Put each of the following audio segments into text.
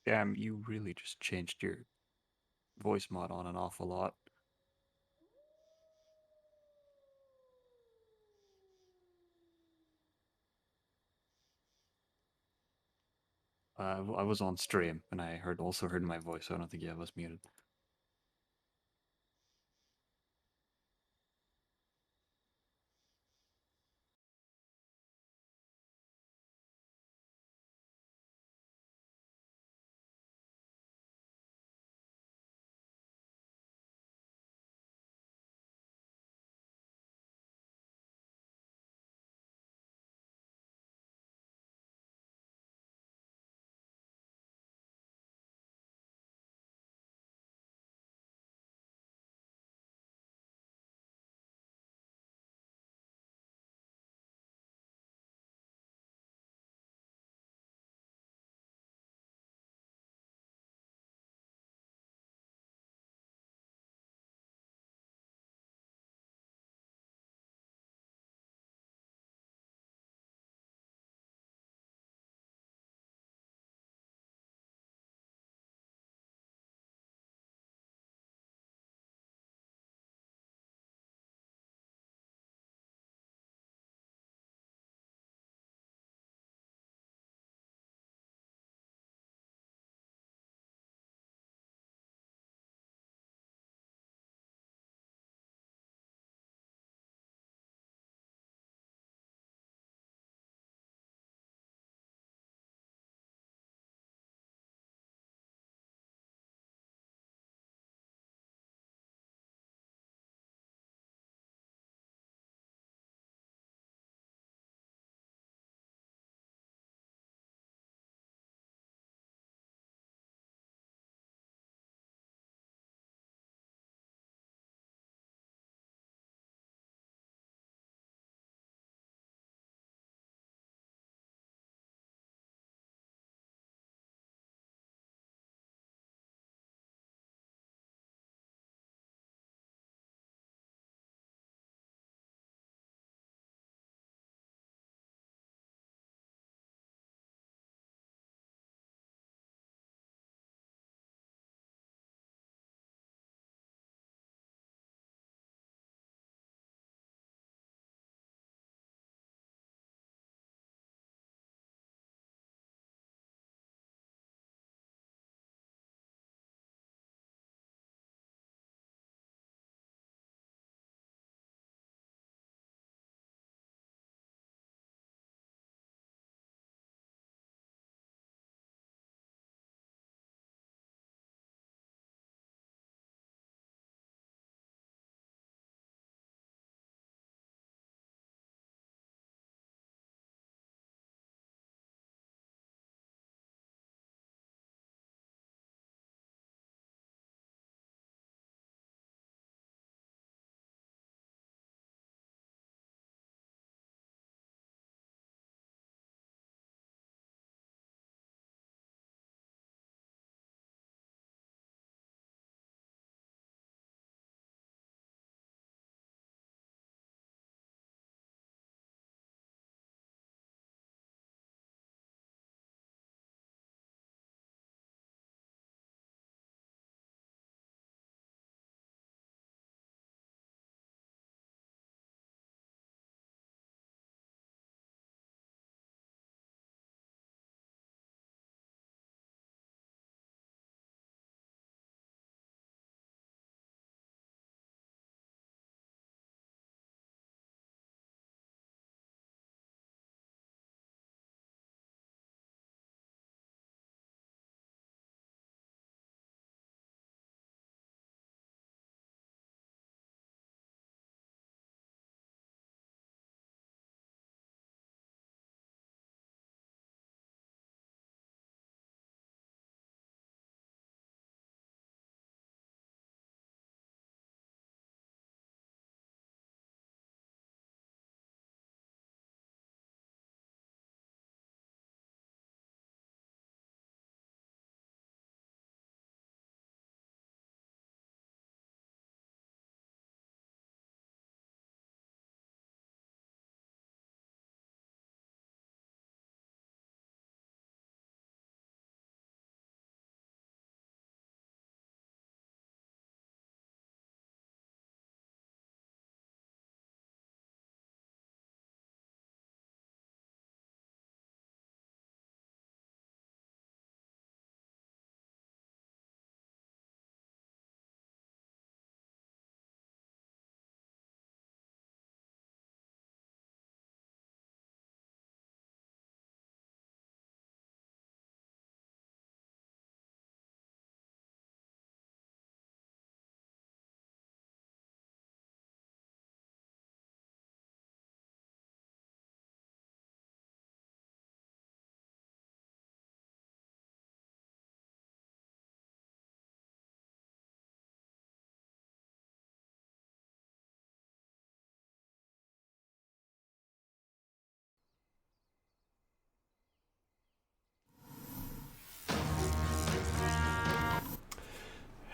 Damn, you really just changed your voice mod on an awful lot. I was on stream and I also heard my voice, so I don't think I was muted.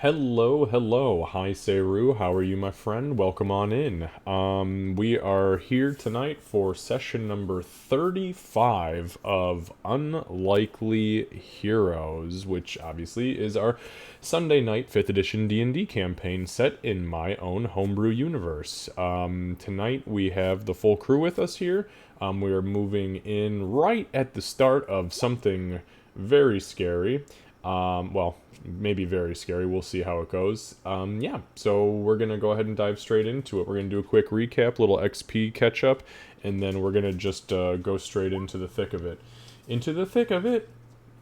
Hello, hello. Hi, Seru. How are you, my friend? Welcome on in. We are here tonight for session number 35 of Unlikely Heroes, which obviously is our Sunday night 5th edition D&D campaign set in my own homebrew universe. Tonight we have the full crew with us here. We are moving in right at the start of something very scary. Well, maybe very scary. We'll see how it goes. Yeah, so we're going to go ahead and dive straight into it. We're going to do a quick recap, little XP catch up, and then we're going to just go straight into the thick of it. Into the thick of it.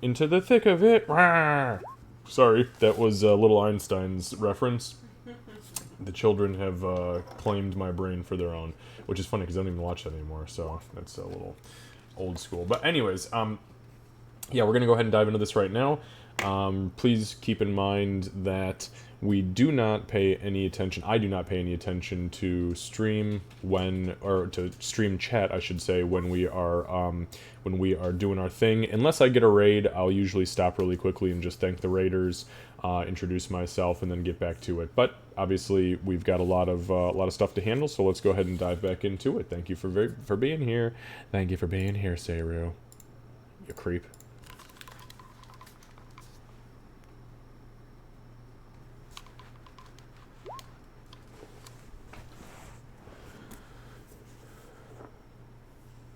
Into the thick of it. Rawr! Sorry, that was Little Einstein's reference. The children have claimed my brain for their own, which is funny because I don't even watch that anymore, so that's a little old school. But anyways, yeah, we're going to go ahead and dive into this right now. Please keep in mind that we do not pay any attention. I do not pay any attention to stream or to stream chat, I should say, when we are doing our thing. Unless I get a raid, I'll usually stop really quickly and just thank the raiders, introduce myself, and then get back to it. But obviously, we've got a lot of stuff to handle, so let's go ahead and dive back into it. Thank you for being here. Thank you for being here, Seru. You creep.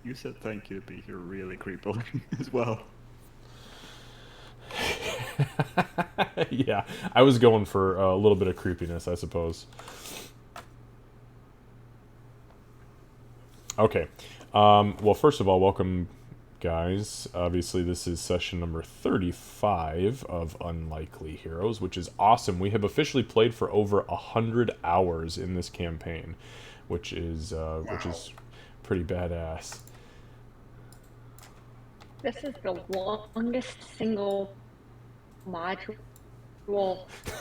You said thank you, but you're really creepy as well. Yeah, I was going for a little bit of creepiness, I suppose. Okay. Well, first of all, welcome, guys. Obviously, this is session number 35 of Unlikely Heroes, which is awesome. We have officially played for over 100 hours in this campaign, which is pretty badass. This is the longest single module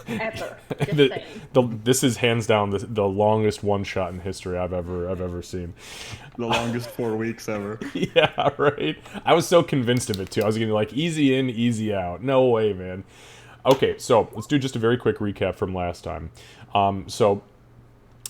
ever. Just saying. This is hands down the longest one shot in history I've ever seen. The longest 4 weeks ever. Yeah, right. I was so convinced of it too. I was gonna be like, easy in, easy out. No way, man. Okay, so let's do just a very quick recap from last time. So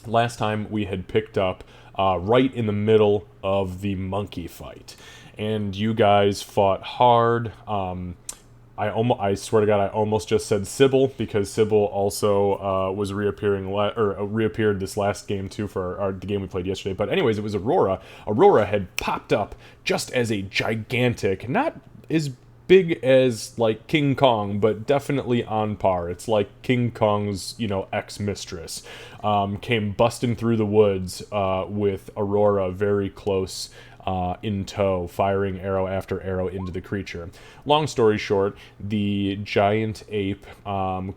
last time we had picked up right in the middle of the monkey fight, and you guys fought hard. I swear to God, I almost just said Sybil, because Sybil also was reappeared this last game too for the game we played yesterday. But anyways, it was Aurora. Aurora had popped up just as a gigantic, not as big as like King Kong, but definitely on par. It's like King Kong's, ex-mistress. Came busting through the woods with Aurora very close in tow, firing arrow after arrow into the creature. Long story short, the giant ape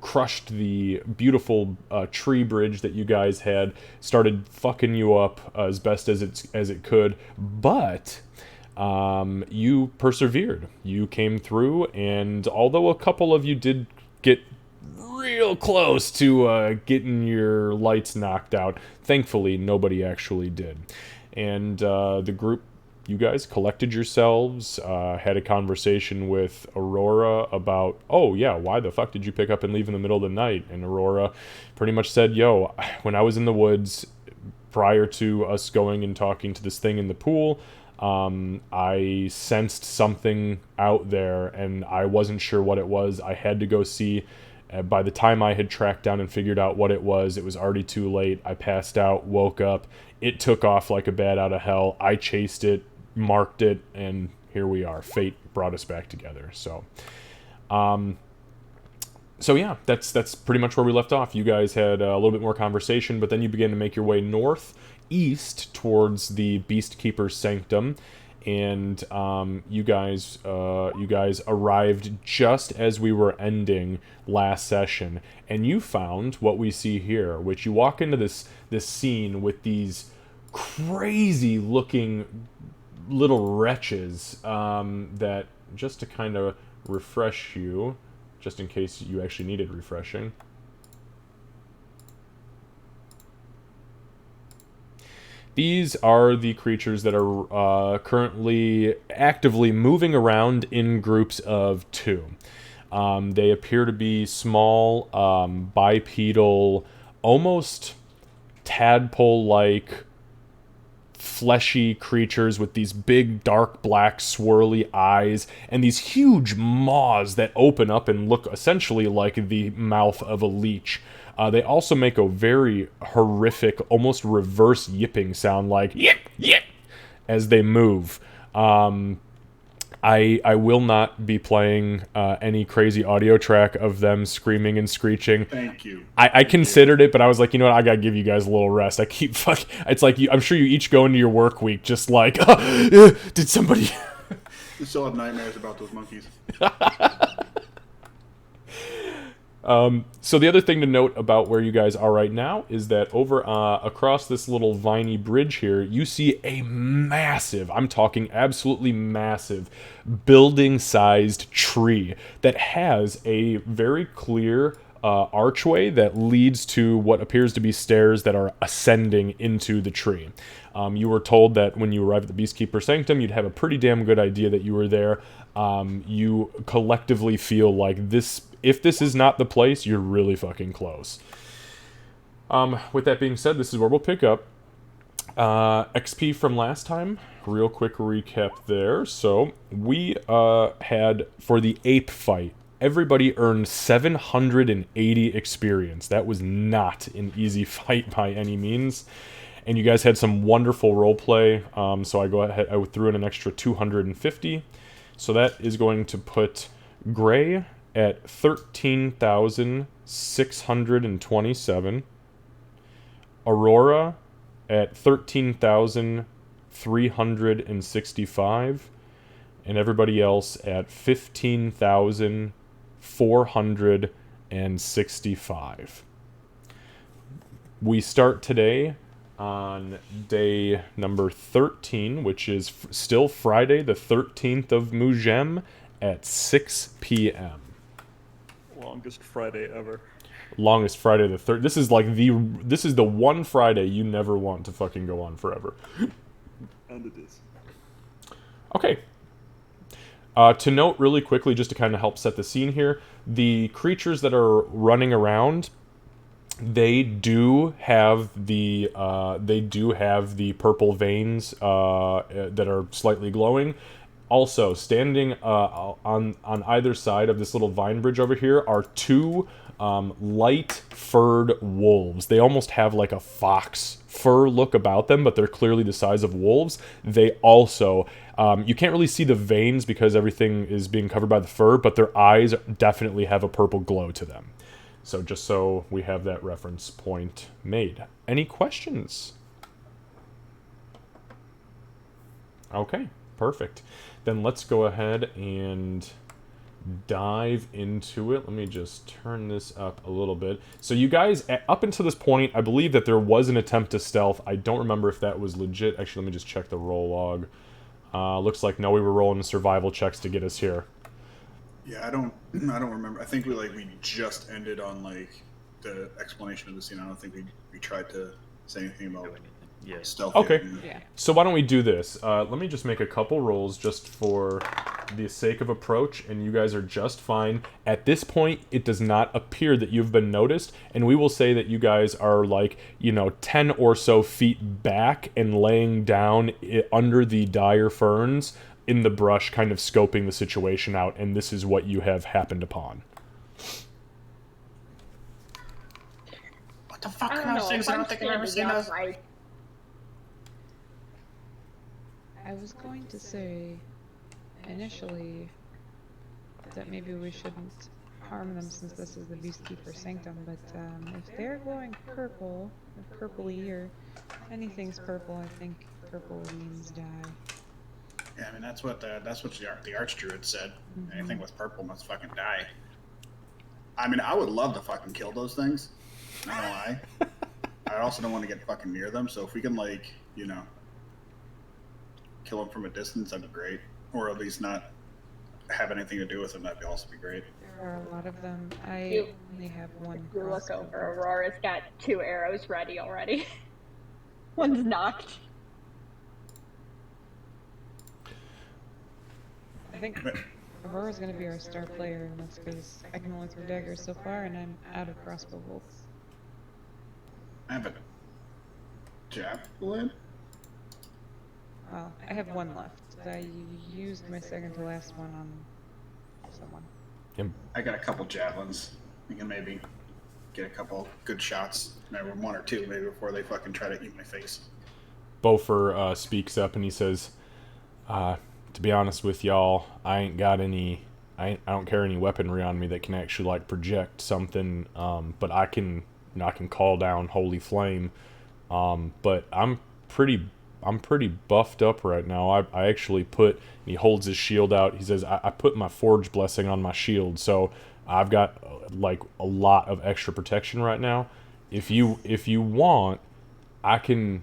crushed the beautiful tree bridge that you guys had, started fucking you up as best as it could, but you persevered. You came through, and although a couple of you did get real close to getting your lights knocked out, thankfully nobody actually did. And the group, you guys collected yourselves, had a conversation with Aurora about, oh yeah, why the fuck did you pick up and leave in the middle of the night? And Aurora pretty much said, yo, when I was in the woods, prior to us going and talking to this thing in the pool, I sensed something out there, and I wasn't sure what it was. I had to go see. By the time I had tracked down and figured out what it was already too late. I passed out, woke up. It took off like a bat out of hell. I chased it, marked it, and here we are. Fate brought us back together. So yeah, that's pretty much where we left off. You guys had a little bit more conversation, but then you began to make your way northeast towards the Beastkeeper's Sanctum, and you guys arrived just as we were ending last session, and you found what we see here, which you walk into this scene with these crazy looking little wretches that, just to kind of refresh you, just in case you actually needed refreshing. These are the creatures that are currently actively moving around in groups of 2. They appear to be small, bipedal, almost tadpole-like, fleshy creatures with these big, dark, black, swirly eyes and these huge maws that open up and look essentially like the mouth of a leech. They also make a very horrific, almost reverse yipping sound, like yip, yip, as they move. I will not be playing any crazy audio track of them screaming and screeching. Thank you. I considered it, but I was like, you know what? I gotta give you guys a little rest. I keep It's like I'm sure you each go into your work week just like, did somebody? You still have nightmares about those monkeys. So the other thing to note about where you guys are right now is that over across this little viney bridge here, you see a massive, I'm talking absolutely massive, building-sized tree that has a very clear archway that leads to what appears to be stairs that are ascending into the tree. You were told that when you arrived at the Beastkeeper Sanctum, you'd have a pretty damn good idea that you were there. You collectively feel like this, if this is not the place, you're really fucking close. With that being said, this is where we'll pick up. XP from last time, real quick recap there. So, we had, for the ape fight, everybody earned 780 experience. That was not an easy fight by any means. And you guys had some wonderful roleplay, so I threw in an extra 250. So that is going to put Gray at 13,627, Aurora at 13,365, and everybody else at 15,465. We start today on day number 13, which is still Friday the 13th of Mugem at 6 p.m. Longest Friday ever. Longest Friday the 3rd. This is the one Friday you never want to fucking go on forever. And it is. Okay. To note really quickly, just to kind of help set the scene here, the creatures that are running around, they do have the purple veins that are slightly glowing. Also, standing on either side of this little vine bridge over here are two light furred wolves. They almost have like a fox fur look about them, but they're clearly the size of wolves. They also, you can't really see the veins because everything is being covered by the fur, but their eyes definitely have a purple glow to them. So just so we have that reference point made. Any questions? Okay, perfect. Then let's go ahead and dive into it. Let me just turn this up a little bit. So you guys, up until this point, I believe that there was an attempt to stealth. I don't remember if that was legit. Actually, let me just check the roll log. Looks like no, we were rolling the survival checks to get us here. Yeah, I don't remember. I think we just ended on the explanation of the scene. I don't think we tried to say anything about stealth. Okay. Yeah. So why don't we do this? Let me just make a couple rolls just for the sake of approach, and you guys are just fine. At this point, it does not appear that you've been noticed, and we will say that you guys are 10 or so feet back and laying down under the dire ferns in the brush, kind of scoping the situation out, and this is what you have happened upon. What the fuck are those things? I don't think I've ever seen those. I was going to say, initially, that maybe we shouldn't harm them since this is the Beastkeeper Sanctum, but if they're glowing purple, or purpley, or anything's purple, I think purple means die. Yeah, I mean that's what the Archdruid said. Mm-hmm. Anything with purple must fucking die. I mean, I would love to fucking kill those things. Not gonna lie. I also don't want to get fucking near them. So if we can kill them from a distance, that'd be great. Or at least not have anything to do with them. That'd also be great. There are a lot of them. I only have one. If you look over, Aurora's got 2 arrows ready already. One's knocked. I think Aurora's gonna be our star player in this because I can only throw daggers so far, and I'm out of crossbow bolts. I have a javelin. Well, I have one left. I used my second to last one on someone. I got a couple javelins. I can maybe get a couple good shots, maybe one or two, maybe before they fucking try to eat my face. Bofer speaks up and he says, to be honest with y'all, I ain't got any. I don't carry any weaponry on me that can actually like project something. But I can call down holy flame. But I'm pretty buffed up right now. I actually put. He holds his shield out. He says, I put my forge blessing on my shield, so I've got like a lot of extra protection right now. If you want, I can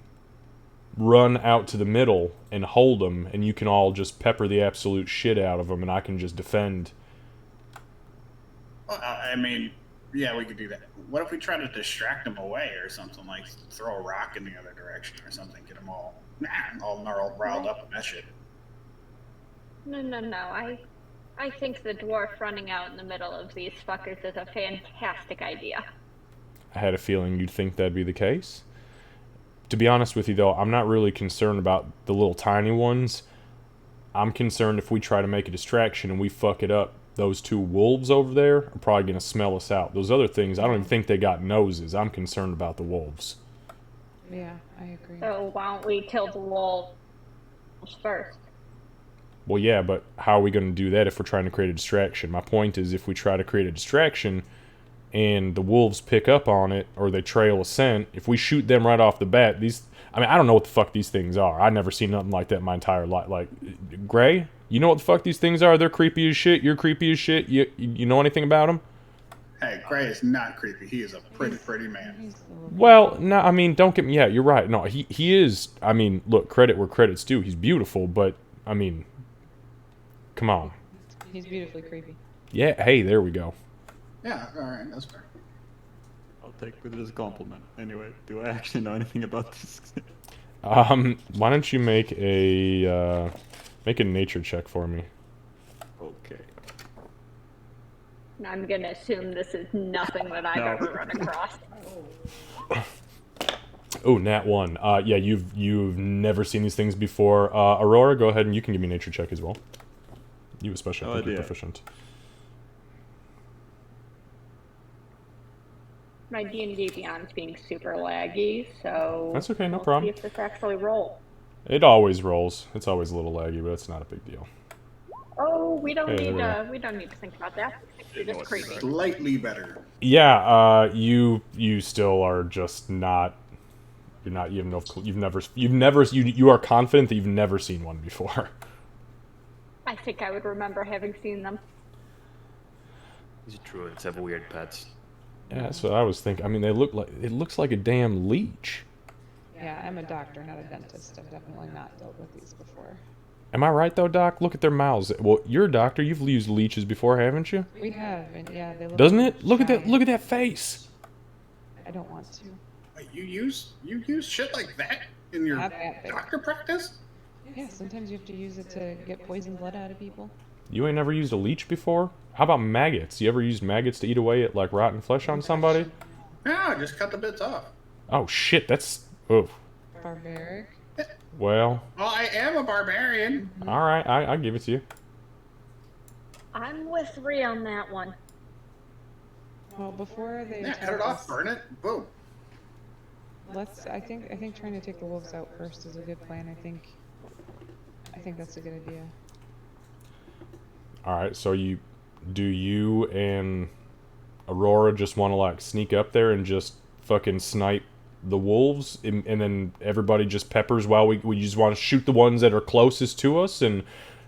run out to the middle and hold them, and you can all just pepper the absolute shit out of them, and I can just defend. Well, I mean, yeah, we could do that. What if we try to distract them away or something, like throw a rock in the other direction or something, get them all riled up and that shit. No. I think the dwarf running out in the middle of these fuckers is a fantastic idea. I had a feeling you'd think that'd be the case. To be honest with you, though, I'm not really concerned about the little tiny ones. I'm concerned if we try to make a distraction and we fuck it up, those two wolves over there are probably going to smell us out. Those other things, I don't even think they got noses. I'm concerned about the wolves. Yeah, I agree. So why don't we kill the wolves first? Well, yeah, but how are we going to do that if we're trying to create a distraction? My point is, if we try to create a distraction and the wolves pick up on it or they trail a scent, if we shoot them right off the bat, I don't know what the fuck these things are. I've never seen nothing like that in my entire life. Like, Gray, you know what the fuck these things are? They're creepy as shit. You're creepy as shit. You know anything about them? Hey, Gray is not creepy. He is a pretty man. Well, no, I mean, don't get me... Yeah, you're right. No, he is... I mean, look, credit where credit's due. He's beautiful, but, I mean... Come on. He's beautifully creepy. Yeah, hey, there we go. Yeah, all right, that's fair. I'll take it as a compliment. Anyway, do I actually know anything about this? Why don't you make a nature check for me? Okay. I'm gonna assume this is nothing that I've ever run across. Oh, nat 1. Yeah, you've never seen these things before. Aurora, go ahead and you can give me a nature check as well. You especially, I think you're proficient. My D&D Beyond's being super laggy, so... That's okay, no we'll problem. see if this actually rolls. It always rolls. It's always a little laggy, but it's not a big deal. Oh, we don't Hey, we don't need to think about that. You're just creepy. Slightly better. Yeah, you still are just not. You have no. You are confident that you've never seen one before. I think I would remember having seen them. These druids have weird pets. Yeah, that's what I was thinking. I mean, it looks like a damn leech. Yeah, I'm a doctor, not a dentist. I've definitely not dealt with these before. Am I right though, Doc? Look at their mouths. Well, you're a doctor. You've used leeches before, haven't you? We have, and yeah, they look. Doesn't it? Look at that! giant. Look at that face. I don't want to. Wait, you use shit like that in your Not that big. doctor practice? Yeah, sometimes you have to use it to get poison blood out of people. You ain't never used a leech before? How about maggots? You ever used maggots to eat away at like rotten flesh on somebody? No, just cut the bits off. Oh shit! That's oh. Barbaric. Well, Well, I am a barbarian. all right. I give it to you. I'm with 3 on that one. Well, before they Yeah, attack cut it off, us, burn it, boom. I think trying to take the wolves out first is a good plan. I think that's a good idea. All right. So you and Aurora just want to like sneak up there and just fucking snipe the wolves, and then everybody just peppers while we just want to shoot the ones that are closest to us and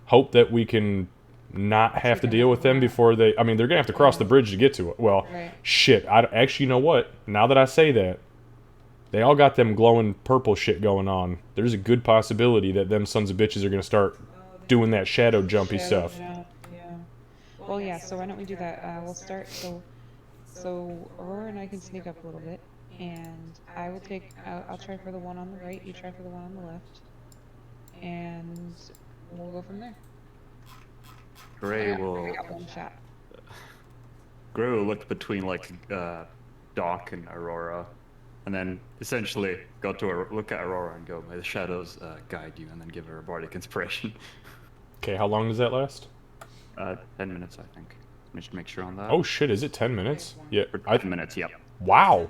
hope that we can not have to deal with them before they... I mean, they're gonna have to cross the bridge to get to it. Well, Right. shit. Actually, you know what? Now that I say that, they all got them glowing purple shit going on. There's a good possibility that them sons of bitches are gonna start doing that shadow jumpy stuff. Yeah. Well, yeah. So why don't we do that? We'll start. So Aurora and I can sneak up a little bit, and I will take. I'll try for the one on the right. You try for the one on the left, and we'll go from there. Gray I will got one shot. look between like Doc and Aurora, and then essentially go to look at Aurora and go, "May the shadows guide you," and then give her a bardic inspiration. Okay, how long does that last? 10 minutes, I think. Just make sure on that. Oh shit, is it 10 minutes? Yeah. For 10 minutes, yep. Wow.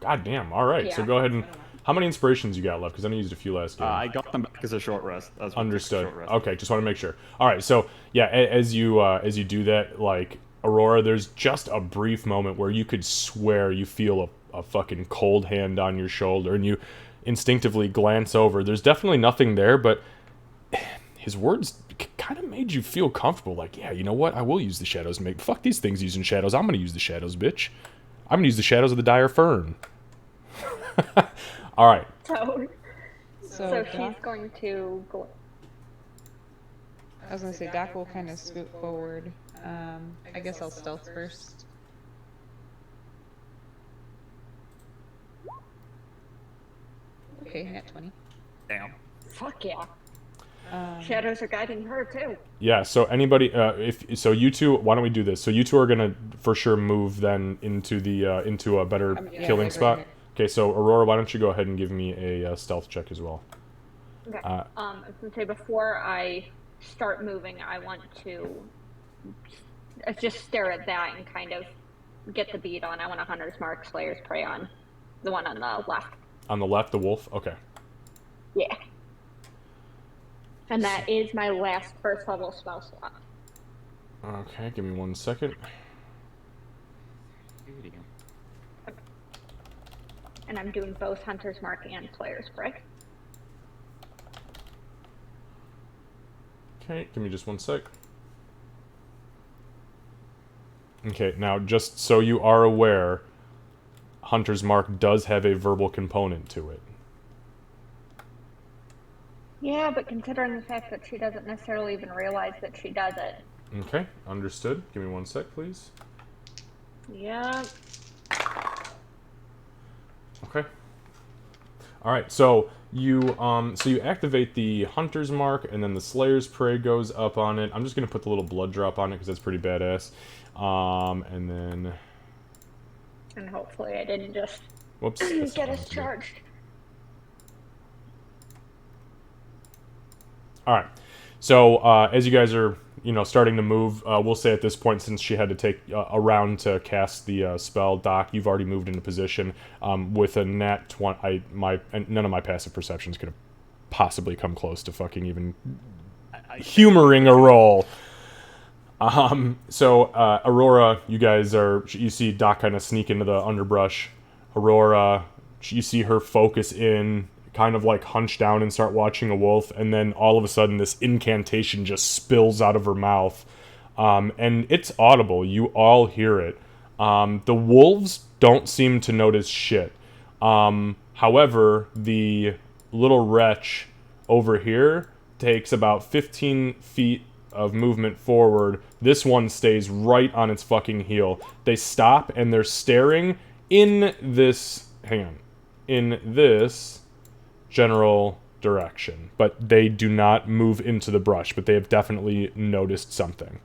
God damn. All right. So Yeah. go ahead and how many inspirations you got left? Because I know you used a few last game. I got them back as a short rest. As we took a Understood. short rest. Okay, just want to make sure. All right, so yeah, as you do that, like Aurora, there's just a brief moment where you could swear you feel a fucking cold hand on your shoulder, and you instinctively glance over. There's definitely nothing there, but his words kind of made you feel comfortable. Like, yeah, you know what? I will use the shadows. Fuck these things using shadows. I'm gonna use the shadows, bitch. I'm gonna use the shadows of the dire fern. All right. So she's Doc, going to go. I was gonna say Doc will kind of scoot forward. I guess I'll stealth first. Okay, nat 20. Damn. Fuck yeah. Shadows are guiding her too. Yeah. So anybody, if so, you two. Why don't we do this? So you two are gonna for sure move then into the into a better Yeah, killing right spot. here. Okay. So Aurora, why don't you go ahead and give me a stealth check as well? Okay. I was gonna say before I start moving, I want to just stare at that and kind of get the beat on. I want a hunter's mark, slayer's prey on the one on the left. On the left, the wolf. Okay. Yeah. And that is my last first level spell slot. Okay. Give me 1 second. And I'm doing both hunter's mark and slayer's prey. Okay. Give me just 1 sec. Okay. Now, just so you are aware, Hunter's Mark does have a verbal component to it. Yeah, but considering the fact that she doesn't necessarily even realize that she does it. Okay. Understood. Give me 1 sec, please. Yeah. Okay. All right. So you activate the Hunter's Mark, and then the Slayer's Prey goes up on it. I'm just gonna put the little blood drop on it because that's pretty badass. And then, And hopefully I didn't just whoops. that's get not us what to do. charged. All right. So as you guys are, starting to move, we'll say at this point, since she had to take a round to cast the spell, Doc, you've already moved into position with a nat 20. None of my passive perceptions could have possibly come close to fucking even humoring a roll. So Aurora, you see Doc kind of sneak into the underbrush. Aurora, you see her focus in, kind of like hunch down and start watching a wolf, and then all of a sudden this incantation just spills out of her mouth, and it's audible. You all hear it. The wolves don't seem to notice shit. However, the little wretch over here takes about 15 feet of movement forward. This one stays right on its fucking heel. They stop and they're staring in this general direction, but they do not move into the brush, but they have definitely noticed something.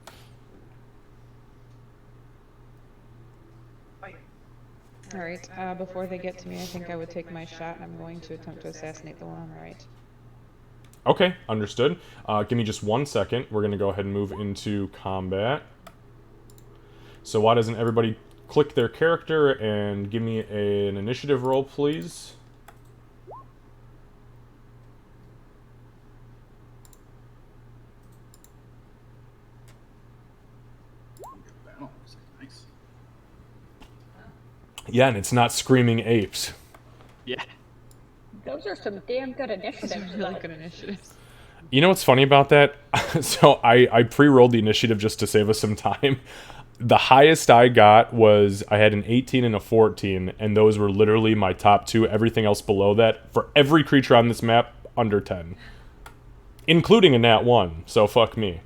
Alright, before they get to me, I think I would take my shot, and I'm going to attempt to assassinate the one on the right. Okay, understood. Give me just 1 second. We're going to go ahead and move into combat. So why doesn't everybody click their character and give me an initiative roll, please? Battle music, nice. Yeah, and it's not screaming apes. Yeah. Those are some damn good initiatives. Those are really though. good initiatives. You know what's funny about that? So I pre-rolled the initiative just to save us some time. The highest I got was I had an 18 and a 14, and those were literally my top two. Everything else below that, for every creature on this map, under 10. Including a nat 1, so fuck me.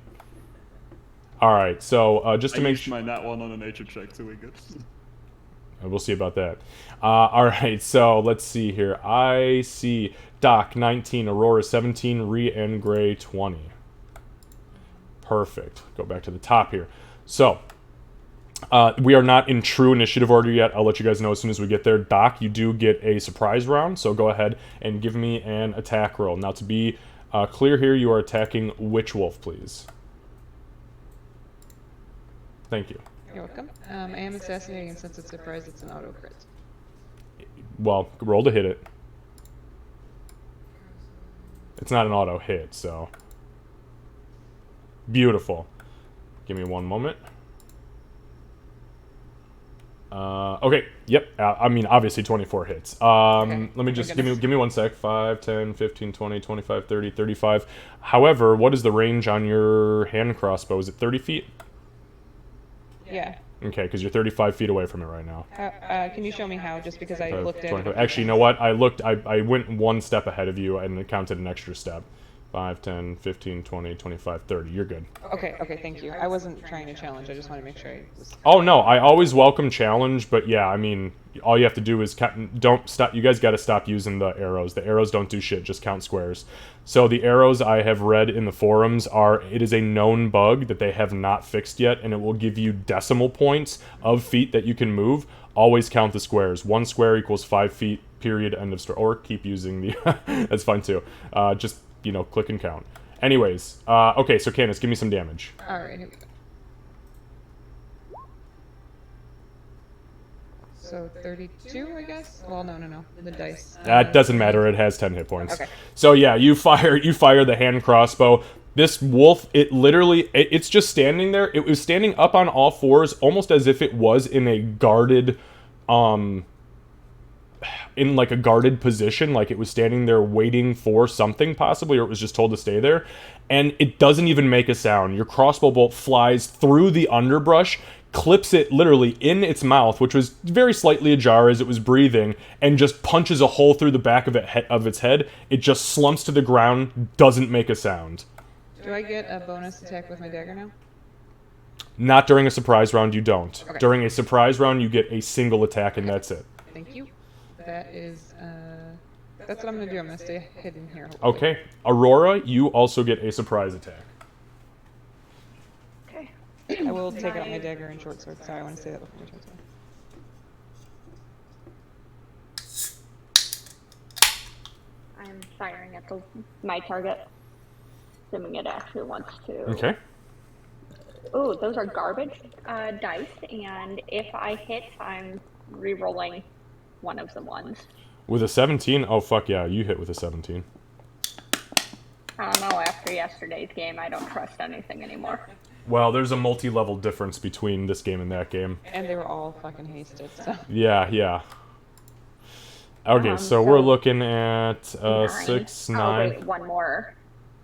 Alright, so just to I make used sure... my nat 1 on a nature check, so we good. We'll see about that. Alright, so let's see here. I see Doc 19, Aurora 17, Ree and Gray 20. Perfect. Go back to the top here. So, we are not in true initiative order yet. I'll let you guys know as soon as we get there. Doc, you do get a surprise round, so go ahead and give me an attack roll. Now, to be clear here, you are attacking which wolf, please? Thank you. You're welcome. I am assassinating, and since it's surprise, it's an auto crit. Well, roll to hit it. It's not an auto hit, so... Beautiful. Give me one moment. Okay, yep. I mean, obviously 24 hits. Okay. Let me just, Oh my give me 1 sec. 5, 10, 15, 20, 25, 30, 35. However, what is the range on your hand crossbow? Is it 30 feet? Yeah. Okay, because you're 35 feet away from it right now. Can you show me how? Just because I looked at 25. it. Actually, you know what? I went one step ahead of you and it counted an extra step. 5, 10, 15, 20, 25, 30. You're good. Okay, thank you. I wasn't trying to challenge. I just want to make sure I was... Oh, no, I always welcome challenge, but yeah, I mean, all you have to do is don't stop. You guys got to stop using the arrows. The arrows don't do shit, just count squares. So the arrows I have read in the forums it is a known bug that they have not fixed yet, and it will give you decimal points of feet that you can move. Always count the squares. 1 square equals 5 feet, period, end of story. Or keep using the... That's fine, too. Just, click and count. Anyways, okay, so Candace, give me some damage. Alright, here we go. So 32, I guess? Well, no. The dice. That doesn't matter. It has 10 hit points. Okay. So yeah, you fire the hand crossbow. This wolf, it's just standing there. It was standing up on all fours, almost as if it was in a guarded, in like a guarded position, like it was standing there waiting for something possibly, or it was just told to stay there. And it doesn't even make a sound. Your crossbow bolt flies through the underbrush, clips it literally in its mouth, which was very slightly ajar as it was breathing, and just punches a hole through the back of its head. It just slumps to the ground, doesn't make a sound. Do I get a bonus attack with my dagger now? Not during a surprise round, you don't. Okay. During a surprise round, you get a single attack, and that's it. Thank you. That is, that's what I'm gonna do. I'm gonna stay hidden here. Hopefully. Okay. Aurora, you also get a surprise attack. Okay. I will take out my dagger and short sword. Sorry, I want to say that before my turn. I'm firing at my target. Assuming it actually wants to. Okay. Ooh, those are garbage dice, and if I hit, I'm re-rolling one of the ones. With a 17? Oh, fuck yeah, you hit with a 17. I don't know, after yesterday's game, I don't trust anything anymore. Well, there's a multi-level difference between this game and that game. And they were all fucking hasted, so. Yeah. Okay, so we're looking at 6, 9... Oh, wait, one more.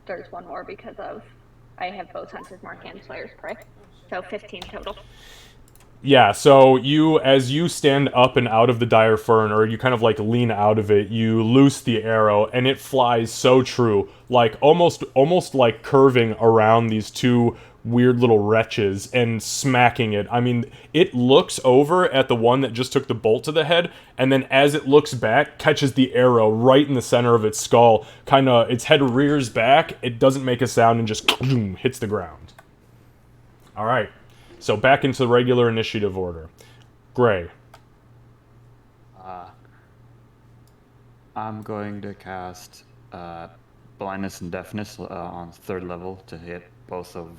There's one more because of... I have both Hunter's Mark and Slayer's Prey. So 15 total. Yeah, so as you stand up and out of the dire fern, or you kind of like lean out of it, you loose the arrow, and it flies so true, like almost like curving around these two weird little wretches and smacking it. I mean, it looks over at the one that just took the bolt to the head, and then as it looks back, catches the arrow right in the center of its skull. Its head rears back, it doesn't make a sound, and just hits the ground. All right. So back into the regular initiative order. Gray. I'm going to cast blindness and deafness on 3rd level to hit both of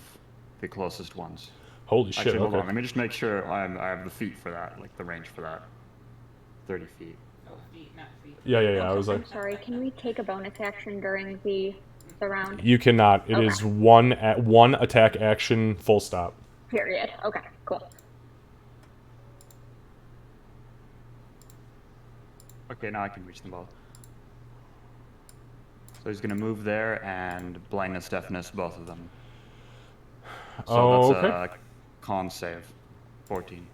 the closest ones. Holy shit, Actually, hold okay. on. Let me just make sure I have the feet for that, like the range for that. 30 feet. Oh, feet, not feet. Yeah, I was like... I'm sorry, can we take a bonus action during the round? You cannot. It is one attack action, full stop. Period. Okay, cool. Okay, now I can reach them both. So he's going to move there and blindness, deafness, both of them. So that's a con save. 14.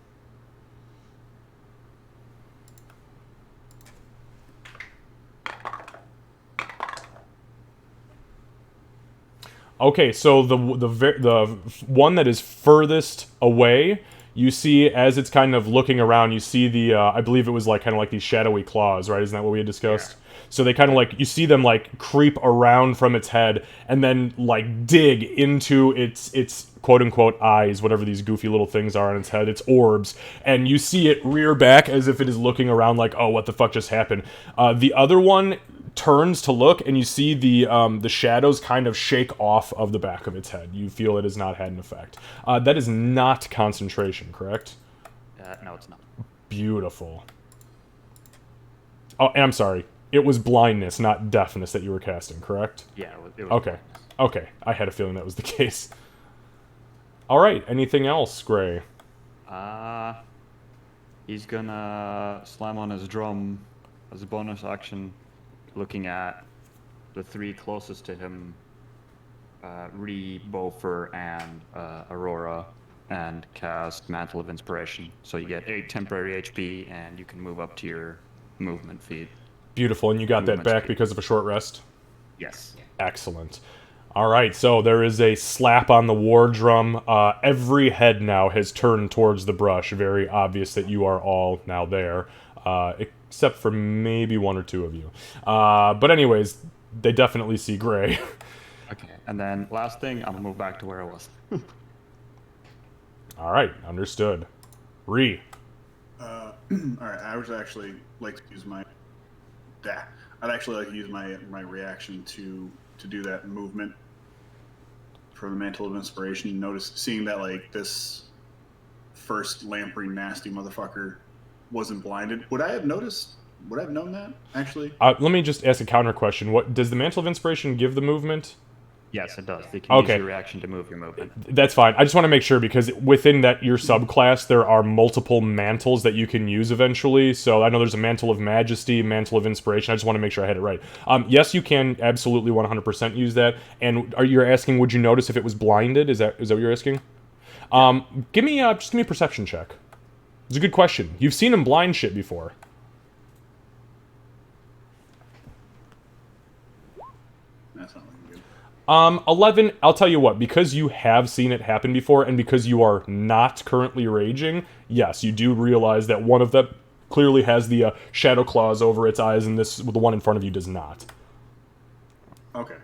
Okay, so the one that is furthest away, you see as it's kind of looking around, you see the I believe it was like kind of like these shadowy claws, right? Isn't that what we had discussed? Yeah. So they kind of like, you see them like creep around from its head and then like dig into its quote unquote eyes, whatever these goofy little things are on its head, its orbs, and you see it rear back as if it is looking around like, oh, what the fuck just happened? The other one turns to look, and you see the shadows kind of shake off of the back of its head. You feel it has not had an effect. That is not concentration, correct? No, it's not. Beautiful. Oh, and I'm sorry. It was blindness, not deafness that you were casting, correct? Yeah, it was Okay. Okay. I had a feeling that was the case. All right. Anything else, Gray? He's gonna slam on his drum as a bonus action, looking at the three closest to him, Bofer, and Aurora, and cast Mantle of Inspiration. So you get 8 temporary HP, and you can move up to your movement feed. Beautiful. And you got that Movement back speed. because of a short rest? Yes. Excellent. All right, so there is a slap on the war drum. Every head now has turned towards the brush. Very obvious that you are all now there, except for maybe one or two of you. But anyways, they definitely see Gray. Okay. And then last thing, I'm gonna move back to where I was. All right, understood. Re. All right, I would actually like to use my. I'd actually like to use my reaction to do that movement for the Mantle of Inspiration. Seeing that like this first lamprey nasty motherfucker wasn't blinded. Would I have noticed? Would I have known that actually? Let me just ask a counter question. What does the Mantle of Inspiration give the movement? Yes, it does. You can use your reaction to move your movement. That's fine. I just want to make sure because within that your subclass there are multiple mantles that you can use eventually. So I know there's a Mantle of Majesty, Mantle of Inspiration. I just want to make sure I had it right. Yes, you can absolutely 100% use that. And you're asking, would you notice if it was blinded? Is that what you're asking? Give me a perception check. It's a good question. You've seen him blind shit before. That's not looking good. 11, I'll tell you what, because you have seen it happen before, and because you are not currently raging, yes, you do realize that one of them clearly has the shadow claws over its eyes, and the one in front of you does not. Okay.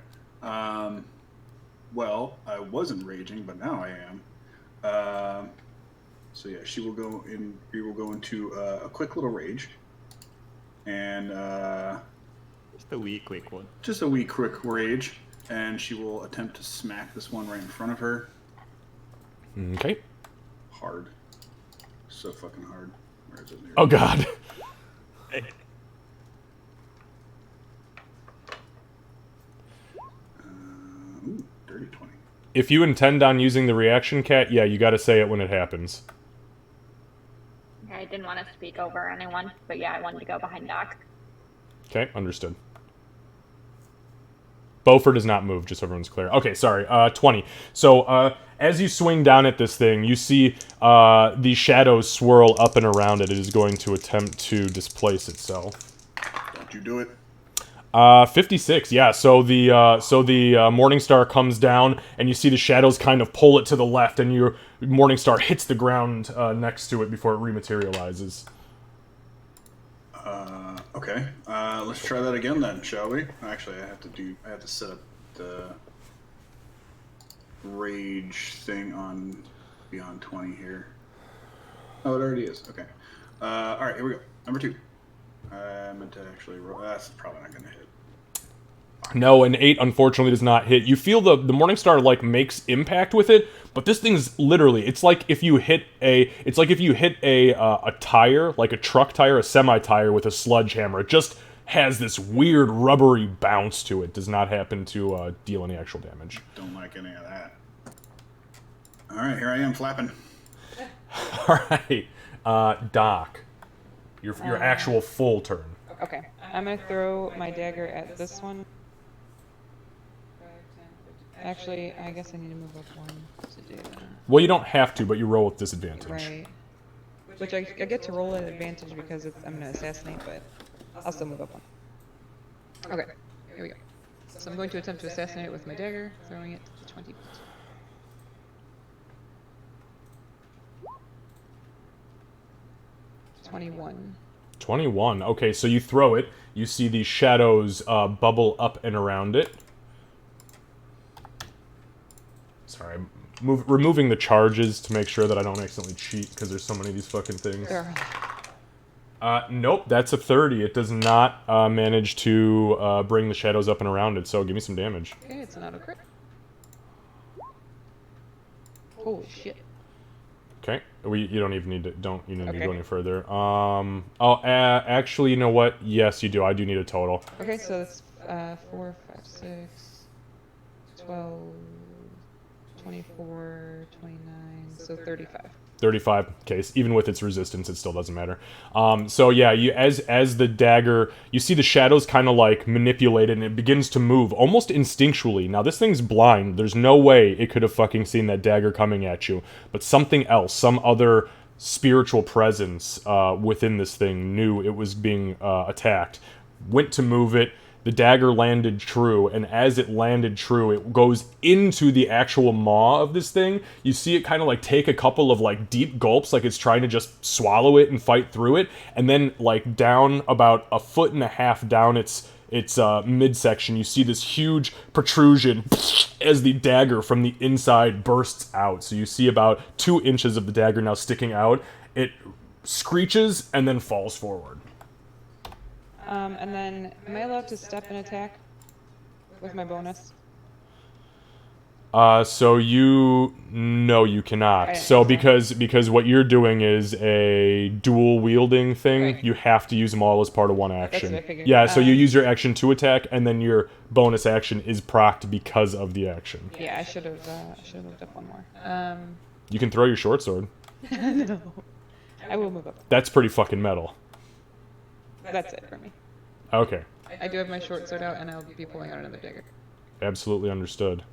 Well, I wasn't raging, but now I am. So yeah, we will go into a quick little rage. And Just a wee quick one. just a wee quick rage. And she will attempt to smack this one right in front of her. Okay. Hard. So fucking hard. Where is it? Here. Oh, God. Ooh, dirty 20. If you intend on using the reaction cat, yeah, you gotta say it when it happens. I didn't want to speak over anyone, but yeah, I wanted to go behind Doc. Okay, understood. Beaufort does not move, just so everyone's clear. Okay, sorry, 20. So, as you swing down at this thing, you see the shadows swirl up and around it. It is going to attempt to displace itself. Don't you do it. 56, yeah. So the Morningstar comes down, and you see the shadows kind of pull it to the left, and your Morningstar hits the ground next to it before it rematerializes. Okay. Let's try that again then, shall we? Actually, I have to set up the rage thing on beyond 20 here. Oh, it already is. Okay. All right, here we go. Number 2. I meant to actually roll. That's probably not going to hit. No, an 8 unfortunately does not hit. You feel the Morningstar like makes impact with it, but this thing's literally, it's like if you hit a tire, like a truck tire, a semi tire with a sledgehammer. It just has this weird rubbery bounce to it. Does not happen to deal any actual damage. Don't like any of that. All right, here I am flapping. All right, Doc, your actual full turn. Okay, I'm gonna throw my dagger at this one. Actually, I guess I need to move up one to do that. Well, you don't have to, but you roll with disadvantage. Right. Which I get to roll at advantage because I'm gonna assassinate, but I'll still move up one. Okay, here we go. So I'm going to attempt to assassinate it with my dagger, throwing it to 20 feet. 21. 21. Okay, so you throw it. You see these shadows bubble up and around it. Sorry, I'm removing the charges to make sure that I don't accidentally cheat because there's so many of these fucking things. Nope, that's a 30. It does not manage to bring the shadows up and around it, so give me some damage. Okay, it's an auto crit. Holy shit. Okay, you don't even need to need to Okay. go any further. Actually, you know what? Yes, you do. I do need a total. Okay, so that's 4, 5, 6, 12, 24, 29, so 35. 35 case, even with its resistance, it still doesn't matter. So yeah, you as the dagger, you see the shadows kind of like manipulate it, and it begins to move almost instinctually. Now this thing's blind. There's no way it could have fucking seen that dagger coming at you. But something else, some other spiritual presence within this thing knew it was being attacked. Went to move it. The dagger landed true, and as it landed true, it goes into the actual maw of this thing. You see it kind of like take a couple of like deep gulps, like it's trying to just swallow it and fight through it, and then like down about 1.5 feet down its midsection, you see this huge protrusion as the dagger from the inside bursts out. So you see about 2 inches of the dagger now sticking out. It screeches and then falls forward. And then, am I allowed to step and attack with my bonus? So no, you cannot. Right, So okay. because what you're doing is a dual wielding thing, Right. you have to use them all as part of one action. what I figured. Yeah, so you use your action to attack, and then your bonus action is procced because of the action. Yeah, I should have looked up one more. You can throw your short sword. No. I will move up. That's pretty fucking metal. That's it for me. Okay, I do have my short sword out, and I'll be pulling out another dagger. absolutely understood.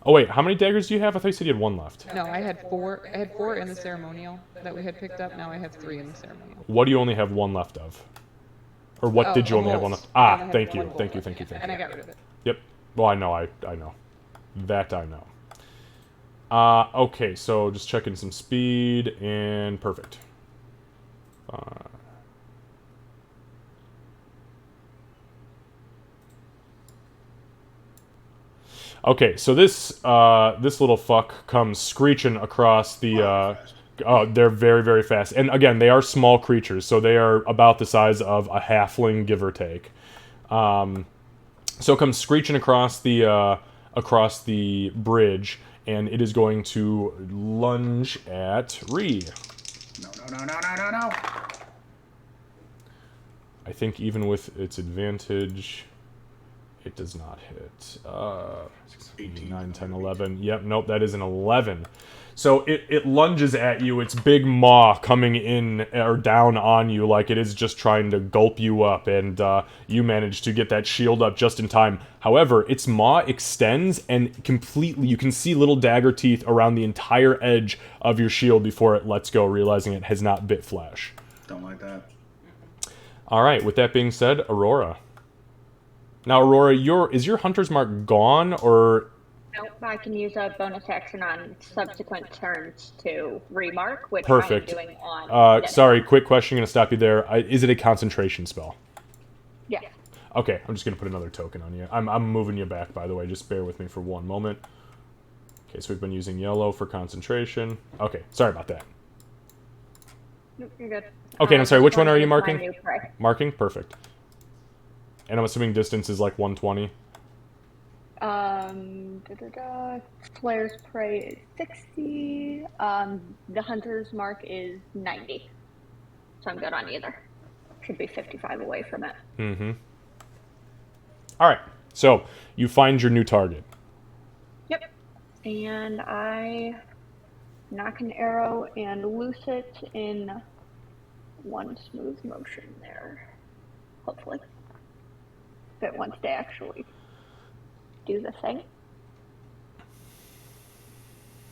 Oh wait, how many daggers do you have? I thought you said you had 1 left. No, I had 4. I had 4 in the ceremonial that we had picked up. Now I have 3 in the ceremonial. What do you only have 1 left of? Or what did you a only have 1 bolt. left? I only Ah, had thank one you, bolt thank you, left. thank you, thank And you. I got rid of it. Yep. Well, I know. I know. That I know. Okay, so just checking some speed and perfect. Okay, so this little fuck comes screeching across the. Oh, they're very very fast, and again, they are small creatures, so they are about the size of a halfling, give or take. So it comes screeching across the bridge, and it is going to lunge at Ree. No. I think even with its advantage, it does not hit. 18. 9, 10, 11. Yep, nope, that is an 11. So it lunges at you, its big maw coming in or down on you like it is just trying to gulp you up, and you manage to get that shield up just in time. However, its maw extends, and completely, you can see little dagger teeth around the entire edge of your shield before it lets go, realizing it has not bit flesh. Don't like that. Alright, with that being said, Aurora. Now, Aurora, is your Hunter's Mark gone, or... Nope, I can use a bonus action on subsequent turns to remark, which Perfect. I am doing on. Sorry, quick question, I'm going to stop you there. Is it a concentration spell? Yes. Okay, I'm just going to put another token on you. I'm moving you back, by the way. Just bear with me for 1 moment. Okay, so we've been using yellow for concentration. Okay, sorry about that. Nope, you're good. Okay, I'm sorry, which one are you is my marking? new prey. Marking? Perfect. And I'm assuming distance is like 120? Flare's prey is 60. The hunter's mark is 90. So I'm good on either. Should be 55 away from it. Mm-hmm. Alright, so you find your new target. Yep. And I knock an arrow and loose it in one smooth motion there. Hopefully. If it wants to actually do the thing.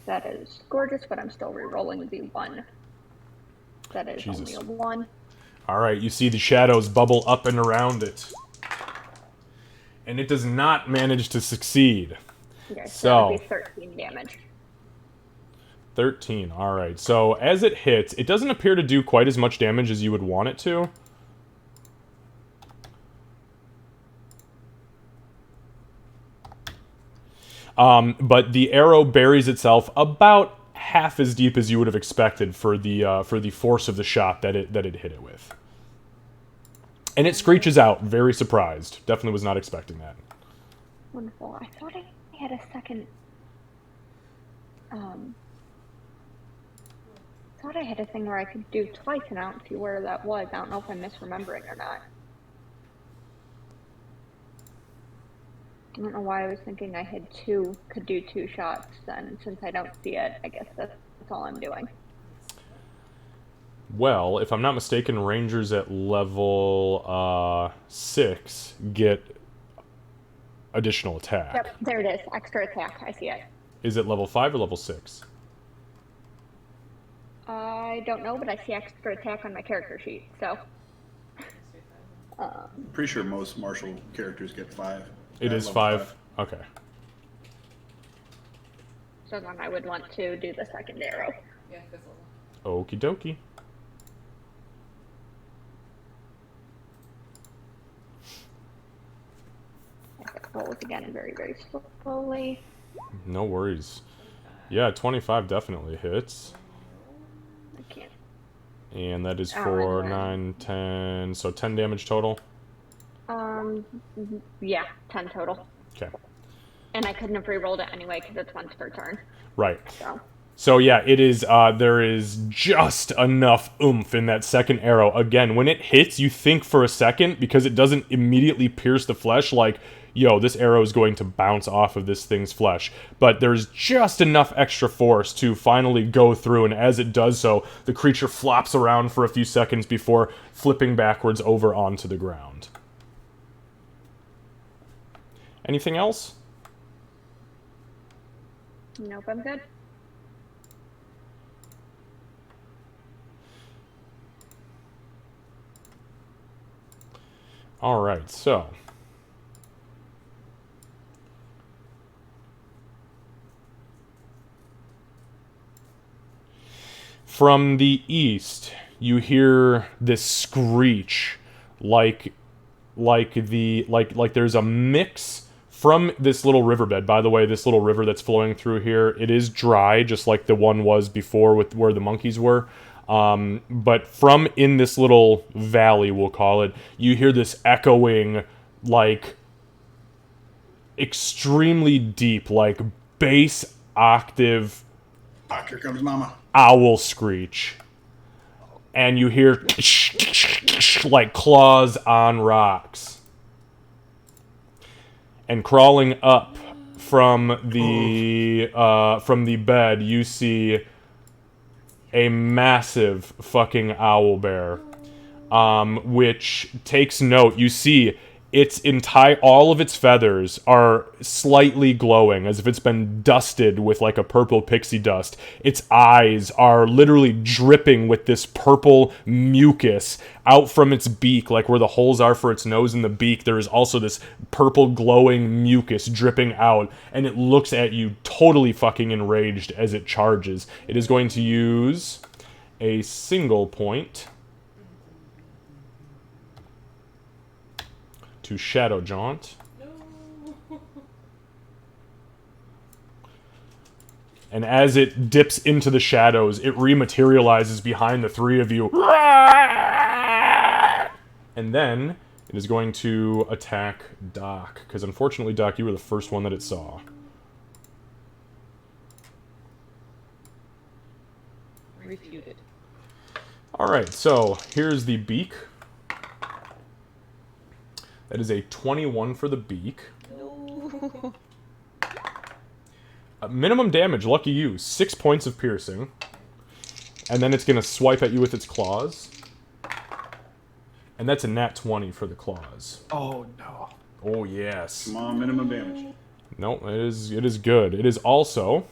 That is gorgeous, but I'm still re-rolling the 1. That is Jesus. only a 1. Alright, you see the shadows bubble up and around it. And it does not manage to succeed. Okay, so So- that would be 13 damage. 13. All right. So as it hits, it doesn't appear to do quite as much damage as you would want it to. But the arrow buries itself about half as deep as you would have expected for the force of the shot that it hit it with. And it screeches out, very surprised. Definitely was not expecting that. Wonderful. I thought I had a second. Thought I had a thing where I could do twice, and I don't see where that was. I don't know if I'm misremembering or not. I don't know why I was thinking I had could do 2 shots. Then, since I don't see it, I guess that's all I'm doing. Well, if I'm not mistaken, Rangers at level 6 get additional attack. Yep, there it is. Extra attack. I see it. Is it level 5 or level 6? I don't know, but I see extra attack on my character sheet, so. Pretty sure most martial characters get 5. It is Level 5? Okay. So then I would want to do the second arrow. Yeah, fifth level. Okie dokie. Rolls again very, very slowly. No worries. Yeah, 25 definitely hits. I can't. And that is Oh, for and then- 9, 10, so 10 damage total? Yeah, 10 total. Okay. And I couldn't have re-rolled it anyway because it's once per turn. Right. So. So yeah, it is, there is just enough oomph in that second arrow. Again, when it hits, you think for a second, because it doesn't immediately pierce the flesh, like, yo, this arrow is going to bounce off of this thing's flesh. But there's just enough extra force to finally go through, and as it does so, the creature flops around for a few seconds before flipping backwards over onto the ground. Anything else? Nope, I'm good. All right, so from the east, you hear this screech, like there's a mix from this little riverbed. By the way, this little river that's flowing through here, it is dry, just like the one was before with where the monkeys were. But from in this little valley, we'll call it, you hear this echoing, like, extremely deep, like, bass octave Fuck, here comes Mama. owl screech. And you hear, like, claws on rocks. And crawling up from the bed, you see a massive fucking owl bear, which takes note. You see its all of its feathers are slightly glowing, as if it's been dusted with like a purple pixie dust. Its eyes are literally dripping with this purple mucus out from its beak, like where the holes are for its nose and the beak. There is also this purple glowing mucus dripping out, and it looks at you totally fucking enraged as it charges. It is going to use a single point to Shadow Jaunt. And as it dips into the shadows, it rematerializes behind the three of you. And then it is going to attack Doc, because unfortunately, Doc, you were the first one that it saw. Refuted. Alright, so here's the beak. That is a 21 for the beak. No. Minimum damage, lucky you, 6 points of piercing. And then it's going to swipe at you with its claws. And that's a nat 20 for the claws. Oh, no. Oh, yes. Come on, minimum damage. No, it is good. It is also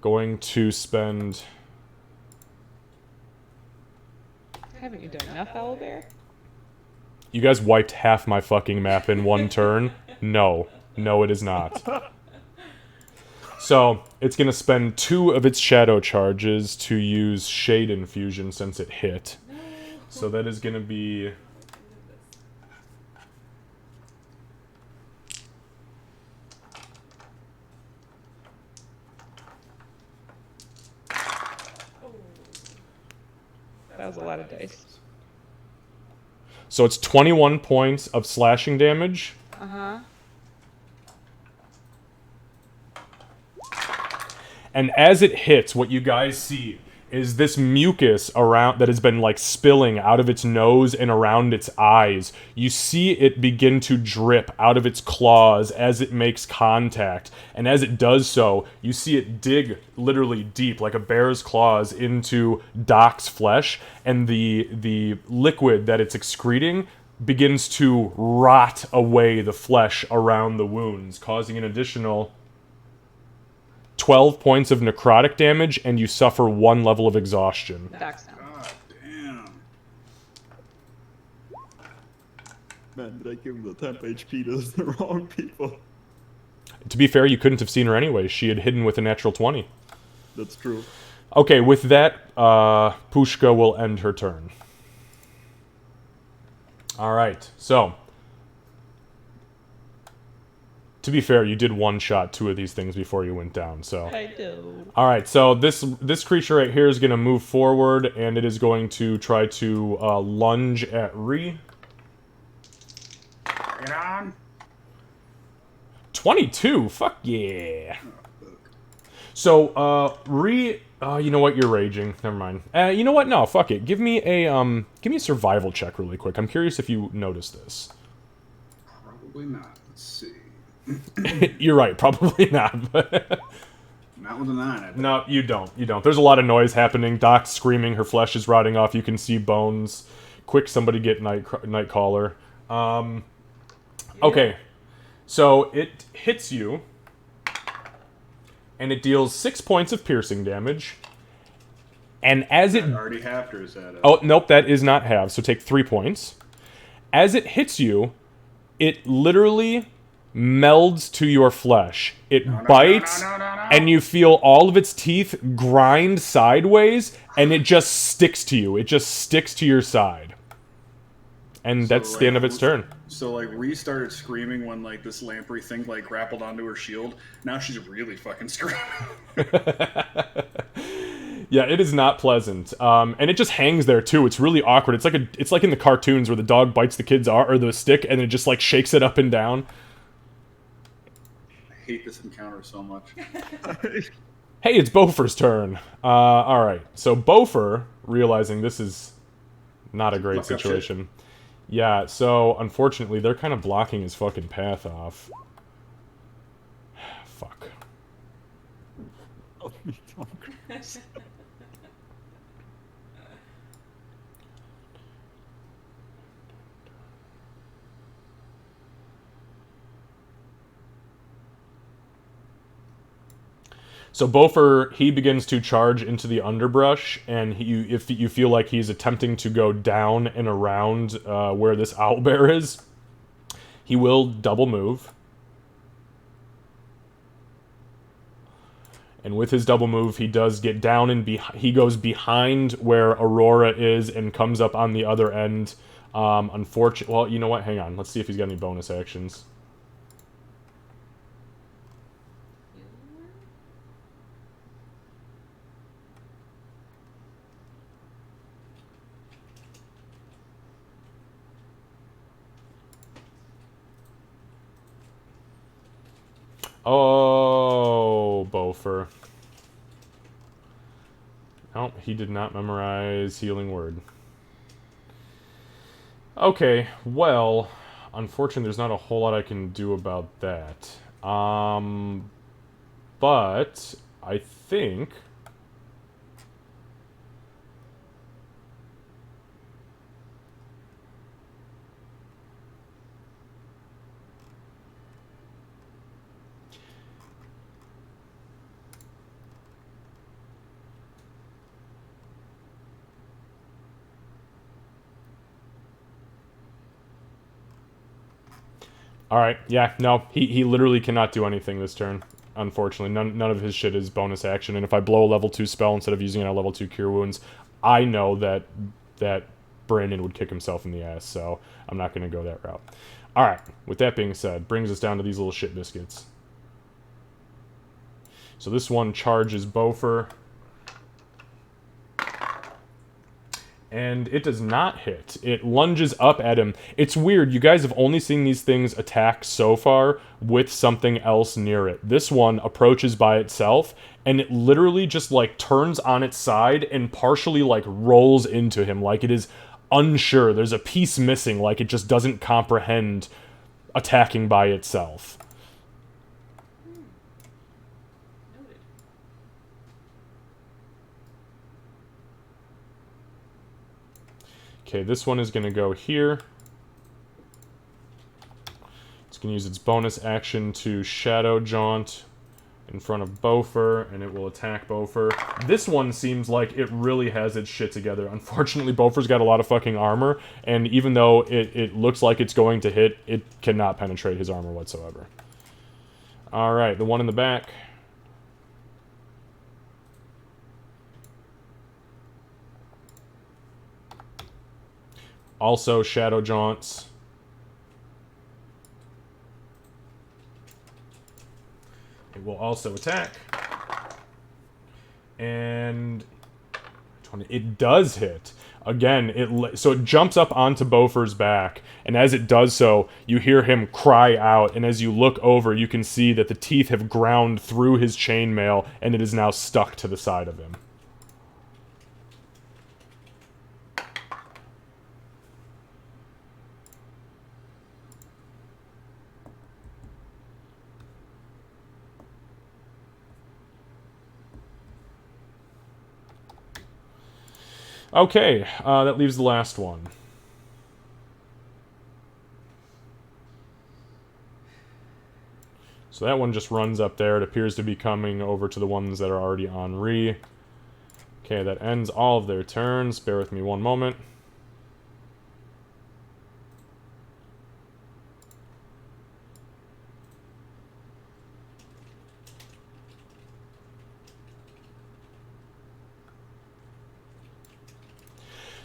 going to spend... Haven't you done enough, Owlbear? You guys wiped half my fucking map in one turn? No. No, it is not. So it's going to spend 2 of its shadow charges to use Shade Infusion since it hit. So that is going to be... That was a lot of dice. So it's 21 points of slashing damage. Uh-huh. And as it hits, what you guys see is this mucus around that has been like spilling out of its nose and around its eyes. You see it begin to drip out of its claws as it makes contact. And as it does so, you see it dig literally deep, like a bear's claws, into Doc's flesh. And the liquid that it's excreting begins to rot away the flesh around the wounds, causing an additional 12 points of necrotic damage, and you suffer 1 level of exhaustion. Doc's down. God damn. Man, did I give him the temp HP to the wrong people? To be fair, you couldn't have seen her anyway. She had hidden with a natural 20. That's true. Okay, with that, Pushka will end her turn. Alright, so... To be fair, you did one-shot 2 of these things before you went down, so... I know. Alright, so this creature right here is going to move forward, and it is going to try to lunge at Ree. Bring it on. 22, fuck yeah. So, Ree... you know what? You're raging. Never mind. You know what? No, fuck it. Give me a survival check really quick. I'm curious if you noticed this. Probably not. Let's see. You're right. Probably not. But Not with a 9. I bet. no, you don't. You don't. There's a lot of noise happening. Doc's screaming. Her flesh is rotting off. You can see bones. Quick, somebody get Nightcaller. Okay. So it hits you, and it deals 6 points of piercing damage. And as it... Already halved, or is that Oh, nope, that is not half, so take 3 points. As it hits you, it literally melds to your flesh. It bites, no. and you feel all of its teeth grind sideways, and it just sticks to you. It just sticks to your side. And that's the end of its turn. So, like, Ree started screaming when, like, this lamprey thing, like, grappled onto her shield. Now she's really fucking screaming. Yeah, it is not pleasant. And it just hangs there, too. It's really awkward. It's like in the cartoons where the dog bites the kid's arm, or the stick, and it just, like, shakes it up and down. I hate this encounter so much. Hey, it's Bofer's turn. Alright, so Bofer, realizing this is not a great Fuck up situation. Yeah, so unfortunately, they're kind of blocking his fucking path off. Fuck. Oh, me, Tom Cruise. So Bofer, he begins to charge into the underbrush, and if you feel like he's attempting to go down and around where this owlbear is, he will double move. And with his double move, he does get down and he goes behind where Aurora is and comes up on the other end. Unfortunately, well, you know what? Hang on. Let's see if he's got any bonus actions. Oh, Bofer. Oh, he did not memorize Healing Word. Okay, well, unfortunately, there's not a whole lot I can do about that. But I think... Alright, yeah, no, he literally cannot do anything this turn. unfortunately. None of his shit is bonus action, and if I blow a level 2 spell instead of using it on level 2 Cure Wounds, I know that Brandon would kick himself in the ass, so I'm not going to go that route. Alright, with that being said, brings us down to these little shit biscuits. So this one charges Bofer. And it does not hit. It lunges up at him. It's weird. You guys have only seen these things attack so far with something else near it. This one approaches by itself, and it literally just, like, turns on its side and partially, like, rolls into him. Like, it is unsure. There's a piece missing. Like, it just doesn't comprehend attacking by itself. Okay, this one is going to go here. It's going to use its bonus action to Shadow Jaunt in front of Bofer, and it will attack Bofer. This one seems like it really has its shit together. Unfortunately, Bofer's got a lot of fucking armor, and even though it looks like it's going to hit, it cannot penetrate his armor whatsoever. Alright, the one in the back. Also Shadow Jaunts. It will also attack. And it does hit. Again, so it jumps up onto Bofer's back, and as it does so, you hear him cry out, and as you look over, you can see that the teeth have ground through his chainmail, and it is now stuck to the side of him. Okay, that leaves the last one. So that one just runs up there. It appears to be coming over to the ones that are already on Re. Okay, that ends all of their turns. Bear with me one moment.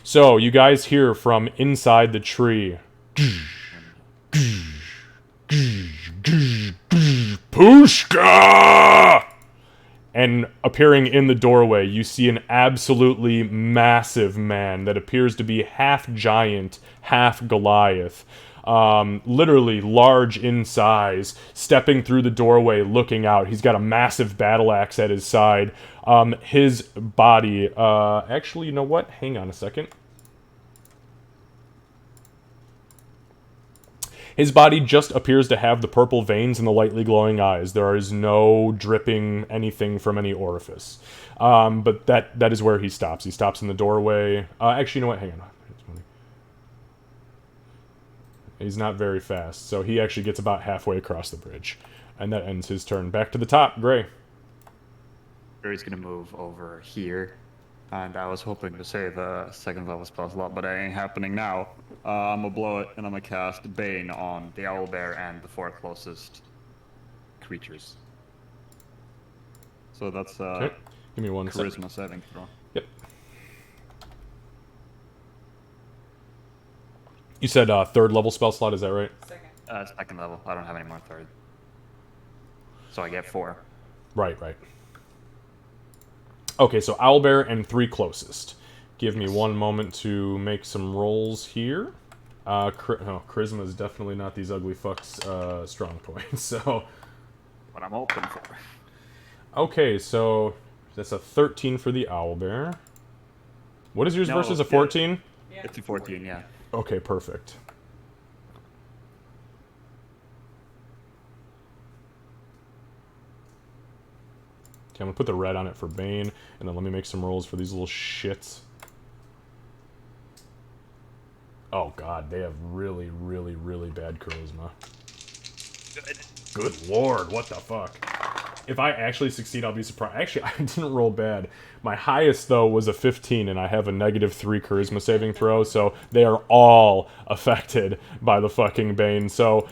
So, you guys hear from inside the tree. Pushka! And appearing in the doorway, you see an absolutely massive man that appears to be half giant, half Goliath. Literally large in size, stepping through the doorway, looking out. He's got a massive battle axe at his side. His body, actually, you know what? Hang on a second. His body just appears to have the purple veins and the lightly glowing eyes. There is no dripping anything from any orifice. But that is where he stops. He stops in the doorway. Actually, you know what? Hang on. He's not very fast, so he actually gets about halfway across the bridge. And that ends his turn. Back to the top, Gray. Gray's gonna move over here. And I was hoping to save a second level spell slot, but that ain't happening now. I'm gonna blow it, and I'm gonna cast Bane on the owlbear and the 4 closest creatures. So that's Okay. Give me one charisma second. saving throw. Yep. You said third level spell slot, is that right? Second level. I don't have any more third. So I get 4. Right. Okay, so owlbear and 3 closest. Give me one moment to make some rolls here. Charisma is definitely not these ugly fucks' strong point, so... What I'm hoping for. Okay, so that's a 13 for the owlbear. What is yours versus a 14? It's a 14, yeah. Okay, perfect. Okay, I'm gonna put the red on it for Bane, and then let me make some rolls for these little shits. Oh god, they have really, really, really bad charisma. Good lord, what the fuck? If I actually succeed, I'll be surprised. Actually, I didn't roll bad. My highest, though, was a 15, and I have a -3 charisma saving throw, so they are all affected by the fucking Bane. So,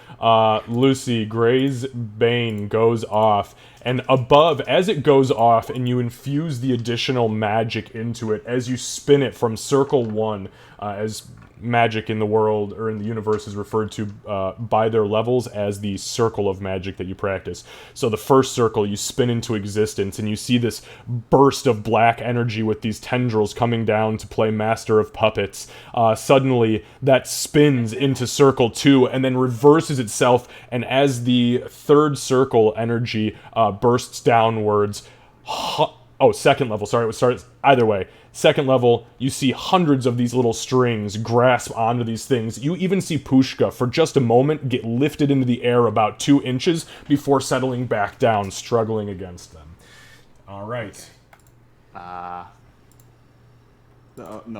Lucy, Gray's Bane goes off, and above, as it goes off, and you infuse the additional magic into it, as you spin it from Circle 1, as magic in the world or in the universe is referred to by their levels as the circle of magic that you practice. So the first circle you spin into existence and you see this burst of black energy with these tendrils coming down to play Master of Puppets. Suddenly that spins into circle 2 and then reverses itself, and as the third circle energy bursts downwards, second level, sorry, it starts either way. Second level, you see hundreds of these little strings grasp onto these things. You even see Pushka, for just a moment, get lifted into the air about 2 inches before settling back down, struggling against them. All right. No,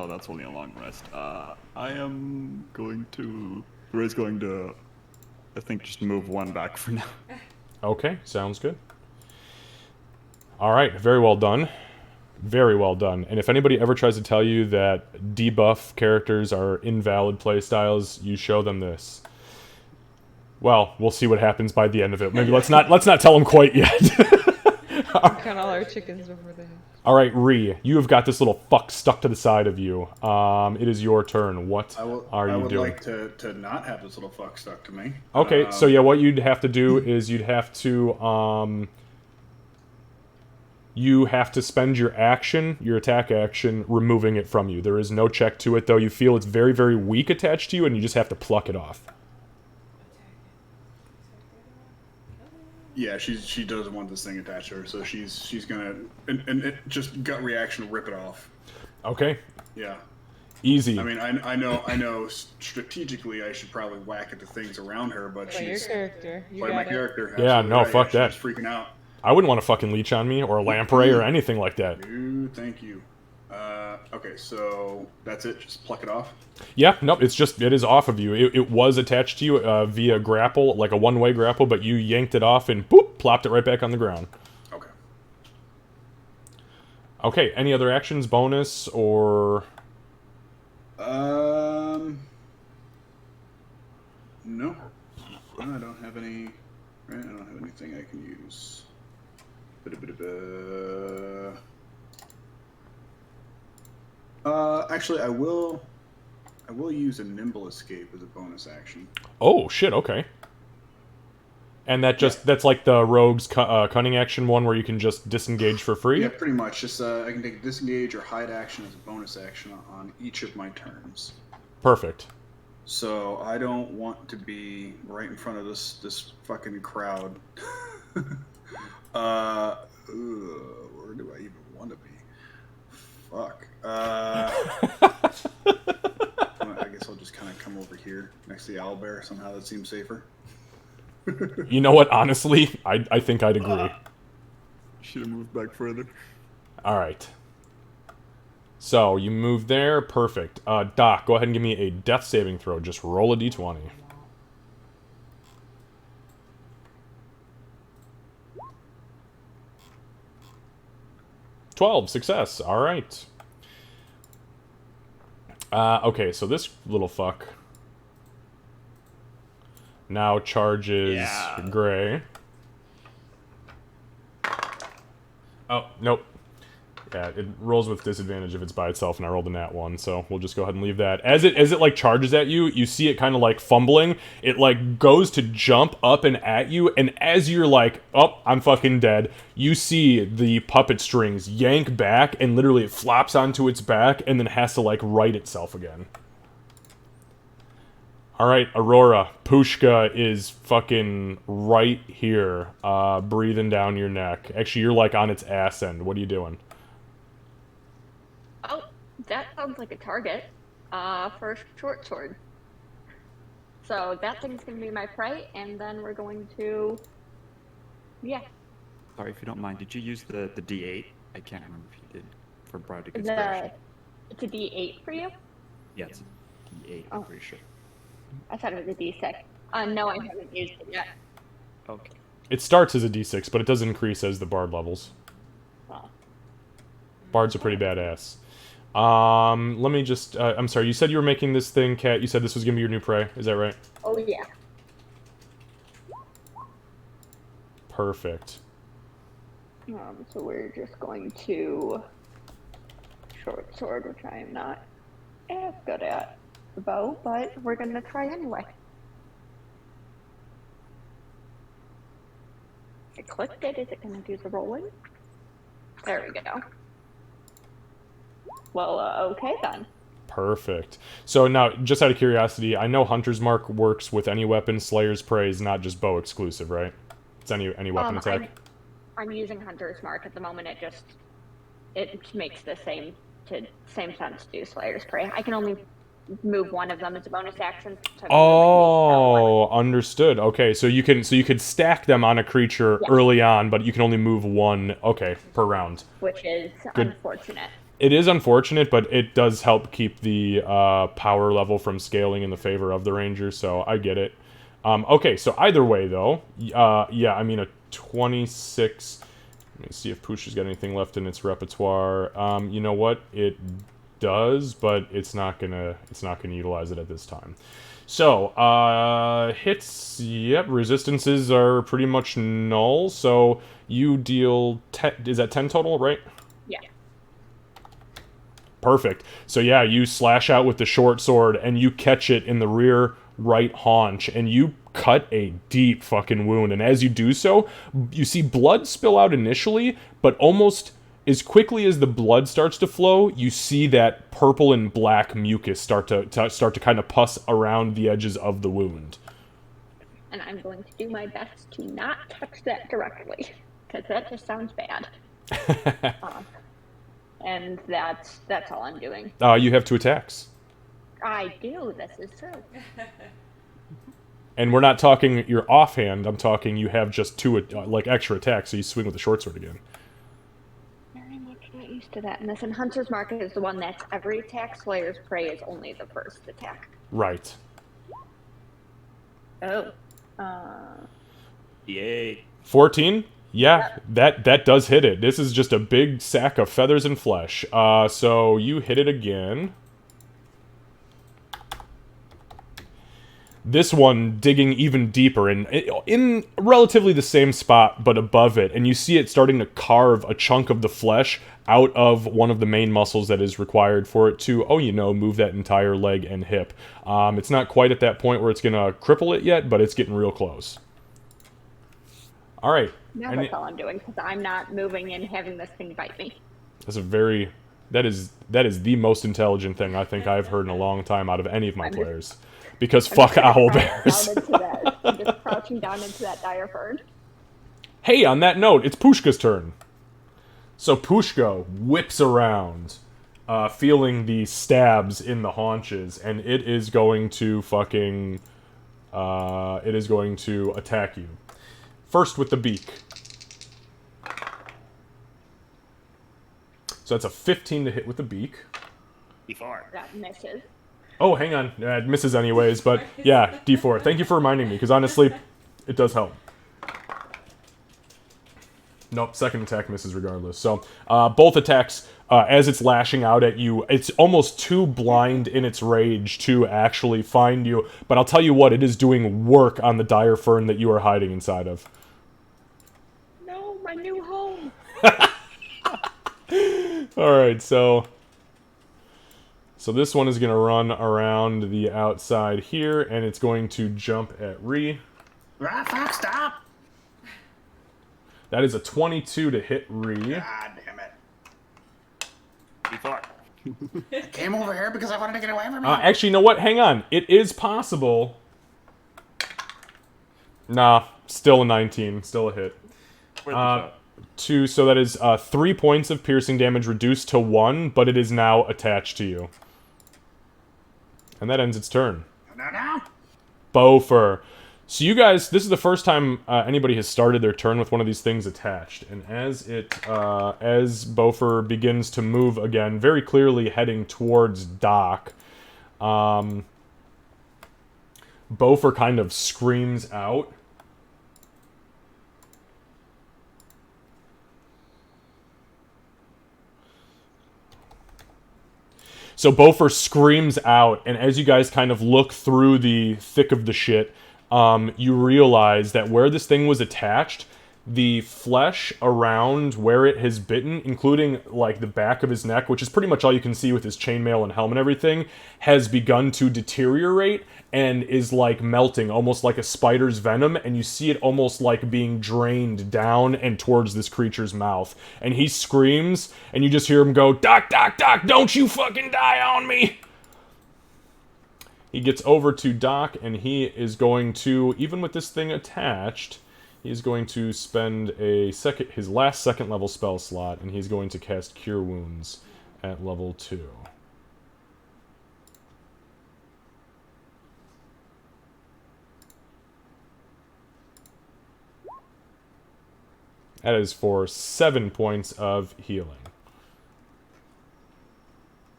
that's only a long rest. I am going to... Ray's going to, I think, just move 1 back for now. Okay, sounds good. All right, very well done. Very well done. And if anybody ever tries to tell you that debuff characters are invalid playstyles, you show them this. Well, we'll see what happens by the end of it. Maybe let's not tell them quite yet. Count all our chickens over there. All right, Ree, you have got this little fuck stuck to the side of you. It is your turn. What are you doing? I would like to not have this little fuck stuck to me. Okay, so yeah, what you'd have to do is you'd have to you have to spend your action, your attack action, removing it from you. There is no check to it, though. You feel it's very, very weak attached to you, and you just have to pluck it off. Yeah, she doesn't want this thing attached to her, so she's gonna and it just gut reaction, rip it off. Okay. Yeah. Easy. I mean, I know strategically I should probably whack at the things around her, but Play your character. You play got my it. character. Yeah, no, Absolutely fuck that. She's freaking out. I wouldn't want a fucking leech on me, or a lamprey, or anything like that. Ooh, thank you. Okay, so that's it. Just pluck it off. Yeah, nope, it is off of you. It was attached to you via grapple, like a one-way grapple, but you yanked it off and boop, plopped it right back on the ground. Okay. Okay, any other actions, bonus, or... No. I don't have any... Right, I don't have anything I can use. Actually, I will use a nimble escape as a bonus action. Oh, shit, okay. And that's like the rogue's cunning action one where you can just disengage for free? Yeah, pretty much. Just I can take disengage or hide action as a bonus action on each of my turns. Perfect. So I don't want to be right in front of this fucking crowd. Where do I even want to be? Fuck. I guess I'll just kind of come over here next to the owlbear. Somehow that seems safer. You know what? Honestly, I think I'd agree. Should have moved back further. All right. So you move there. Perfect. Doc, go ahead and give me a death saving throw. Just roll a d20. Success. All right. Okay, so this little fuck now charges Gray. Oh, nope. Yeah, it rolls with disadvantage if it's by itself, and I rolled a nat 1, so we'll just go ahead and leave that. As it like charges at you, you see it kind of like fumbling. It like goes to jump up and at you, and as you're like, oh, I'm fucking dead, you see the puppet strings yank back, and literally it flops onto its back, and then has to like right itself again. Alright, Aurora, Pushka is fucking right here, breathing down your neck. Actually, you're like on its ass end. What are you doing? Oh, that sounds like a target for a short sword. So that thing's going to be my prey, and then we're going to... Yeah. Sorry, if you don't mind, did you use the D8? I can't remember if you did for Bardic Inspiration. It's a D8 for you? Yeah, it's a D8, I'm pretty sure. I thought it was a D6. No, I haven't used it yet. Okay. It starts as a D6, but it does increase as the bard levels. Oh. Bards are pretty badass. Let me just... I'm sorry, you said you were making this thing, Kat. You said this was going to be your new prey. Is that right? Oh, yeah. Perfect. So we're just going to short sword, which I am not as good at the bow, but we're going to try anyway. I clicked it. Is it going to do the rolling? There we go. Well, okay then. Perfect. So now, just out of curiosity, I know Hunter's Mark works with any weapon. Slayer's Prey is not just bow exclusive, right? It's any weapon attack. I'm using Hunter's Mark at the moment. It makes the same sense to do Slayer's Prey. I can only move one of them as a bonus action. Oh, understood. Okay, so you could stack them on a creature early on, but you can only move one. Okay, per round. Which is unfortunate. It is unfortunate, but it does help keep the power level from scaling in the favor of the ranger. So I get it. Okay, so either way, though, yeah, I mean a 26. Let me see if Pusha's got anything left in its repertoire. You know what? It does, but it's not gonna utilize it at this time. So hits, yep, resistances are pretty much null. So you deal 10. Is that 10 total, right? Yeah. Perfect. So yeah, you slash out with the short sword and you catch it in the rear right haunch and you cut a deep fucking wound. And as you do so, you see blood spill out initially, but almost as quickly as the blood starts to flow, you see that purple and black mucus start to kind of pus around the edges of the wound. And I'm going to do my best to not touch that directly, because that just sounds bad. And that's all I'm doing. You have 2 attacks. I do. This is true. And we're not talking your offhand. I'm talking you have just 2 extra attacks, so you swing with the short sword again. Very much not used to that. And this, and Hunter's Mark is the one that's every attack. Slayer's Prey is only the first attack. Right. Oh. Yay. 14? Yeah, that does hit it. This is just a big sack of feathers and flesh. So you hit it again. This one digging even deeper in relatively the same spot, but above it. And you see it starting to carve a chunk of the flesh out of one of the main muscles that is required for it to, move that entire leg and hip. It's not quite at that point where it's going to cripple it yet, but it's getting real close. All right. Now that's all I'm doing, because I'm not moving and having this thing bite me. That is the most intelligent thing I think I've heard in a long time out of any of my players. Because fuck owl bears. I'm just crouching down into that dire bird. Hey, on that note, it's Pushka's turn. So Pushka whips around, feeling the stabs in the haunches, and it is going to attack you. First with the beak. So that's a 15 to hit with the beak. D4. That misses. Oh, hang on. It misses anyways, but yeah, D4. Thank you for reminding me, because honestly, it does help. Nope, second attack misses regardless. So, both attacks, as it's lashing out at you, it's almost too blind in its rage to actually find you. But I'll tell you what, it is doing work on the dire fern that you are hiding inside of. No, my new home. Alright, so this one is going to run around the outside here, and it's going to jump at Ree. Ah, fuck, stop! That is a 22 to hit Ree. God damn it. D4. I came over here because I wanted to get away from you. Actually, you know what? Hang on. It is possible. Nah, still a 19. Still a hit. So that is 3 points of piercing damage reduced to 1, but it is now attached to you. And that ends its turn. No. Bofur. So you guys, this is the first time anybody has started their turn with one of these things attached. And as Bofur begins to move again, very clearly heading towards Doc, Bofur kind of screams out. So Bofer screams out, and as you guys kind of look through the thick of the shit, you realize that where this thing was attached, the flesh around where it has bitten, including like the back of his neck, which is pretty much all you can see with his chainmail and helm and everything, has begun to deteriorate and is like melting, almost like a spider's venom, and you see it almost like being drained down and towards this creature's mouth. And he screams, and you just hear him go, "Doc, Doc, Doc, don't you fucking die on me!" He gets over to Doc, and he is going to, even with this thing attached, he's going to spend his last second level spell slot, and he's going to cast Cure Wounds at level 2. That is for 7 points of healing.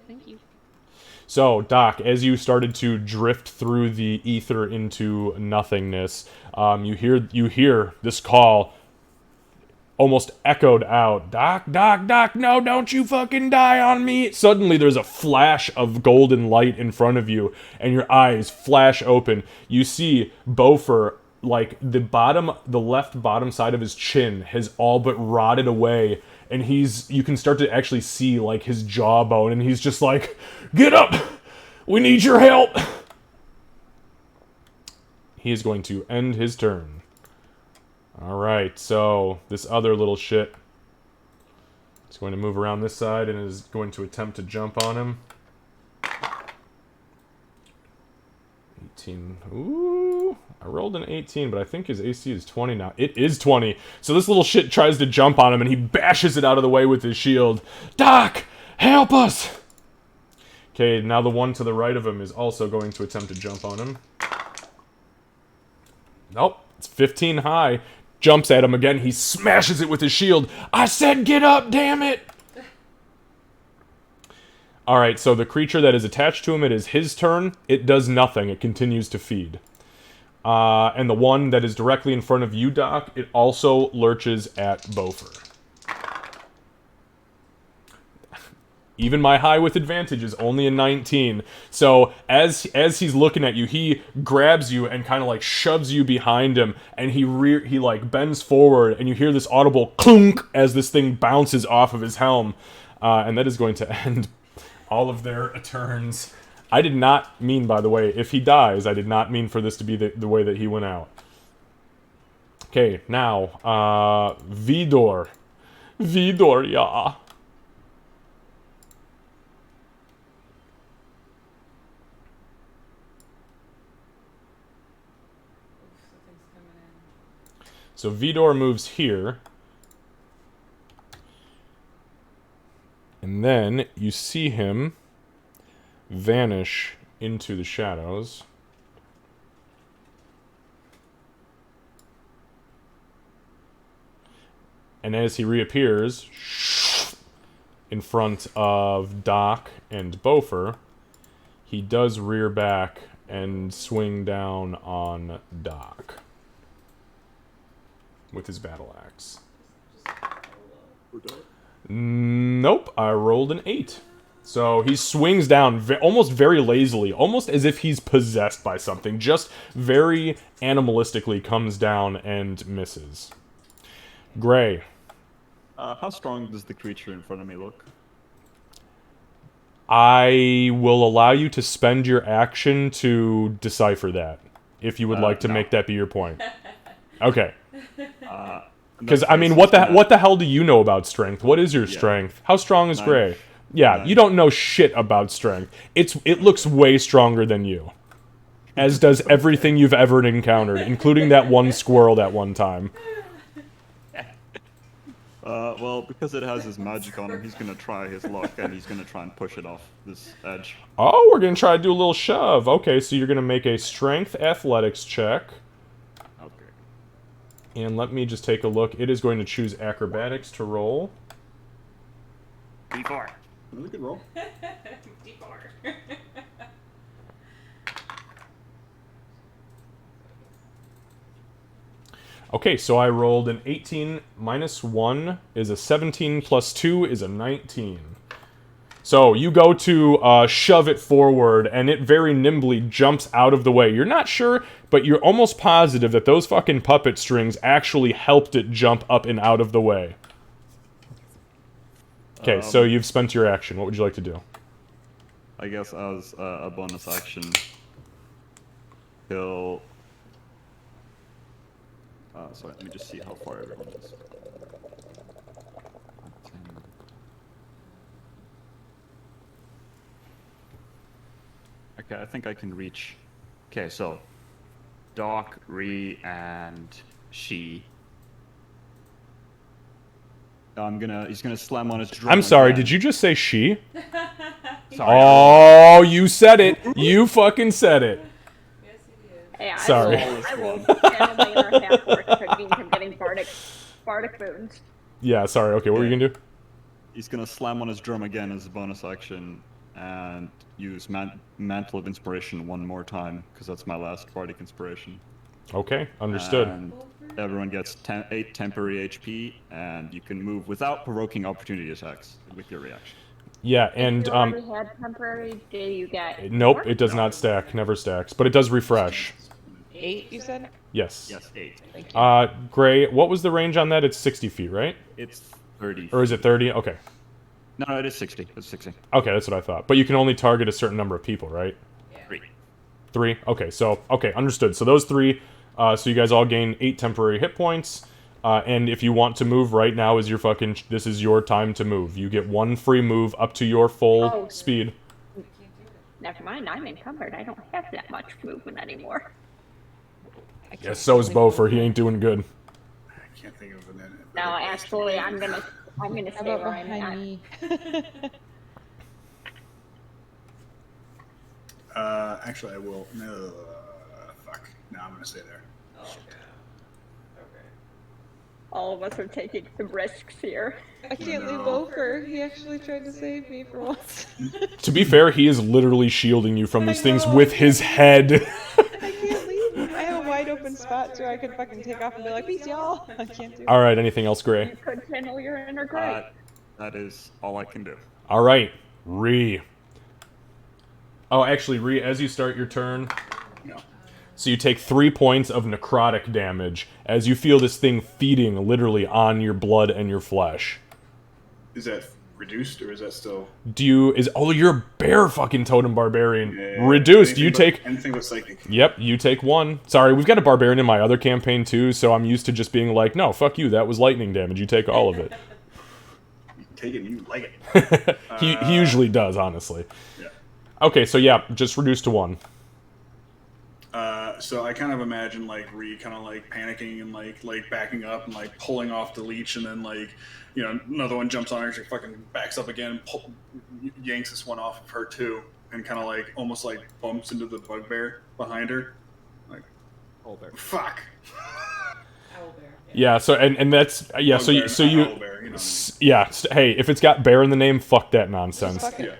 Thank you. So, Doc, as you started to drift through the ether into nothingness, you hear this call almost echoed out. "Doc, Doc, Doc, no, don't you fucking die on me!" Suddenly there's a flash of golden light in front of you, and your eyes flash open. You see Bofer, like the left bottom side of his chin has all but rotted away, and you can start to actually see like his jawbone, and he's just like, "Get up! We need your help!" He is going to end his turn. Alright, so this other little shit is going to move around this side and is going to attempt to jump on him. 18. Ooh, I rolled an 18, but I think his AC is 20 now. It is 20. So this little shit tries to jump on him, and he bashes it out of the way with his shield. "Doc, help us!" Okay, now the one to the right of him is also going to attempt to jump on him. Nope, it's 15 high. Jumps at him again. He smashes it with his shield. "I said get up, damn it!" Alright, so the creature that is attached to him, it is his turn. It does nothing. It continues to feed. And the one that is directly in front of you, Doc, it also lurches at Bofer. Even my high with advantage is only a 19. So as he's looking at you, he grabs you and kind of like shoves you behind him, and he like bends forward, and you hear this audible clunk as this thing bounces off of his helm, and that is going to end all of their turns. I did not mean, by the way, if he dies, I did not mean for this to be the way that he went out. Okay, now Vidor, yeah. So Vidor moves here. And then you see him vanish into the shadows. And as he reappears in front of Doc and Bofer, he does rear back and swing down on Doc with his battle axe. Nope, I rolled an 8. So he swings down almost very lazily, almost as if he's possessed by something, just very animalistically comes down and misses. Gray. How strong does the creature in front of me look? I will allow you to spend your action to decipher that, if you would like to make that be your point. Okay. Because, I mean, what the hell do you know about strength? What is your strength? How strong is Gray? Yeah, you don't know shit about strength. It looks way stronger than you. As does everything you've ever encountered, including that one squirrel that one time. Well, because it has his magic on him, he's gonna try his luck, and he's gonna try and push it off this edge. Oh, we're gonna try to do a little shove. Okay, so you're gonna make a strength athletics check. Okay. And let me just take a look. It is going to choose acrobatics to roll. D4. Really good roll. D4. Okay, so I rolled an 18 minus 1 is a 17 plus 2 is a 19. So you go to shove it forward, and it very nimbly jumps out of the way. You're not sure, but you're almost positive that those fucking puppet strings actually helped it jump up and out of the way. Okay, so you've spent your action. What would you like to do? I guess as a bonus action, he'll. Sorry, let me just see how far everyone is. Okay, I think I can reach. Okay, so Doc, Ree, and she. He's gonna slam on his drum. I'm sorry, again. did you just say she? Sorry. Oh, you said it. You fucking said it. Hey, Sorry. I will channel my inner half orc if it means I'm getting bardic boons. Yeah, sorry. Okay, what were you gonna do? He's gonna slam on his drum again as a bonus action and use Mantle of Inspiration one more time because that's my last bardic inspiration. Okay, understood. And everyone gets 8 temporary HP, and you can move without provoking opportunity attacks with your reaction. Yeah, and You already had temporary. Do you get? nope, more? it does not stack. Never stacks, but it does refresh. 8, you said? Yes. Yes, 8. Thank you. Gray, what was the range on that? It's 60 feet, right? It's 30. Or is it 30? Okay. No, it is 60. It's 60. Okay, that's what I thought. But you can only target a certain number of people, right? 3. 3? Okay, so, okay, understood. So those 3, so you guys all gain 8 temporary hit points. And if you want to move right now is your fucking, this is your time to move. You get 1 free move up to your full speed. Never mind. I'm encumbered. I don't have that much movement anymore. Yeah, so is Beaufort. He ain't doing good. I can't think of it. No, actually, I'm gonna How stay about where I'm behind at. me? Actually, I will. No, fuck. No, I'm gonna stay there. All of us are taking some risks here. I can't leave Beaufort. He actually tried to save me for once. To be fair, he is literally shielding you from these things know. with his head. I can't leave him. I have a wide open spot so I could fucking take off and be like, peace, y'all. I can't do it. Alright, anything else, Gray? You could channel your inner gray. That is all I can do. Alright, Ree. Oh, actually, Ree, as you start your turn, No. so you take 3 points of necrotic damage as you feel this thing feeding literally on your blood and your flesh. Is that reduced or is that still? You're a bear fucking totem barbarian. Yeah, Reduced, you take... anything with psychic. Yep, you take 1. Sorry, we've got a barbarian in my other campaign too, so I'm used to just being like, no, fuck you, that was lightning damage, you take all of it. You take it and you like it. He usually does, honestly. Yeah. Okay, so yeah, just reduced to 1. So I kind of imagine like Ree kind of like panicking and like backing up and like pulling off the leech, and then like, you know, another one jumps on her, she fucking backs up again, yanks this one off of her too, and kind of like almost like bumps into the bugbear behind her. Like, Old bear. fuck. Yeah, so and that's yeah, so Bugbear, you not owlbear, you know what I mean. yeah, hey, if it's got bear in the name, fuck that nonsense. Fuck it. Yeah.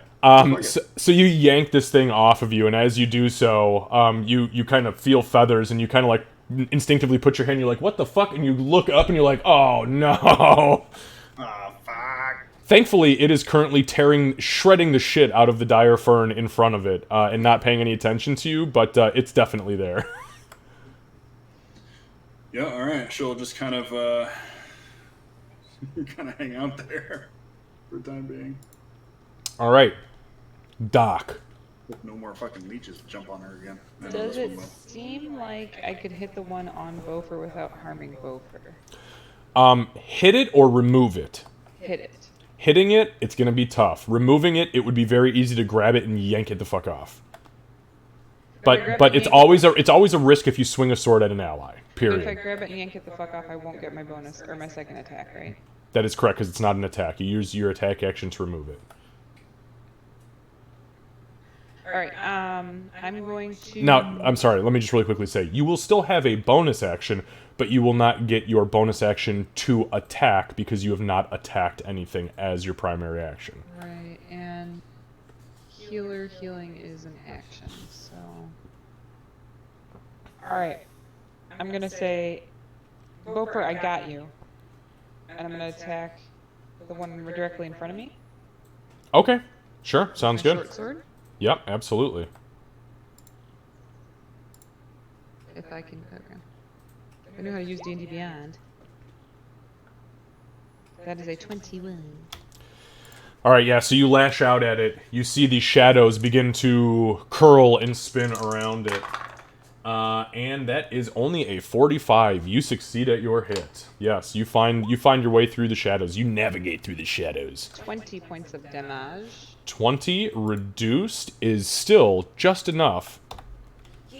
So you yank this thing off of you, and as you do so, you kind of feel feathers, and you kind of like instinctively put your hand, you're like, what the fuck? And you look up, and you're like, oh no. Ah, fuck. Thankfully, it is currently shredding the shit out of the dire fern in front of it, and not paying any attention to you, but it's definitely there. Yeah, all right. She'll just kind of hang out there for the time being. All right, Doc. Hope no more fucking leeches jump on her again. I know Does this it one will. seem like I could hit the one on Beaufort without harming Beaufort? Hit it or remove it. Hit it. Hitting it, it's gonna be tough. Removing it, it would be very easy to grab it and yank it the fuck off. But it's always a risk if you swing a sword at an ally. But if I Period. grab it and yank it the fuck off, I won't get my bonus or my second attack, right? That is correct because it's not an attack. You use your attack action to remove it. Alright, I'm going to... Now, I'm sorry, let me just really quickly say, you will still have a bonus action, but you will not get your bonus action to attack because you have not attacked anything as your primary action. Right, and healing is an action, so... Alright, I'm gonna say, Beaufort, I got you. And I'm gonna attack the one directly in front of me. Okay. Sure, sounds My good. short sword. Yep, absolutely. If I can. Okay. I know how to use D&D Beyond. That is a 21. All right, yeah, so you lash out at it. You see the shadows begin to curl and spin around it. And that is only a 45. You succeed at your hit. Yes, you find your way through the shadows. You navigate through the shadows. 20 points of damage. 20 reduced is still just enough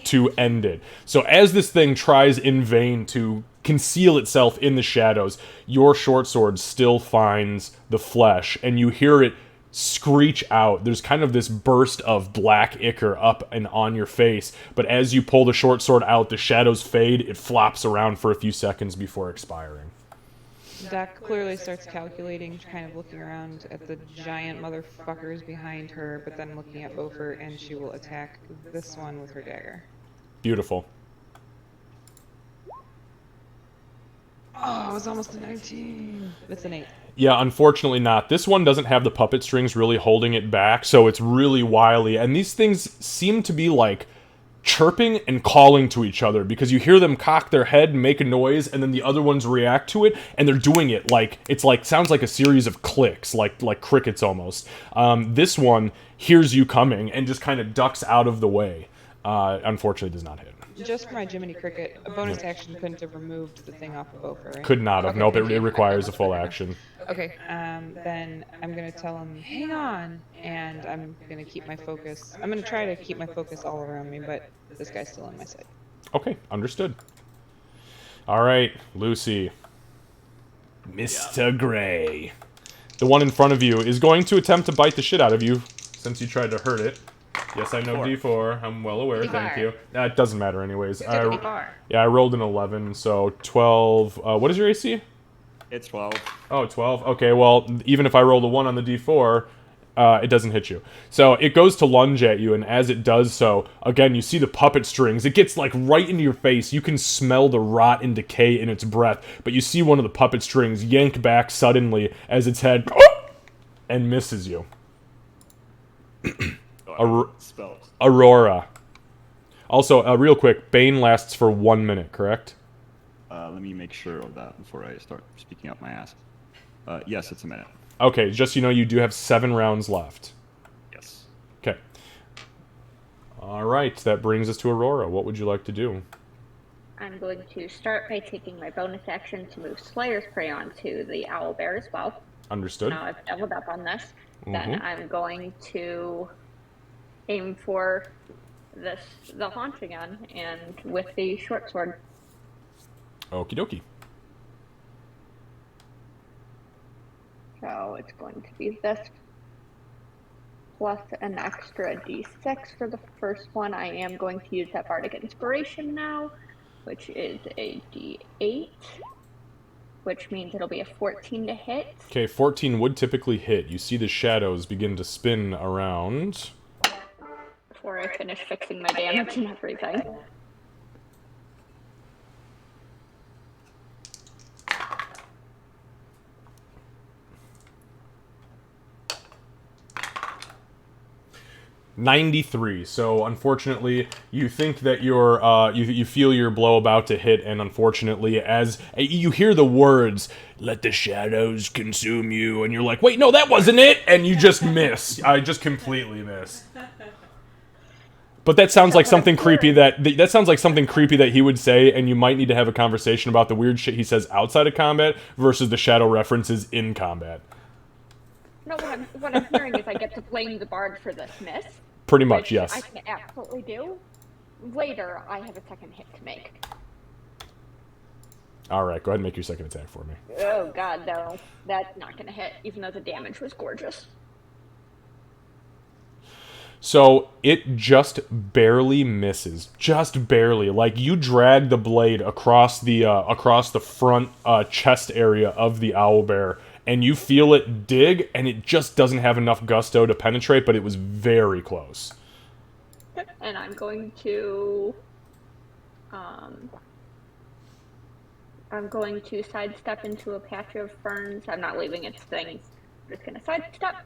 to end it. So as this thing tries in vain to conceal itself in the shadows, your short sword still finds the flesh, and you hear it screech out. There's kind of this burst of black ichor up and on your face, but as you pull the short sword out, the shadows fade. It flops around for a few seconds before expiring. Doc clearly starts calculating, kind of looking around at the giant motherfuckers behind her, but then looking at Ofer, and she will attack this one with her dagger. Beautiful. Oh, it was almost a 19. It's an 8. Yeah, unfortunately not. This one doesn't have the puppet strings really holding it back, so it's really wily. And these things seem to be like chirping and calling to each other because you hear them cock their head and make a noise, and then the other ones react to it, and they're doing it like it's like sounds like a series of clicks, like crickets almost. This one hears you coming and just kind of ducks out of the way. Unfortunately, does not hit. Just for my Jiminy Cricket, a bonus action couldn't have removed the thing off of Ofer, right? Could not have. Okay, Nope, thank it you. requires a full action. Okay, then I'm gonna tell him, hang on, and I'm gonna keep my focus. I'm gonna try to keep my focus all around me, but this guy's still on my side. Okay, understood. All right, Lucy. Mr. Gray. The one in front of you is going to attempt to bite the shit out of you since you tried to hurt it. Yes, I know D4. I'm well aware, thank you. It doesn't matter anyways. Yeah, I rolled an 11, so 12. What is your AC? It's 12. Oh, 12. Okay, well, even if I rolled a 1 on the D4, it doesn't hit you. So it goes to lunge at you, and as it does so, again, you see the puppet strings. It gets, like, right into your face. You can smell the rot and decay in its breath, but you see one of the puppet strings yank back suddenly as its head and misses you. Spells. Aurora. Also, real quick, Bane lasts for 1 minute, correct? Let me make sure of that before I start speaking up my ass. Yes, it's a minute. Okay, just so you know, you do have 7 rounds left. Yes. Okay. Alright, that brings us to Aurora. What would you like to do? I'm going to start by taking my bonus action to move Slayer's Prey onto the owlbear as well. Understood. Now I've doubled up on this. Then I'm going to aim for the haunch again, and with the short sword. Okie dokie. So it's going to be this plus an extra d6 for the first one. I am going to use that Bardic Inspiration now, which is a d8, which means it'll be a 14 to hit. Okay, 14 would typically hit. You see the shadows begin to spin around. Before I finish fixing my damage and everything. .93. So unfortunately, you think that you feel your blow about to hit, and unfortunately, as you hear the words "Let the shadows consume you," and you're like, "Wait, no, that wasn't it," and you just miss. I just completely miss. But that sounds like something creepy that sounds like something creepy that he would say, and you might need to have a conversation about the weird shit he says outside of combat versus the shadow references in combat. No, what I'm hearing is I get to blame the bard for this miss. Pretty much, which yes. I can absolutely do. Later, I have a second hit to make. Alright, go ahead and make your second attack for me. Oh god, no. That's not gonna hit, even though the damage was gorgeous. So it just barely misses, just barely. Like you drag the blade across the front chest area of the owlbear, and you feel it dig, and it just doesn't have enough gusto to penetrate, but it was very close. And I'm going to sidestep into a patch of ferns. I'm not leaving its things. I'm just gonna sidestep.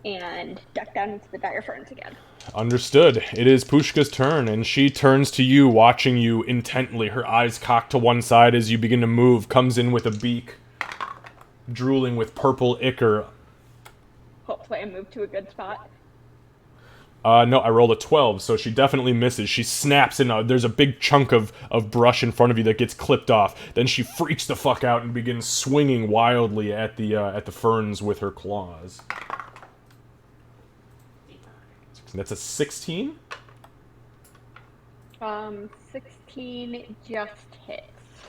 and duck down into the dire ferns again. Understood. It is Pushka's turn, and she turns to you, watching you intently, her eyes cocked to one side as you begin to move, comes in with a beak, drooling with purple ichor. Hopefully I move to a good spot. No, I rolled a 12, so she definitely misses. She snaps and there's a big chunk of brush in front of you that gets clipped off. Then she freaks the fuck out and begins swinging wildly at the ferns with her claws. That's a 16? 16 just hits.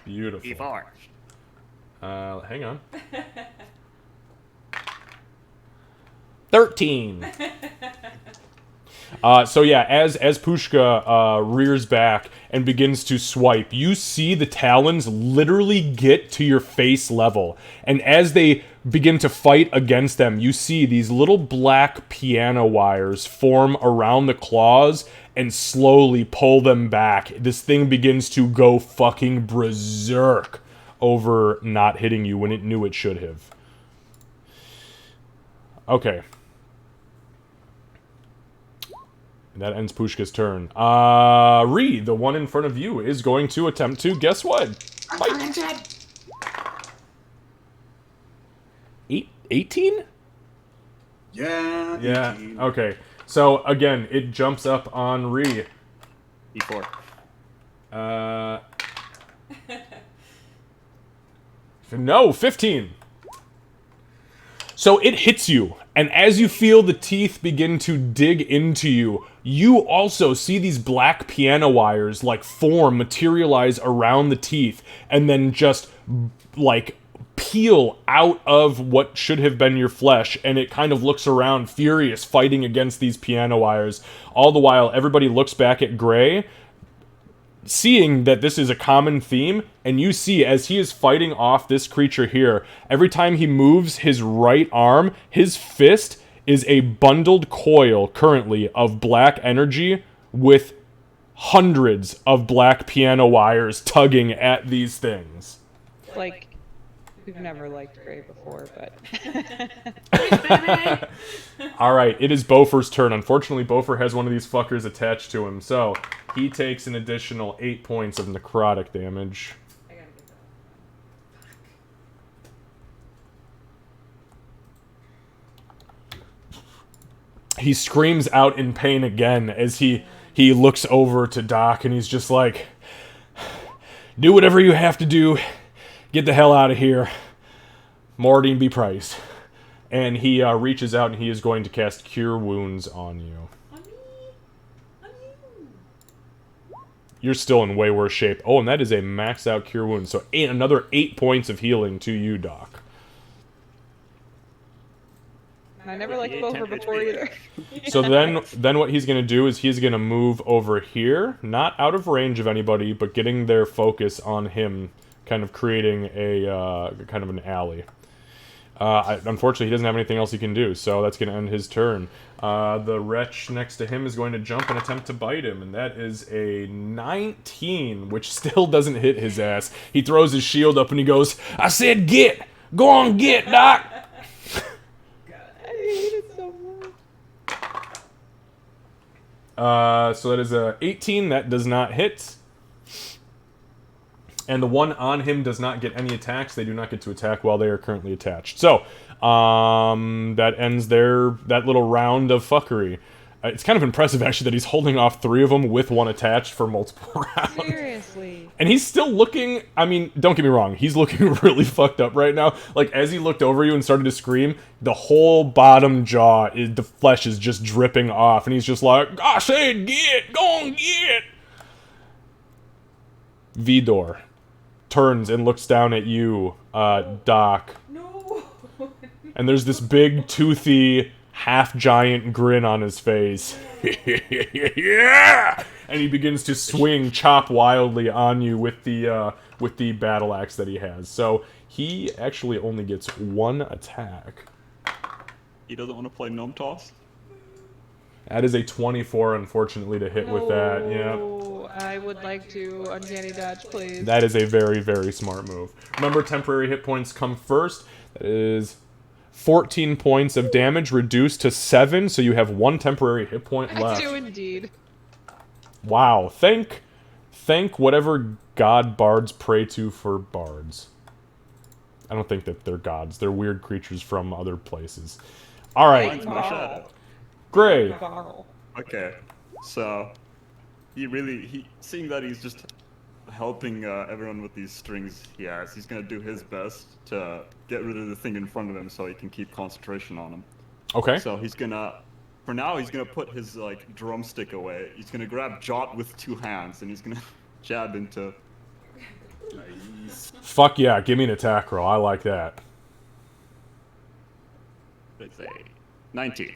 Beautiful. E4. Hang on. 13. So yeah, as Pushka rears back and begins to swipe, you see the talons literally get to your face level. And as they begin to fight against them, you see these little black piano wires form around the claws and slowly pull them back. This thing begins to go fucking berserk over not hitting you when it knew it should have. Okay. That ends Pushka's turn. Ree, the one in front of you, is going to attempt to, guess what? Fight. 18? Yeah. Yeah, 18. okay. So, again, it jumps up on Ree. E4. No, 15. So it hits you, and as you feel the teeth begin to dig into you, you also see these black piano wires, like, materialize around the teeth, and then just, like, peel out of what should have been your flesh, and it kind of looks around, furious, fighting against these piano wires. All the while, everybody looks back at Gray, seeing that this is a common theme, and you see as he is fighting off this creature here, every time he moves his right arm, his fist is a bundled coil currently of black energy with hundreds of black piano wires tugging at these things. Like, we've never liked Gray before, but... Alright, it is Bofer's turn. Unfortunately, Bofer has one of these fuckers attached to him, so he takes an additional 8 points of necrotic damage. He screams out in pain again as he looks over to Doc, and he's just like, do whatever you have to do. Get the hell out of here. Mordine be praised. And he reaches out and he is going to cast Cure Wounds on you. You're still in way worse shape. Oh, and that is a maxed out Cure Wounds. So another 8 points of healing to you, Doc. I never liked Bofer before either. So then what he's going to do is he's going to move over here. Not out of range of anybody, but getting their focus on him. Kind of creating a kind of an alley. Unfortunately, he doesn't have anything else he can do, so that's going to end his turn. The wretch next to him is going to jump and attempt to bite him, and that is a 19, which still doesn't hit his ass. He throws his shield up and he goes, I said get! Go on, get, Doc! I hate it so much. So that is a 18, that does not hit. And the one on him does not get any attacks. They do not get to attack while they are currently attached. So, that ends that little round of fuckery. It's kind of impressive, actually, that he's holding off 3 of them with 1 attached for multiple rounds. Seriously. And he's still looking, I mean, don't get me wrong, he's looking really fucked up right now. Like, as he looked over you and started to scream, the whole bottom jaw, the flesh is just dripping off. And he's just like, I said get! Go on, get! Vidor turns and looks down at you, Doc. No. And there's this big, toothy, half-giant grin on his face. Yeah! And he begins to swing, chop wildly on you with the battle axe that he has. So he actually only gets 1 attack. He doesn't want to play Gnome Toss? That is a 24, unfortunately, to hit with that. Yeah. I would like to uncanny dodge, please. That is a very, very smart move. Remember, temporary hit points come first. That is 14 points of damage reduced to 7, so you have 1 temporary hit point I left. do indeed. Wow. Thank whatever god bards pray to for bards. I don't think that they're gods. They're weird creatures from other places. All right, Mine's my shadow. Gray. Varl. Okay, so seeing that he's just helping everyone with these strings he has, he's gonna do his best to get rid of the thing in front of him so he can keep concentration on him. Okay. So he's gonna, for now, he's gonna put his like drumstick away. He's gonna grab Jot with 2 hands and he's gonna jab into. Nice. Fuck yeah, give me an attack roll. I like that. It's a 19.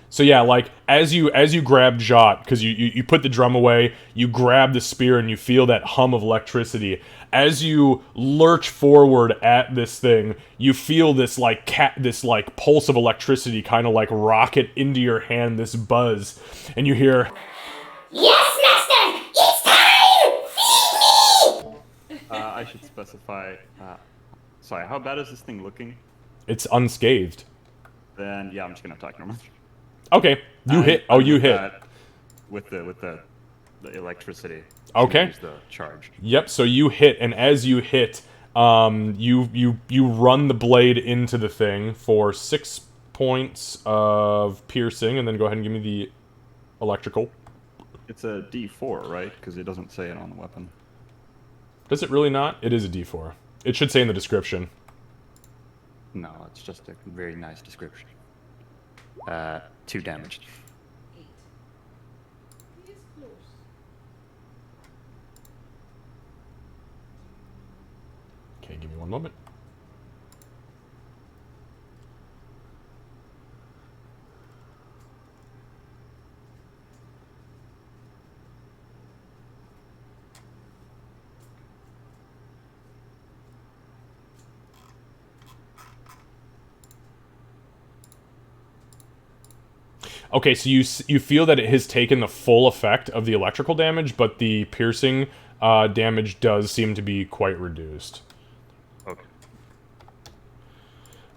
So yeah, like as you grab Jot, because you put the drum away, you grab the spear and you feel that hum of electricity. As you lurch forward at this thing, you feel this like pulse of electricity kind of like rocket into your hand, this buzz, and you hear, Yes, master! It's time! Feed me! I should specify. Sorry, how bad is this thing looking? it's unscathed. Then yeah, I'm just gonna attack normal. Okay, you hit. Oh, you hit. With the electricity. Okay. Use the charge. Yep. So you hit, and as you hit, you run the blade into the thing for 6 points of piercing, and then go ahead and give me the electrical. It's a D4, right? Because it doesn't say it on the weapon. Does it really not? It is a D4. It should say in the description. No, it's just a very nice description. 2 damage. Okay, give me one moment. Okay, so you feel that it has taken the full effect of the electrical damage, but the piercing damage does seem to be quite reduced. Okay.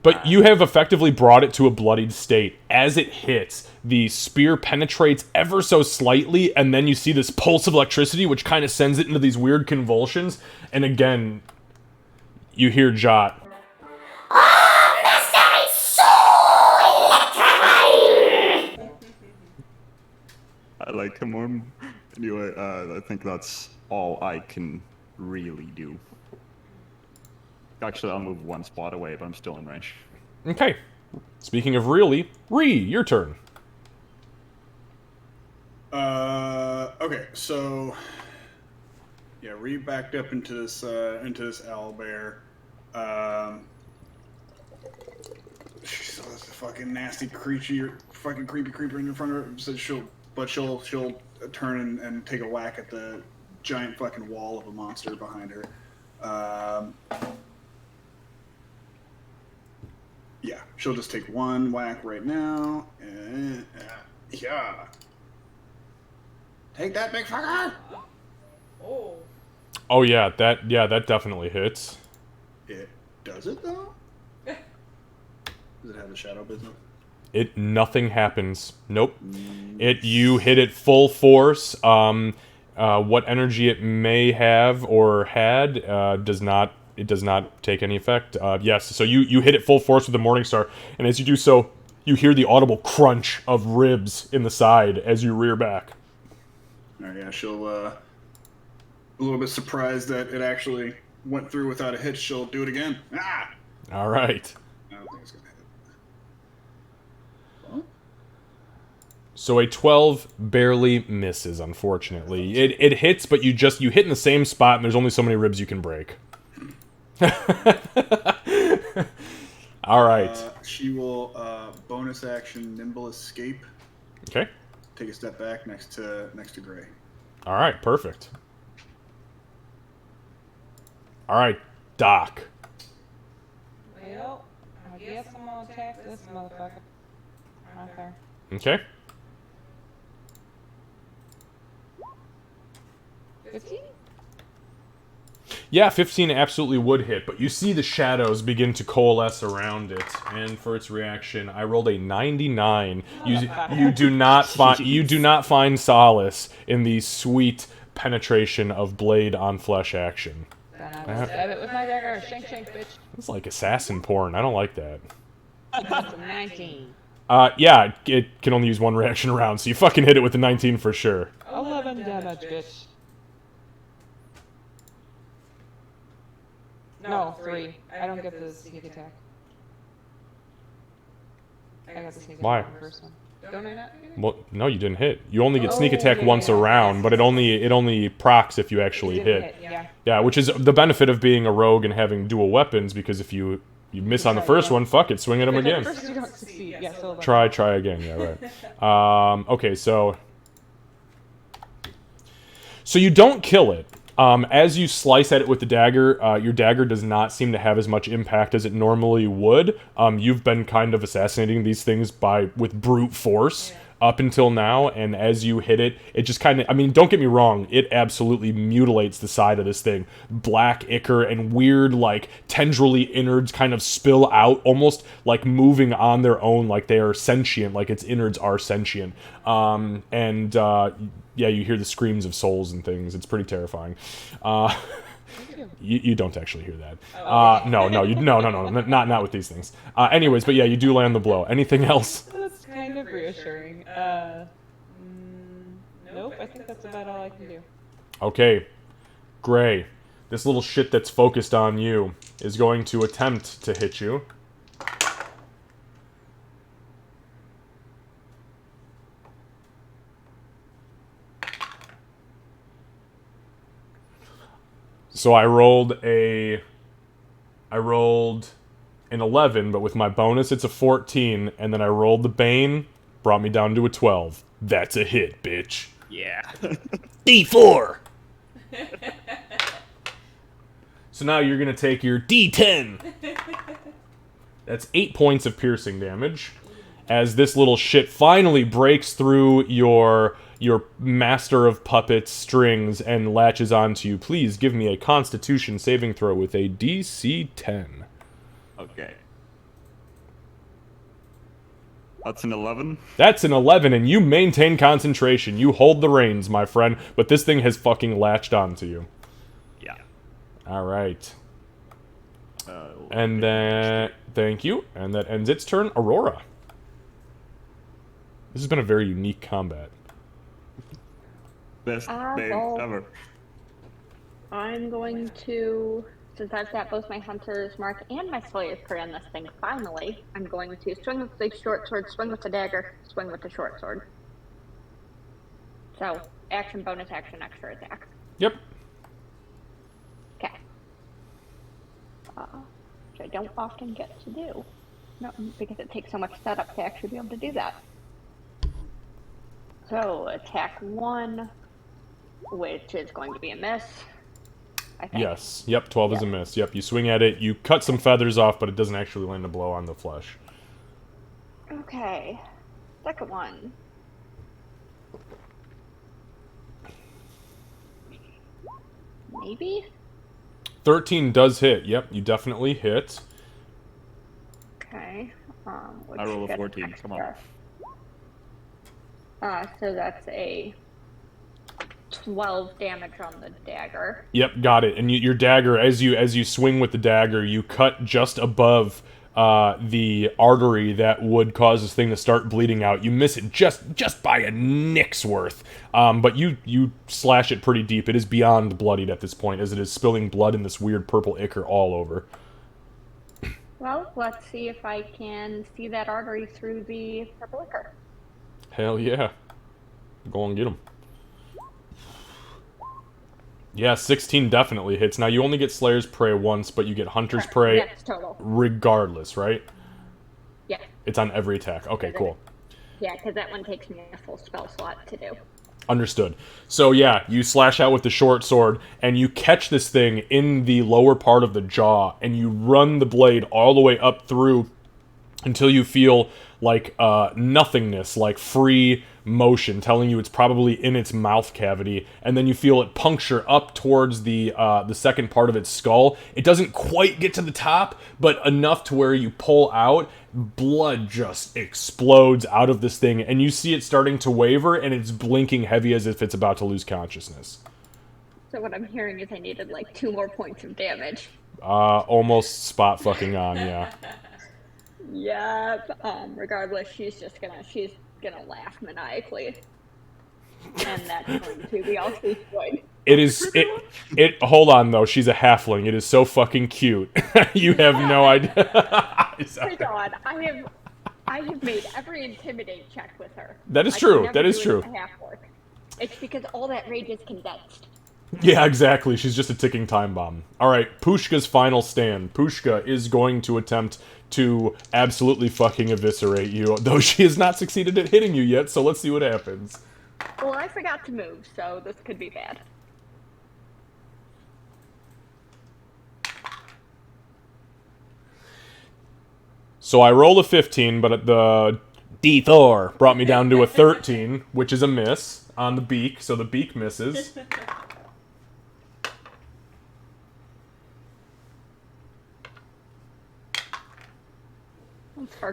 But you have effectively brought it to a bloodied state. As it hits, the spear penetrates ever so slightly, and then you see this pulse of electricity, which kind of sends it into these weird convulsions. And again, you hear Jot. Oh, master, it's so electrifying! I like him more. Anyway, I think that's all I can really do. Actually, I'll move 1 spot away, but I'm still in range. Okay. Speaking of really, your turn. Okay, so yeah, Ree backed up into this owlbear. She saw this fucking nasty creature, fucking creepy creeper in front of her. So she'll turn and take a whack at the giant fucking wall of a monster behind her. Yeah, she'll just take 1 whack right now. And, yeah. Take that, big fucker! Oh yeah, that definitely hits. It does it though? Does it have the shadow business? Nothing happens. Nope. You hit it full force. What energy it may have or had does not take any effect. Yes, so you hit it full force with the Morningstar, and as you do so, you hear the audible crunch of ribs in the side as you rear back. Alright, yeah, she'll, a little bit surprised that it actually went through without a hitch. She'll do it again. Ah! All right. I don't think it's gonna hit. Well, So a 12 barely misses, unfortunately. It hits, but you hit in the same spot, and there's only so many ribs you can break. All right. She will bonus action nimble escape. Okay. Take a step back next to Gray. All right. Perfect. All right, Doc. Well, I guess I'm gonna attack this motherfucker. Right there. Okay. 15? Yeah, 15 absolutely would hit, but you see the shadows begin to coalesce around it, and for its reaction, I rolled a 99. You do not find solace in the sweet penetration of blade on flesh action. Then I will stab it with my dagger. Shank, shank, bitch. It's like assassin porn. I don't like that. That's a 19. Yeah, it can only use one reaction round, so you fucking hit it with the 19 for sure. 11 damage, bitch. No, 3. I don't get the sneak attack. I got the sneak Why? attack on the first one. Don't I not? Well, no, you didn't hit. You only get sneak attack yeah, once yeah. a round, but it only procs if you actually hit. Yeah. Yeah, which is the benefit of being a rogue and having dual weapons, because if you miss on the first one, fuck it, swing at him again. First you don't succeed. Yeah, so Try again. Yeah, right. Okay, so you don't kill it. As you slice at it with the dagger, your dagger does not seem to have as much impact as it normally would. You've been kind of assassinating these things with brute force up until now, and as you hit it, it just kind of, I mean, don't get me wrong, it absolutely mutilates the side of this thing. Black ichor and weird, like, tendrily innards kind of spill out, almost like moving on their own, like they are sentient, like its innards are sentient. Yeah, you hear the screams of souls and things. It's pretty terrifying. You don't actually hear that. No, not with these things. Anyways, but yeah, you do land the blow. Anything else? That's kind of reassuring. Nope, I think that's about all I can do. Okay, Gray, this little shit that's focused on you is going to attempt to hit you. So I rolled an 11, but with my bonus it's a 14, and then I rolled the Bane, brought me down to a 12. That's a hit, bitch. Yeah. D4! So now you're gonna take your D10. That's 8 points of piercing damage, as this little shit finally breaks through your master of puppets strings and latches onto you. Please give me a Constitution saving throw with a DC 10. Okay. That's an 11. That's an 11, and you maintain concentration. You hold the reins, my friend, but this thing has fucking latched onto you. Yeah. All right. And then, thank you, and that ends its turn. Aurora. This has been a very unique combat. Best day well, ever. I'm going to, since I've got both my Hunter's Mark and my Slayer's Prey on this thing, finally, I'm going to swing with the short sword, swing with the dagger, swing with the short sword. So, action, bonus action, extra attack. Yep. Okay. Which I don't often get to do. No, because it takes so much setup to actually be able to do that. So, attack 1, which is going to be a miss. I think. Yes. Yep, 12 is a miss. Yep, you swing at it, you cut some feathers off, but it doesn't actually land a blow on the flesh. Okay. Second one. Maybe? 13 does hit. Yep, you definitely hit. Okay. I roll a 14. Come on. So that's a 12 damage on the dagger. Yep, got it. And your dagger, as you swing with the dagger, you cut just above the artery that would cause this thing to start bleeding out. You miss it just by a nick's worth, but you slash it pretty deep. It is beyond bloodied at this point, as it is spilling blood in this weird purple ichor all over. Well, let's see if I can see that artery through the purple ichor. Hell yeah. Go and get him. Yeah, 16 definitely hits. Now, you only get Slayer's Prey once, but you get Hunter's Prey Yes, total. regardless, right? Yeah. It's on every attack. Okay, cool. Yeah, because that one takes me a full spell slot to do. Understood. So, yeah, you slash out with the short sword, and you catch this thing in the lower part of the jaw, and you run the blade all the way up through until you feel like nothingness, like free motion, telling you it's probably in its mouth cavity, and then you feel it puncture up towards the second part of its skull. It doesn't quite get to the top, but enough to where you pull out, blood just explodes out of this thing, and you see it starting to waver, and it's blinking heavy as if it's about to lose consciousness. So what I'm hearing is I needed like 2 more points of damage. Almost spot fucking on, yeah. Yep. Regardless, she's gonna laugh maniacally, and that's going to be all she's doing. Hold on though, she's a halfling. It is so fucking cute. You have no idea. My God, I have made every intimidate check with her. That is I true. can never That is do it true. in half orc. It's because all that rage is condensed. Yeah, exactly. She's just a ticking time bomb. Alright, Pushka's final stand. Pushka is going to attempt to absolutely fucking eviscerate you, though she has not succeeded at hitting you yet, so let's see what happens. Well, I forgot to move, so this could be bad. So I rolled a 15, but the D4 brought me down to a 13, which is a miss on the beak, so the beak misses.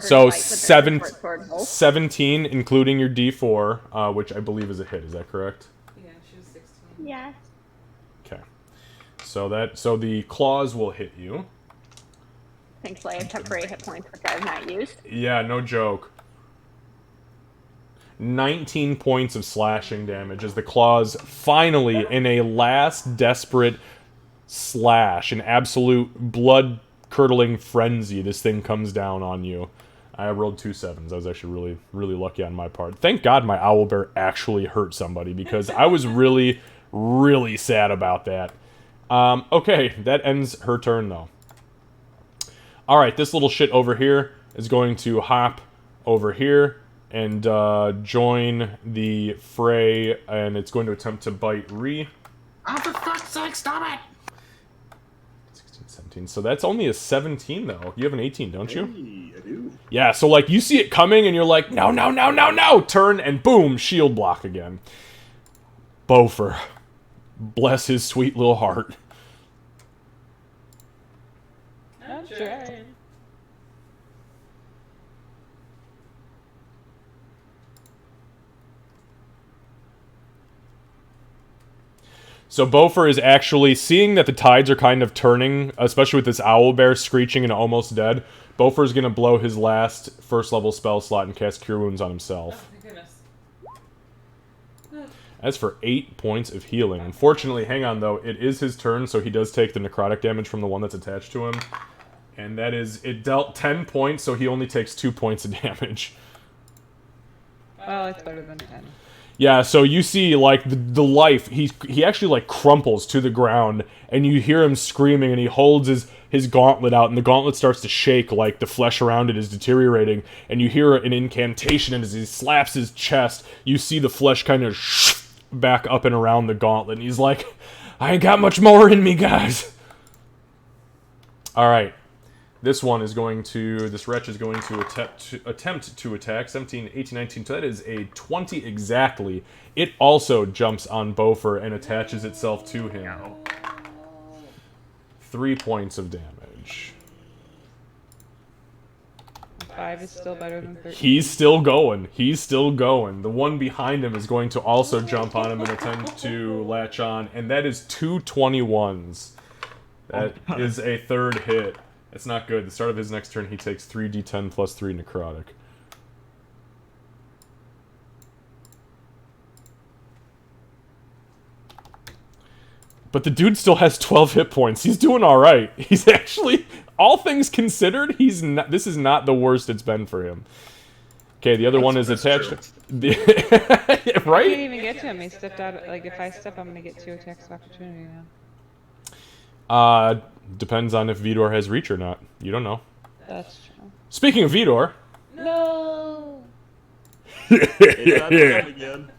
So 17, including your D4, which I believe is a hit. Is that correct? Yeah, she was 16. Yes. Okay. So the claws will hit you. Thankfully, I have temporary hit points, which I have not used. Yeah, no joke. 19 points of slashing damage as the claws finally, in a last desperate slash, an absolute blood-curdling frenzy, this thing comes down on you. I rolled 2 7s. I was actually really, really lucky on my part. Thank God my owlbear actually hurt somebody, because I was really, really sad about that. Okay, that ends her turn, though. Alright, this little shit over here is going to hop over here and join the fray, and it's going to attempt to bite Ree. Oh, for fuck's sake, stop it! 16, 17. So that's only a 17, though. You have an 18, don't you? Hey, I do. Yeah, so, like, you see it coming, and you're like, no, no, no, no, no! Turn, and boom, shield block again. Bofer. Bless his sweet little heart. I'm trying. So Bofer is actually seeing that the tides are kind of turning, especially with this owlbear screeching and almost dead. Bofer is going to blow his last first level spell slot and cast Cure Wounds on himself. Oh, my goodness. That's for 8 points of healing. Unfortunately, hang on though, it is his turn, so he does take the necrotic damage from the one that's attached to him. And that is, it dealt 10 points, so he only takes 2 points of damage. Well, it's better than 10. Yeah, so you see, like, the life, he actually, like, crumples to the ground, and you hear him screaming, and he holds his gauntlet out, and the gauntlet starts to shake, like the flesh around it is deteriorating, and you hear an incantation, and as he slaps his chest, you see the flesh kind of back up and around the gauntlet, and he's like, I ain't got much more in me, guys. Alright. This wretch is going to attempt to attack. 17, 18, 19, so that is a 20 exactly. It also jumps on Bofer and attaches itself to him. 3 points of damage. 5 is still better than 13. He's still going. He's still going. The one behind him is going to also jump on him and attempt to latch on, and that is 2 21s. That is a third hit. It's not good. The start of his next turn, he takes 3d10 plus 3 necrotic. But the dude still has 12 hit points. He's doing alright. He's actually, all things considered, this is not the worst it's been for him. Okay, the other one is attached. Right? I can't even get to him. He stepped out. Like, if I step, I'm gonna get 2 attacks of opportunity now. Depends on if Vidor has reach or not. You don't know. That's true. Speaking of Vidor. No! Again.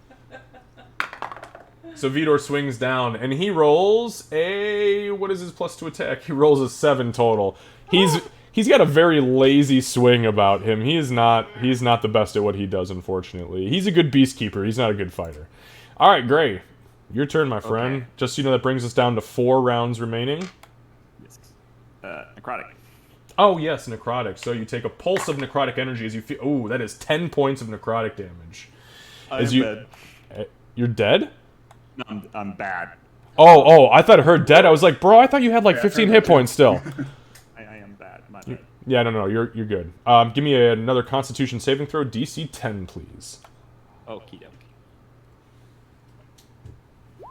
So Vidor swings down, and he rolls a... What is his plus to attack? He rolls a 7 total. He's got a very lazy swing about him. He's not the best at what he does, unfortunately. He's a good beastkeeper. He's not a good fighter. All right, Gray. Your turn, my friend. Okay. Just so you know, that brings us down to 4 rounds remaining. Yes. Necrotic. Oh, yes, necrotic. So you take a pulse of necrotic energy as you feel... Ooh, that is 10 points of necrotic damage. I am bad. You're dead? No, I'm bad. Oh, I thought I heard dead. I was like, bro, I thought you had like 15 hit points still. I am bad. My bad. Yeah, no, you're good. Give me another Constitution saving throw, DC 10, please. Okie dokie.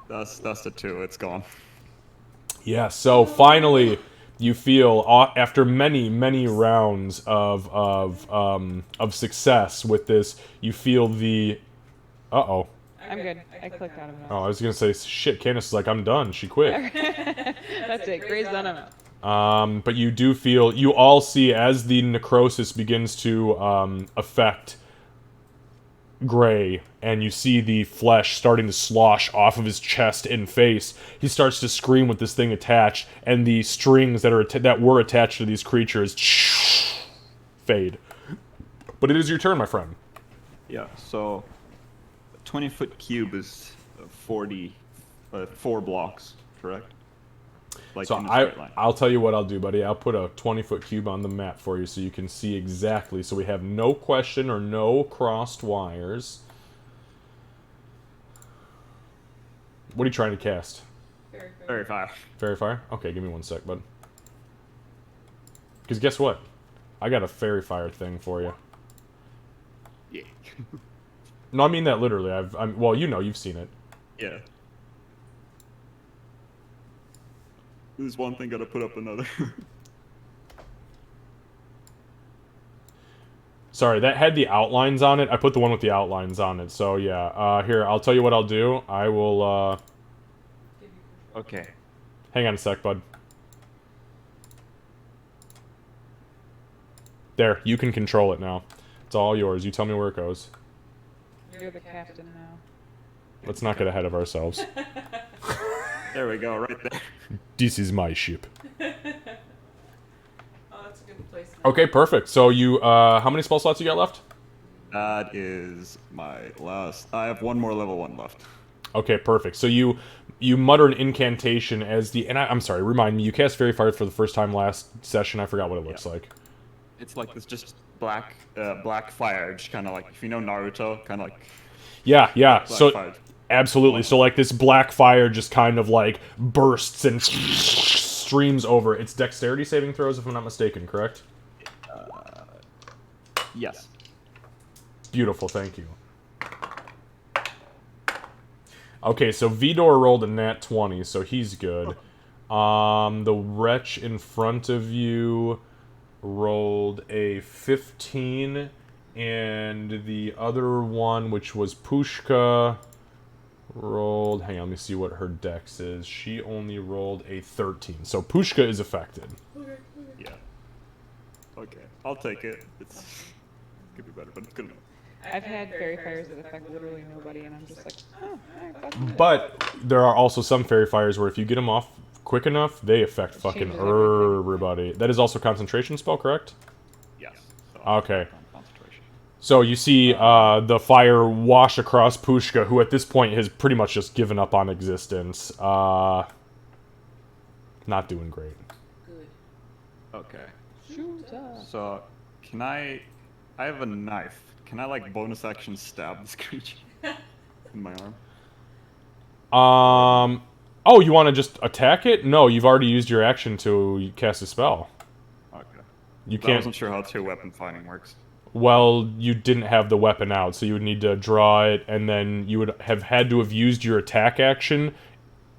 That's the 2. It's gone. Yeah, so finally you feel after many rounds of success with this, you feel the uh-oh. I'm good. I clicked out of it. Oh, I was gonna say shit, Candace is like, I'm done. She quit. That's it. Gray's done enough. But you do feel, you all see as the necrosis begins to affect Gray, and you see the flesh starting to slosh off of his chest and face. He starts to scream with this thing attached, and the strings that were attached to these creatures fade. But it is your turn, my friend. Yeah. So, a 20-foot cube is 4 blocks, correct? Like So in a straight line. I'll tell you what I'll do, buddy. I'll put a 20-foot cube on the map for you so you can see exactly. So we have no question or no crossed wires. What are you trying to cast? Very fire. Fairy Fire? Okay, give me 1 sec, bud. Because guess what? I got a Fairy Fire thing for you. Yeah. No, I mean that literally. Well, you know, you've seen it. Yeah. There's one thing, gotta put up another. Sorry, that had the outlines on it. I put the one with the outlines on it. So, yeah. Here, I'll tell you what I'll do. I will, Okay. hang on a sec, bud. There, you can control it now. It's all yours. You tell me where it goes. You're the captain now. Let's not get ahead of ourselves. There we go, right there. This is my ship. Oh, that's a good place now. Okay, perfect. So you, how many spell slots you got left? That is my last. I have 1 more level 1 left. Okay, perfect. So you mutter an incantation as I'm sorry, remind me, you cast Fairy Fire for the first time last session. I forgot what it looks like. It's like this just black fire, just kind of like, if you know Naruto, kind of like Yeah. black So fire. absolutely. So like this black fire just kind of like bursts and streams over. It's dexterity saving throws, if I'm not mistaken, correct? Yes. Beautiful, thank you. Okay, so Vidor rolled a nat 20, so he's good. The wretch in front of you rolled a 15, and the other one, which was Pushka, rolled... Hang on, let me see what her dex is. She only rolled a 13, so Pushka is affected. Yeah. Okay. I'll take it. It's could be better, but it's good enough. I've had fairy fires that affect literally nobody, and I'm just like, oh, alright, fucking good. But there are also some fairy fires where if you get them off quick enough, they affect fucking changes everything. everybody. That is also concentration spell, correct? Yes. So Okay. concentration. So you see the fire wash across Pushka, who at this point has pretty much just given up on existence. Not doing great. Okay. Shoot up. So, can I have a knife. Can I, like, bonus action stab this creature? In my arm? Oh, you want to just attack it? No, you've already used your action to cast a spell. Okay. You I can't... wasn't sure how 2-weapon fighting works. Well, you didn't have the weapon out, so you would need to draw it, and then you would have had to have used your attack action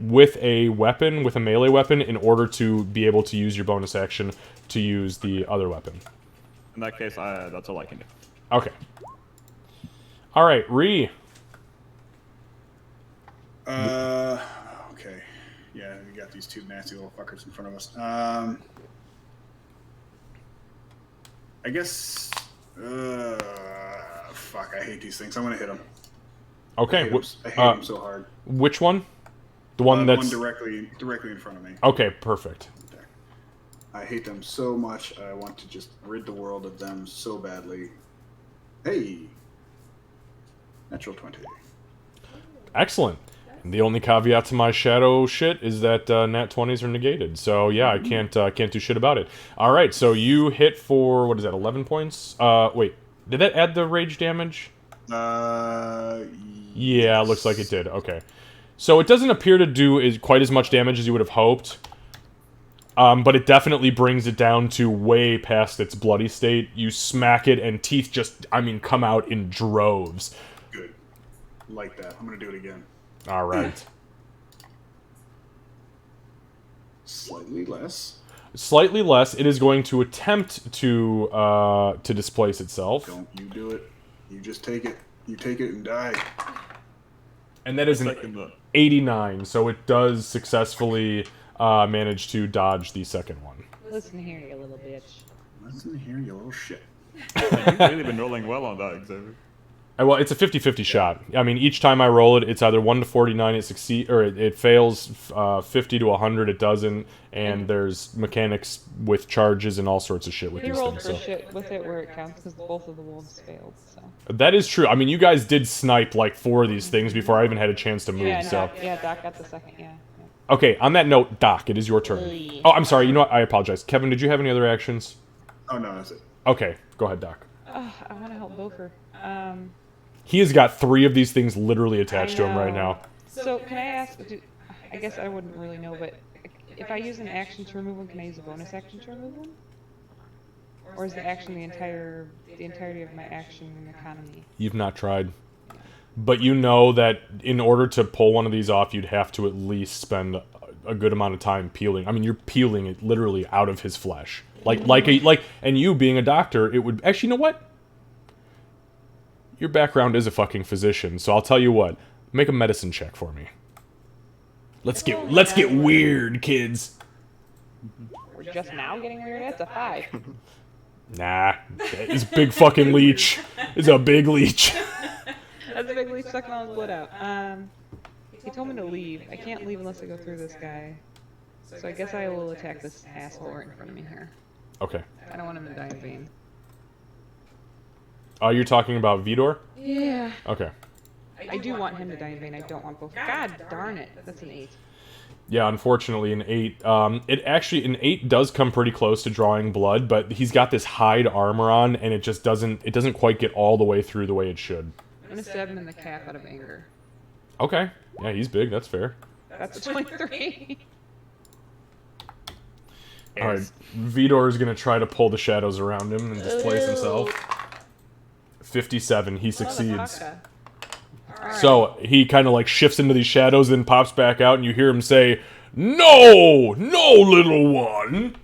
with a weapon, with a melee weapon, in order to be able to use your bonus action to use the other weapon. In that case, that's all I can do. Okay. Alright, Ree. Okay. Yeah, we got these 2 nasty little fuckers in front of us. I guess... fuck, I hate these things. I'm gonna hit them. Okay. I hate them so hard. Which one? The one The that's... one directly in front of me. Okay, perfect. Okay. I hate them so much. I want to just rid the world of them so badly. Hey, natural 20. Excellent. And the only caveat to my shadow shit is that nat 20s are negated. So yeah, I can't do shit about it. All right, so you hit for what is that? 11 points. Wait, did that add the rage damage? Uh, Yeah, looks like it did. Okay. So it doesn't appear to do quite as much damage as you would have hoped. But it definitely brings it down to way past its bloody state. You smack it, and teeth just, I mean, come out in droves. Good. Like that. I'm gonna do it again. All right. Slightly less. Slightly less. It is going to attempt to displace itself. Don't you do it. You just take it. You take it and die. And that is an Second the 89, so it does successfully manage to dodge the second one. Listen here, you little bitch. Listen here, you little shit. You've really been rolling well on that, Xavier. Well, it's a 50-50 shot. I mean, each time I roll it, it's either 1 to 49, it succeeds, or it fails. 50 to 100, it doesn't. And there's mechanics with charges and all sorts of shit with He these rolled things. for So. shit with it where it counts because both of the wolves failed. So. That is true. I mean, you guys did snipe like 4 of these things before I even had a chance to move. Yeah, So, Doc got the second. Yeah. okay. On that note, Doc, it is your turn. Oy. Oh, I'm sorry. You know what? I apologize. Kevin, did you have any other actions? Oh no, that's it. Okay, go ahead, Doc. I want to help Bofer. He has got 3 of these things literally attached to him right know. now. So can I ask? I guess I wouldn't really know, but if I use an action to remove one, can I use a bonus action to remove one? Or is the action the entirety of my action economy? You've not tried. But you know that in order to pull one of these off, you'd have to at least spend a good amount of time peeling. I mean, you're peeling it literally out of his flesh. And you being a doctor, it would actually, you know what? Your background is a fucking physician, so I'll tell you what. Make a medicine check for me. Let's get weird, kids. We're just now getting weird. That's a 5. Nah, it's a big fucking leech. It's a big leech. That's a big leaf sucking all his blood out. He told me to leave. I can't leave unless I go through this guy. So I guess I will attack this asshole right in front of me here. Okay. I don't want him to die in vain. You're talking about Vidor? Yeah. Okay. I do want him to die in vain. I don't want both. God darn it. That's an 8. Yeah, unfortunately, an 8. An 8 does come pretty close to drawing blood, but he's got this hide armor on, and it just doesn't quite get all the way through the way it should. I'm gonna stab him in the calf out of anger. Okay. Yeah, he's big. That's fair. That's a 23. All right. Vidor is gonna try to pull the shadows around him and displace himself. 57. He succeeds. So he kind of like shifts into these shadows, then pops back out, and you hear him say, "No, no, little one."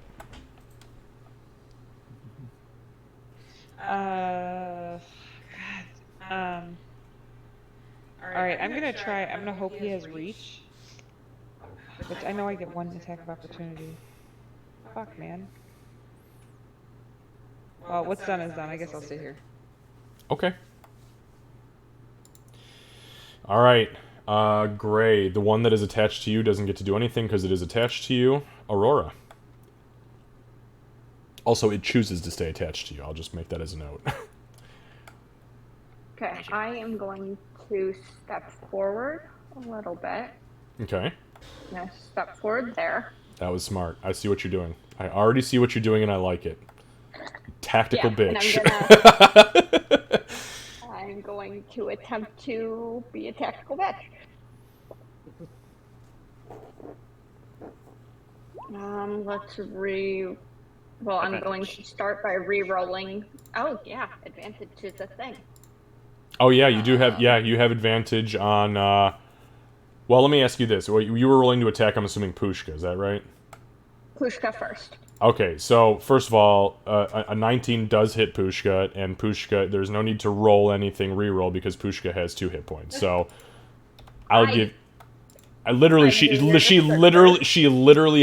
Alright, I'm gonna hope he has reach. Which I know I get 1 attack of opportunity. Fuck, man. Well, what's done is done. I guess I'll stay here. Okay. All right. Gray, the one that is attached to you doesn't get to do anything because it is attached to you. Aurora. Also, it chooses to stay attached to you. I'll just make that as a note. Okay, I am going to step forward a little bit. Okay. I'm gonna step forward there. That was smart. I see what you're doing. I already see what you're doing, and I like it. Tactical bitch. And I'm going to attempt to be a tactical bitch. Well, I'm going to start by re-rolling. Oh yeah, advantage is a thing. Oh yeah, you do have. Yeah, you have advantage on. Well, let me ask you this: you were rolling to attack. I'm assuming Pushka. Is that right? Pushka first. Okay, so first of all, a 19 does hit Pushka, and Pushka, there's no need to roll anything re-roll because Pushka has 2 hit points. So she literally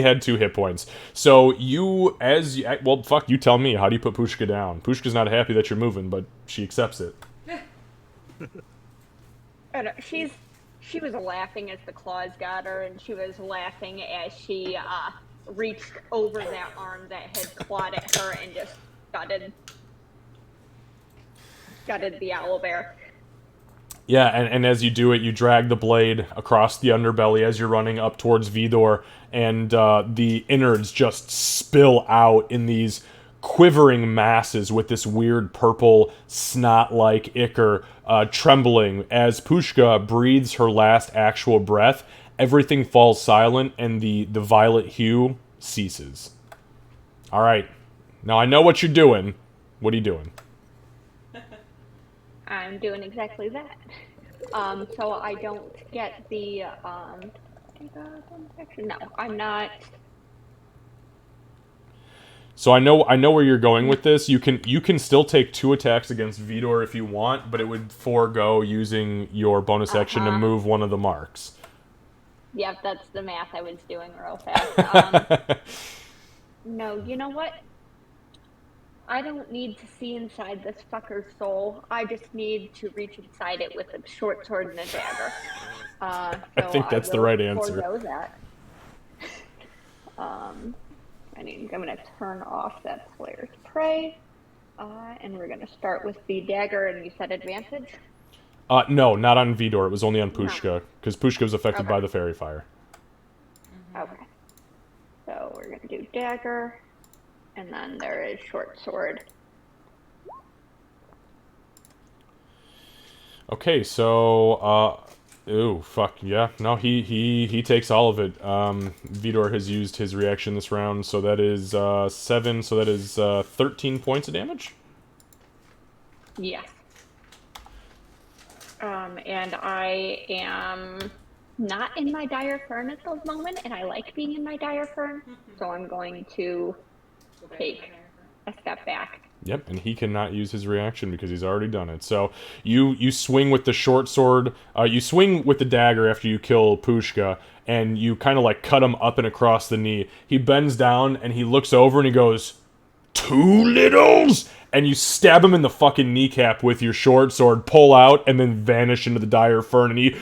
had 2 hit points. So well, fuck, you tell me. How do you put Pushka down? Pushka's not happy that you're moving, but she accepts it. She was laughing as the claws got her, and she was laughing as she reached over that arm that had clawed at her and just gutted the owlbear. Yeah, and as you do it, you drag the blade across the underbelly as you're running up towards Vidor, and the innards just spill out in these quivering masses with this weird purple snot-like ichor trembling. As Pushka breathes her last actual breath, everything falls silent, and the violet hue ceases. All right. Now I know what you're doing. What are you doing? I'm doing exactly that. So I don't get the no, I'm not. So I know where you're going with this. You can still take 2 attacks against Vidor if you want, but it would forego using your bonus action to move one of the marks. Yep, that's the math I was doing real fast. No, you know what? I don't need to see inside this fucker's soul. I just need to reach inside it with a short sword and a dagger. I think that's the right answer. Forego that. I'm gonna turn off that Slayer's Prey, and we're gonna start with the dagger. And you said advantage? No, not on Vidor. It was only on Pushka, because Pushka was affected by the fairy fire. Okay. So we're gonna do dagger, and then there is short sword. Okay, so ooh, fuck yeah. No, he takes all of it. Vidor has used his reaction this round, so that is 7, so that is 13 points of damage. Yes. And I am not in my dire fern at the moment, and I like being in my dire fern, so I'm going to take a step back. Yep, and he cannot use his reaction because he's already done it. So you swing with the short sword, you swing with the dagger after you kill Pushka, and you kind of like cut him up and across the knee. He bends down and he looks over and he goes, "Two littles!" And you stab him in the fucking kneecap with your short sword, pull out, and then vanish into the dire fern, and he...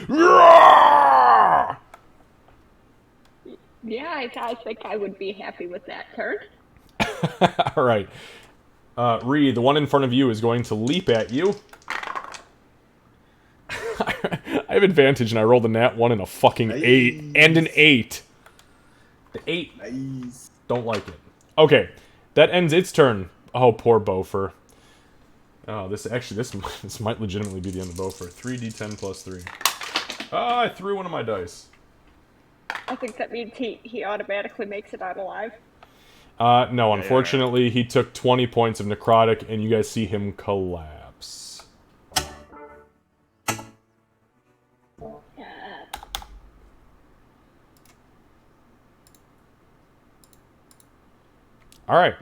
Yeah, I think I would be happy with that turn. Alright. Ree, the one in front of you is going to leap at you. I have advantage, and I rolled a nat 1 and a fucking 8. And an 8. The 8. Nice. Don't like it. Okay, that ends its turn. Oh, poor Bofer. Oh, this might legitimately be the end of Bofer. 3d10 plus 3. Ah, I threw one of my dice. I think that means he automatically makes it out alive. No, unfortunately, he took 20 points of necrotic, and you guys see him collapse. Alright.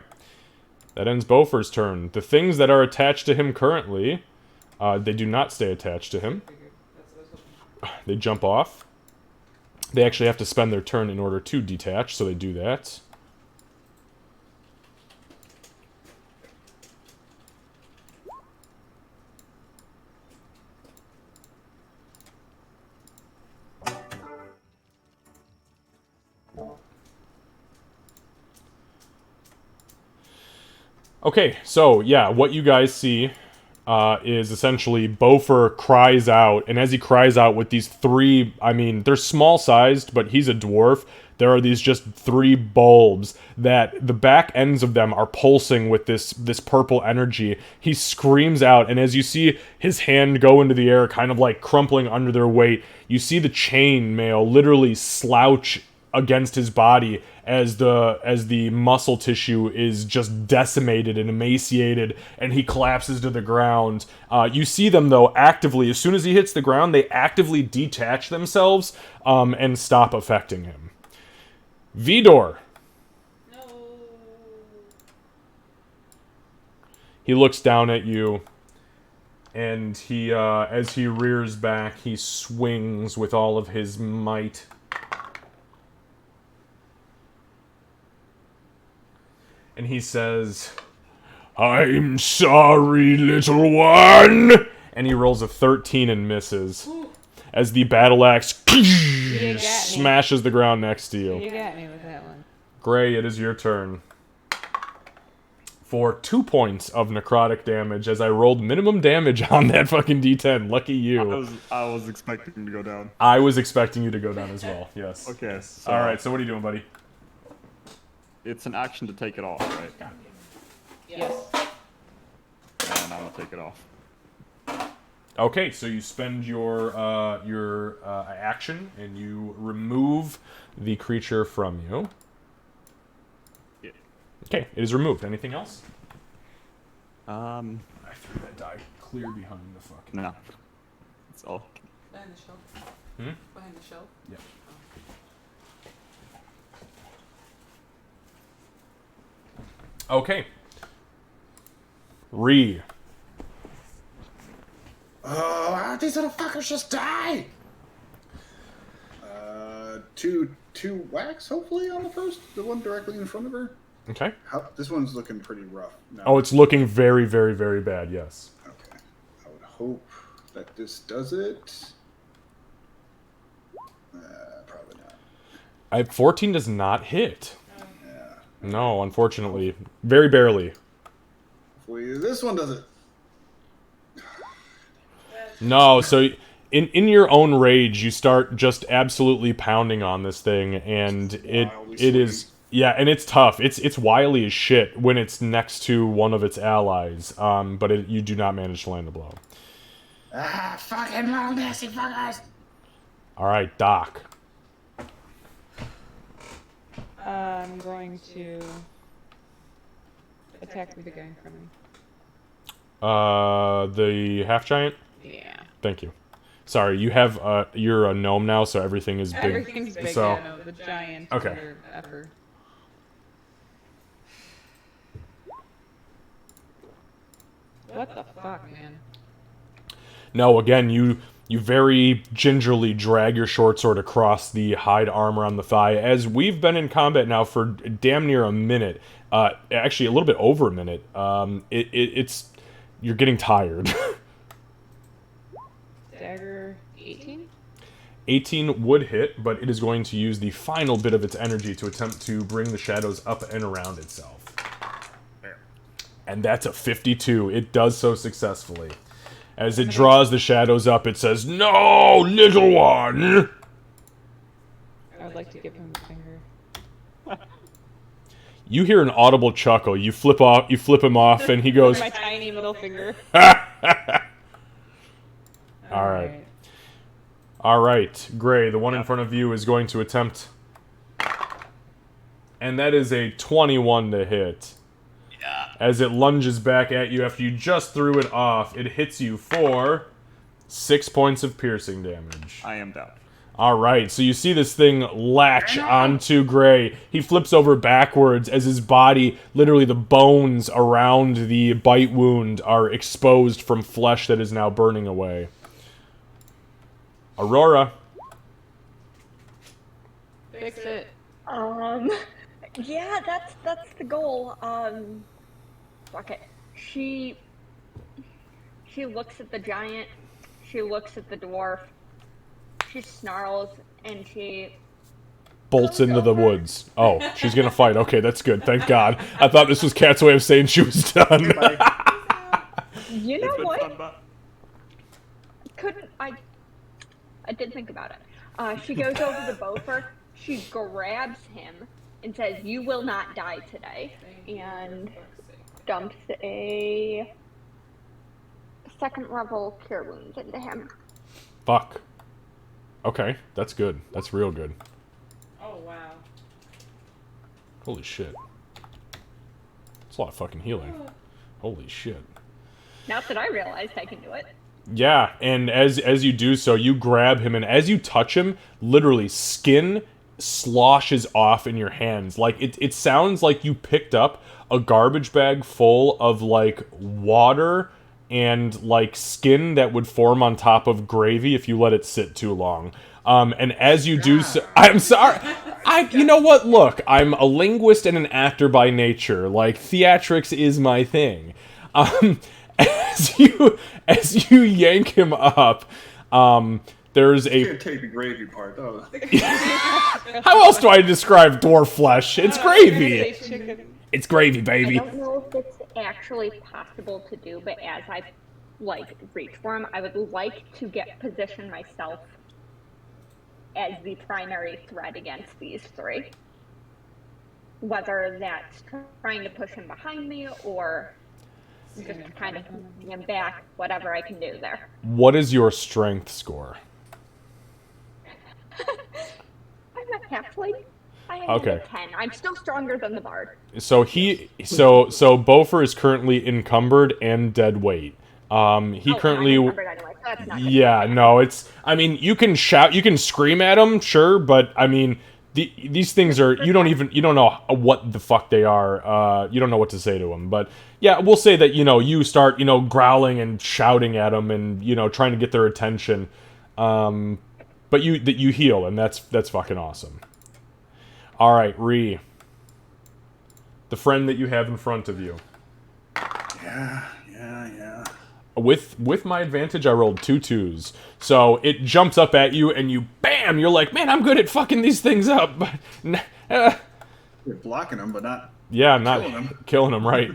That ends Bofer's turn. The things that are attached to him currently, they do not stay attached to him. They jump off. They actually have to spend their turn in order to detach, so they do that. Okay, so yeah, what you guys see is essentially Bofer cries out, and as he cries out with these 3, I mean, they're small-sized, but he's a dwarf. There are these just 3 bulbs that the back ends of them are pulsing with this purple energy. He screams out, and as you see his hand go into the air, kind of like crumpling under their weight, you see the chain mail literally slouch against his body as the muscle tissue is just decimated and emaciated, and he collapses to the ground. You see them, though, actively, as soon as he hits the ground, they actively detach themselves and stop affecting him. Vidor. No. He looks down at you, and he, as he rears back, he swings with all of his might. And he says, "I'm sorry, little one!" And he rolls a 13 and misses. As the battle axe smashes the ground next to you. You got me with that one. Gray, it is your turn. For 2 points of necrotic damage, as I rolled minimum damage on that fucking D10. Lucky you. I was expecting to go down. I was expecting you to go down as well. Yes. Okay. So All right. So what are you doing, buddy? it's an action to take it off, right? Yes. And I'm gonna take it off. Okay, so you spend your action and you remove the creature from you. Yeah. Okay, it is removed. Anything else? Um, I threw that die clear behind the fuck. no. It's all. Behind the shelf. Hmm? Behind the shelf. Yeah. Okay. Re. Oh, why don't these little fuckers just die? Two wax, hopefully, on the first. The one directly in front of her. Okay. This one's looking pretty rough. No. Oh, it's looking very, very, very bad, yes. Okay. I would hope that this does it. Probably not. 14 does not hit. Yeah. No, unfortunately. Very barely. Hopefully this one does it. No, so in your own rage, you start just absolutely pounding on this thing, and it is... Yeah, and it's tough. It's wily as shit when it's next to one of its allies, but you do not manage to land a blow. Ah, fucking little nasty fuckers! Alright, Doc. I'm going to attack the big guy in front of me. The half-giant? Yeah. Thank you. Sorry, you're a gnome now, so everything is big. Everything's big, so, yeah, no, the giant okay. effer. What the fuck, man? No, again, you very gingerly drag your short sword across the hide armor on the thigh, as we've been in combat now for damn near a minute. Actually, a little bit over a minute. It's you're getting tired. Dagger 18? 18 would hit, but it is going to use the final bit of its energy to attempt to bring the shadows up and around itself. And that's a 52. It does so successfully. As it draws the shadows up, it says, "No, little one!" I would like to give him a finger. You hear an audible chuckle. You flip him off, and he goes, My tiny middle finger. Alright. Alright, Gray, the one in front of you is going to attempt. And that is a 21 to hit. Yeah. As it lunges back at you after you just threw it off, it hits you for 6 points of piercing damage. I am down. Alright, so you see this thing latch onto Gray. He flips over backwards as his body, literally the bones around the bite wound, are exposed from flesh that is now burning away. Aurora. Fix it. Yeah, that's the goal. Fuck it. She looks at the giant, she looks at the dwarf, she snarls, and she Bolts into the woods. Oh, she's gonna fight. Okay, that's good. Thank God. I thought this was Kat's way of saying she was done. You know what? I did think about it. She goes over to Beaufort, she grabs him, and says, "You will not die today," and dumps a second level cure wounds into him. Fuck. Okay, that's good. That's real good. Oh, wow. Holy shit. It's a lot of fucking healing. Holy shit. Not that I realized I can do it. Yeah, and as you do so, you grab him, and as you touch him, literally skin sloshes off in your hands. Like, it sounds like you picked up a garbage bag full of, like, water and, like, skin that would form on top of gravy if you let it sit too long. And as you do so... I'm sorry! You know what? Look, I'm a linguist and an actor by nature. Like, theatrics is my thing. As you yank him up, there's a... You can't take the gravy part, though. How else do I describe dwarf flesh? It's gravy. Say chicken. It's gravy, I baby. don't know if it's actually possible to do, but as I reach for him, I would like to position myself as the primary threat against these three. Whether that's trying to push him behind me or just kind of keeping him back, whatever I can do there. What is your strength score? I'm a halfling. I am Okay. a 10. I'm still stronger than the bard. So Bofer is currently encumbered and dead weight. He currently. I'm encumbered anyway, so that's not Yeah, no, it's. I mean, you can shout, you can scream at them, sure, but I mean, these things are. You don't know what the fuck they are. You don't know what to say to them. But yeah, we'll say that you start growling and shouting at them and trying to get their attention. But you heal, and that's fucking awesome. All right, Ree, the friend that you have in front of you. Yeah. With my advantage, I rolled 2 2s. So it jumps up at you, and you, bam! You're like, man, I'm good at fucking these things up. But, You're blocking them, but not. not killing them, right?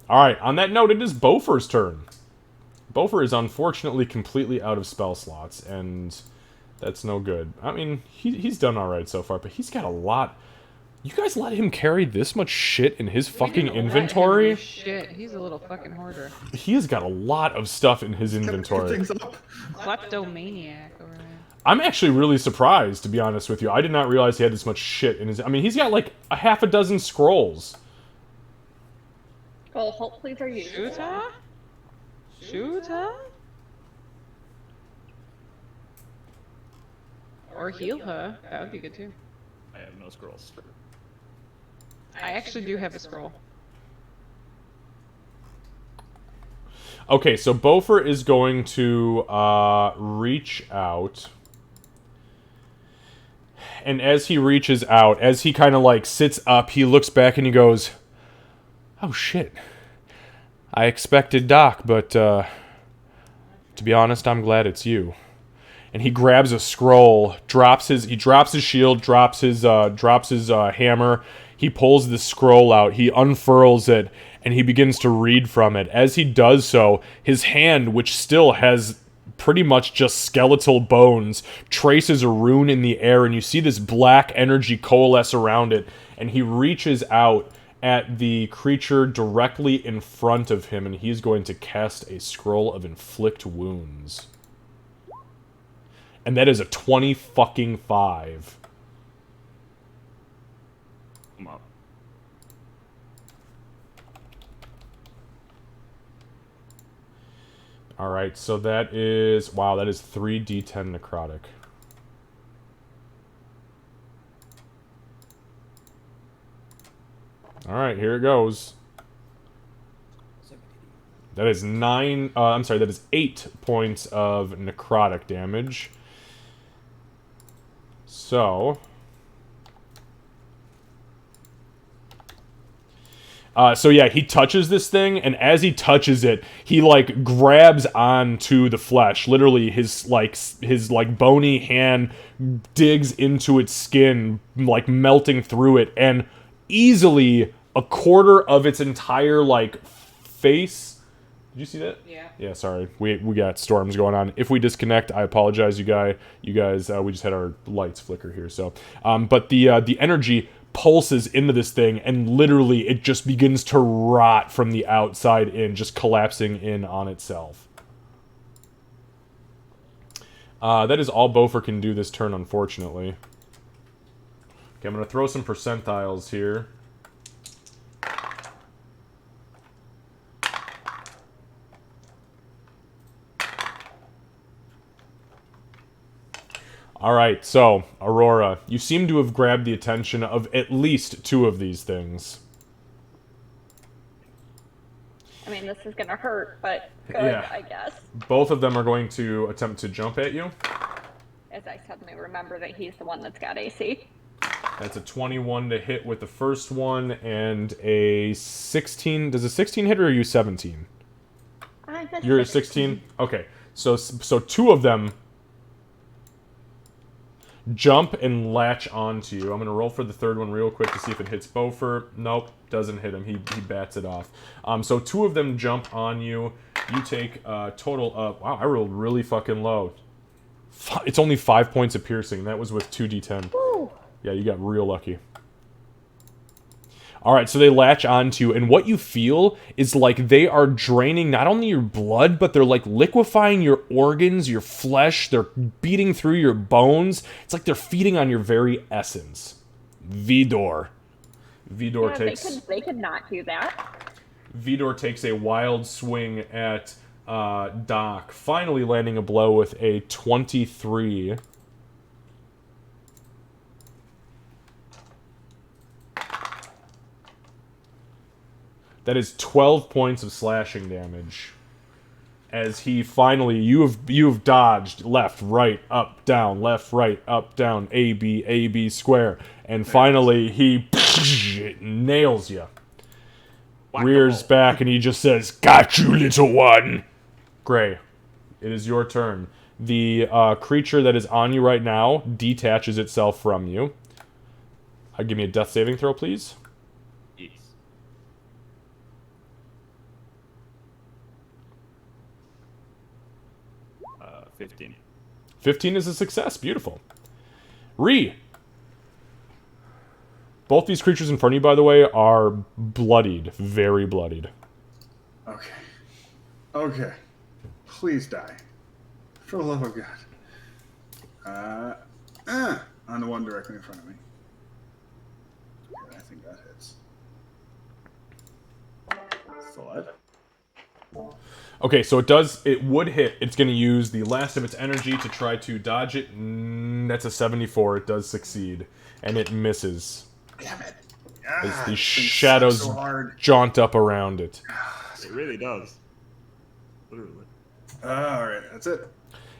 All right, on that note, it is Bofer's turn. Bofer is unfortunately completely out of spell slots, and that's no good. I mean, he's done all right so far, but he's got a lot. You guys let him carry this much shit in his fucking inventory? Shit, he's a little fucking hoarder. He has got a lot of stuff in his inventory. Things up. Kleptomaniac over there. I'm actually really surprised, to be honest with you. I did not realize he had this much shit in his... I mean, he's got like a half a dozen scrolls. Well, hopefully they're useful. Shoot her? Or heal her. That would be good too. I have no scrolls. I actually do have a scroll. Okay, so Bofer is going to reach out. And as he reaches out, as he kind of like sits up, he looks back and he goes, "Oh shit. I expected Doc, but to be honest, I'm glad it's you." And he grabs a scroll, he drops his shield, drops his hammer. He pulls the scroll out, he unfurls it, and he begins to read from it. As he does so, his hand, which still has pretty much just skeletal bones, traces a rune in the air, and you see this black energy coalesce around it, and he reaches out at the creature directly in front of him, and he's going to cast a scroll of inflict wounds. And that is a 20-5. I'm up. Alright, so that is... Wow, that is 3d10 necrotic. Alright, here it goes. That is 8 points of necrotic damage. So yeah, he touches this thing, and as he touches it, he like grabs onto the flesh. Literally, his bony hand digs into its skin, like melting through it, and easily a quarter of its entire face. Did you see that? Yeah. Yeah, sorry. We got storms going on. If we disconnect, I apologize, you guys. We just had our lights flicker here, so. But the energy pulses into this thing, and literally it just begins to rot from the outside in, just collapsing in on itself. That is all Bofer can do this turn, unfortunately. Okay, I'm going to throw some percentiles here. Alright, so, Aurora, you seem to have grabbed the attention of at least 2 of these things. I mean, this is gonna hurt, but good, Yeah. I guess. Both of them are going to attempt to jump at you. As I suddenly remember that he's the one that's got AC. That's a 21 to hit with the first one, and a 16... Does a 16 hit, or are you 17? You're a 16? Okay, so 2 of them... jump and latch onto you. I'm going to roll for the third one real quick to see if it hits Beaufort. Nope, doesn't hit him. He bats it off. So 2 of them jump on you. You take a total of... Wow, I rolled really fucking low. It's only 5 points of piercing. That was with 2d10. Woo. Yeah, you got real lucky. Alright, so they latch onto you, and what you feel is like they are draining not only your blood, but they're like liquefying your organs, your flesh, they're beating through your bones. It's like they're feeding on your very essence. Vidor. Vidor Yeah, takes... they could not do that. Vidor takes a wild swing at Doc, finally landing a blow with a 23. That is 12 points of slashing damage. As he finally, you've dodged left, right, up, down, left, right, up, down, A, B, square, and finally he nails you. Rears back and he just says, "Got you, little one." Gray, it is your turn. The creature that is on you right now detaches itself from you. Give me a death saving throw, please. Yes. 15. 15 is a success. Beautiful. Both these creatures in front of you, by the way, are bloodied. Very bloodied. Okay. Okay. Please die. For the love of God. On the one directly in front of me. Okay, I think that hits. Thud. Okay, so it would hit. It's going to use the last of its energy to try to dodge it. That's a 74. It does succeed. And it misses. Damn it. As the thing shadows sucks so hard. jaunt up around it. It really does. Literally. Alright, that's it.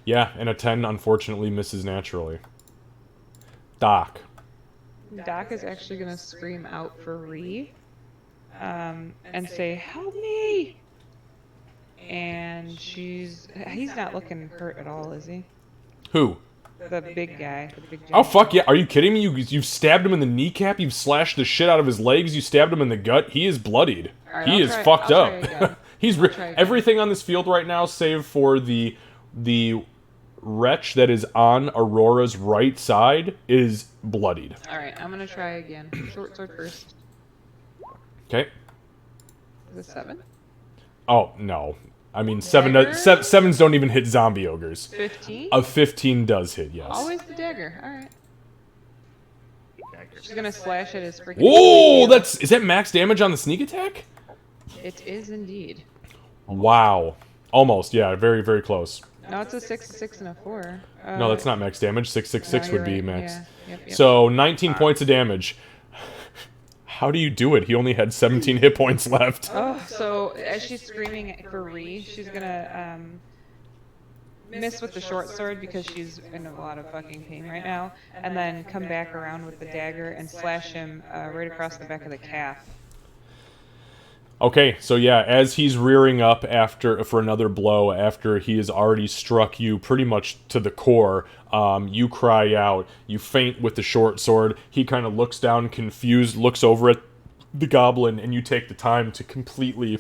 Yeah, and a 10 unfortunately misses naturally. Doc. Doc is actually gonna scream out for Ree, and say, "Help me!" And he's not looking hurt at all, is he? Who? The big guy. The big Oh, giant. fuck yeah. Are you kidding me? You've stabbed him in the kneecap. You've slashed the shit out of his legs. You stabbed him in the gut. He is bloodied. Alright, He I'll is try- fucked I'll try up. again. He's I'll try again. everything on this field right now, save for the wretch that is on Aurora's right side, is bloodied. Alright, I'm gonna try again. Short sword first. Okay. Is it 7? Oh, no. I mean, Dagger? sevens don't even hit zombie ogres. 15? A 15 does hit, yes. Always the dagger. Alright. She's gonna slash at his freaking... Whoa! Is that max damage on the sneak attack? It is indeed. Wow. Almost, yeah. Very, very close. No, it's a 6, 6, and a 4. No, that's not max damage. 666 no, would you're be right. max. Yeah. Yep. So 19 points of damage. How do you do it? He only had 17 hit points left. Oh, so as she's screaming for Ree, she's gonna miss with the short sword because she's in a lot of fucking pain right now, and then come back around with the dagger and slash him right across the back of the calf. Okay, so yeah, as he's rearing up for another blow after he has already struck you pretty much to the core, you cry out, you feint with the short sword, he kind of looks down confused, looks over at the goblin, and you take the time to completely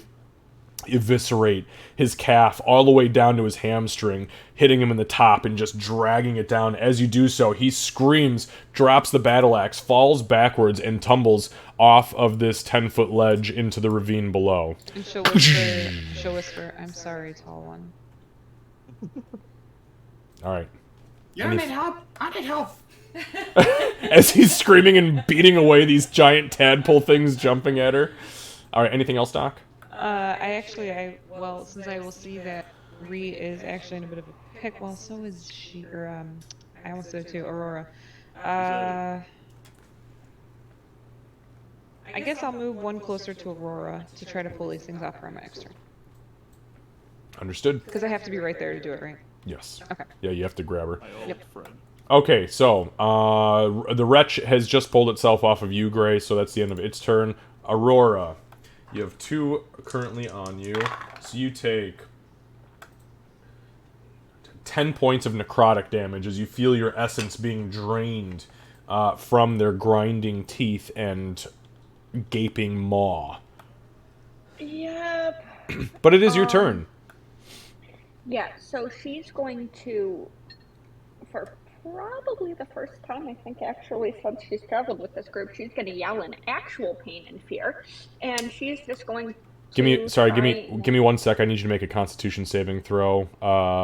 eviscerate his calf all the way down to his hamstring, hitting him in the top and just dragging it down. As you do so, he screams, drops the battle axe, falls backwards, and tumbles off of this 10-foot ledge into the ravine below. And she'll whisper, "I'm sorry, tall one." Alright. Yeah, I need help. I need help. As he's screaming and beating away these giant tadpole things jumping at her. Alright, anything else, Doc? Since I will see that Ree is actually in a bit of a pick, well, so is she, I almost said it too, Aurora. I guess I'll move one closer to Aurora to try to pull these things off for my next turn. Understood? Because I have to be right there to do it, right? Yes. Okay. Yeah, you have to grab her. My old friend. Okay, so, the wretch has just pulled itself off of you, Gray, so that's the end of its turn. Aurora, you have 2 currently on you, so you take 10 points of necrotic damage as you feel your essence being drained from their grinding teeth and gaping maw. Yep. But it is your turn. Yeah, so she's going to, for probably the first time, I think, actually, since she's traveled with this group, she's going to yell in actual pain and fear, and she's just going to Give me 1 sec. I need you to make a Constitution saving throw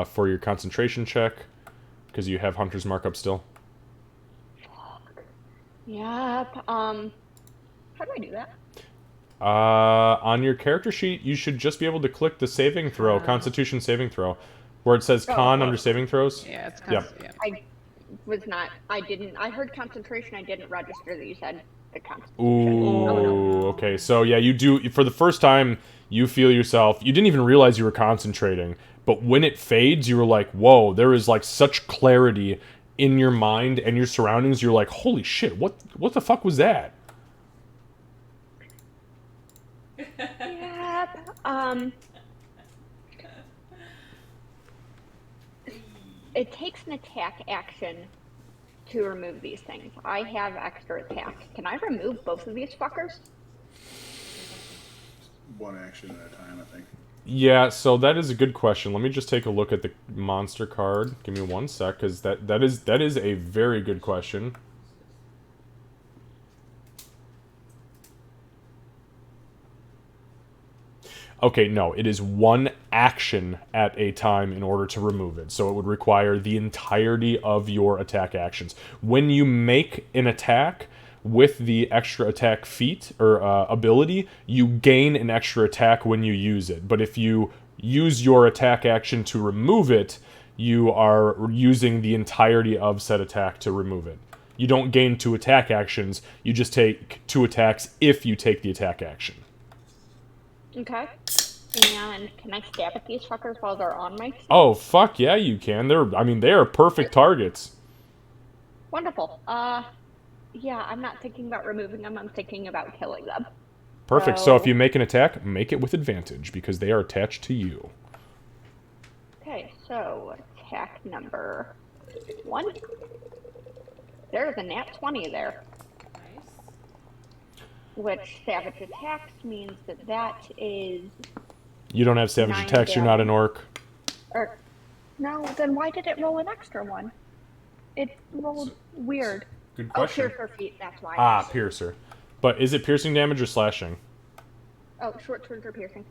for your concentration check, because you have Hunter's Mark up still. Yep. How do I do that? On your character sheet, you should just be able to click the saving throw, Constitution saving throw, where it says con under saving throws. Yeah, it's Yep. yeah. I heard concentration, I didn't register that you said the concentration. Ooh, Oh, no. okay. So yeah, you do, for the first time, you feel yourself, you didn't even realize you were concentrating, but when it fades, you were like, whoa, there is like such clarity in your mind and your surroundings. You're like, holy shit, what the fuck was that? Yep. It takes an attack action to remove these things. I have extra attack. Can I remove both of these fuckers? One action at a time, I think. Yeah, so that is a good question. Let me just take a look at the monster card. Give me 1 sec, because that is a very good question. Okay, no, it is one action at a time in order to remove it. So it would require the entirety of your attack actions. When you make an attack with the extra attack feat or ability, you gain an extra attack when you use it. But if you use your attack action to remove it, you are using the entirety of said attack to remove it. You don't gain 2 attack actions, you just take 2 attacks if you take the attack action. Okay. And can I stab at these fuckers while they're on my team? Oh, fuck yeah, you can. They are perfect targets. Wonderful. Yeah, I'm not thinking about removing them, I'm thinking about killing them. Perfect. So if you make an attack, make it with advantage, because they are attached to you. Okay, so attack number 1. There's a nat 20 there. Which savage attacks means that is... You don't have savage 9 attacks, you're not an orc. No, then why did it roll an extra one? It rolled weird. Good Oh, question. Piercer feet, that's why. Ah, piercer. But is it piercing damage or slashing? Oh, short swords are piercing.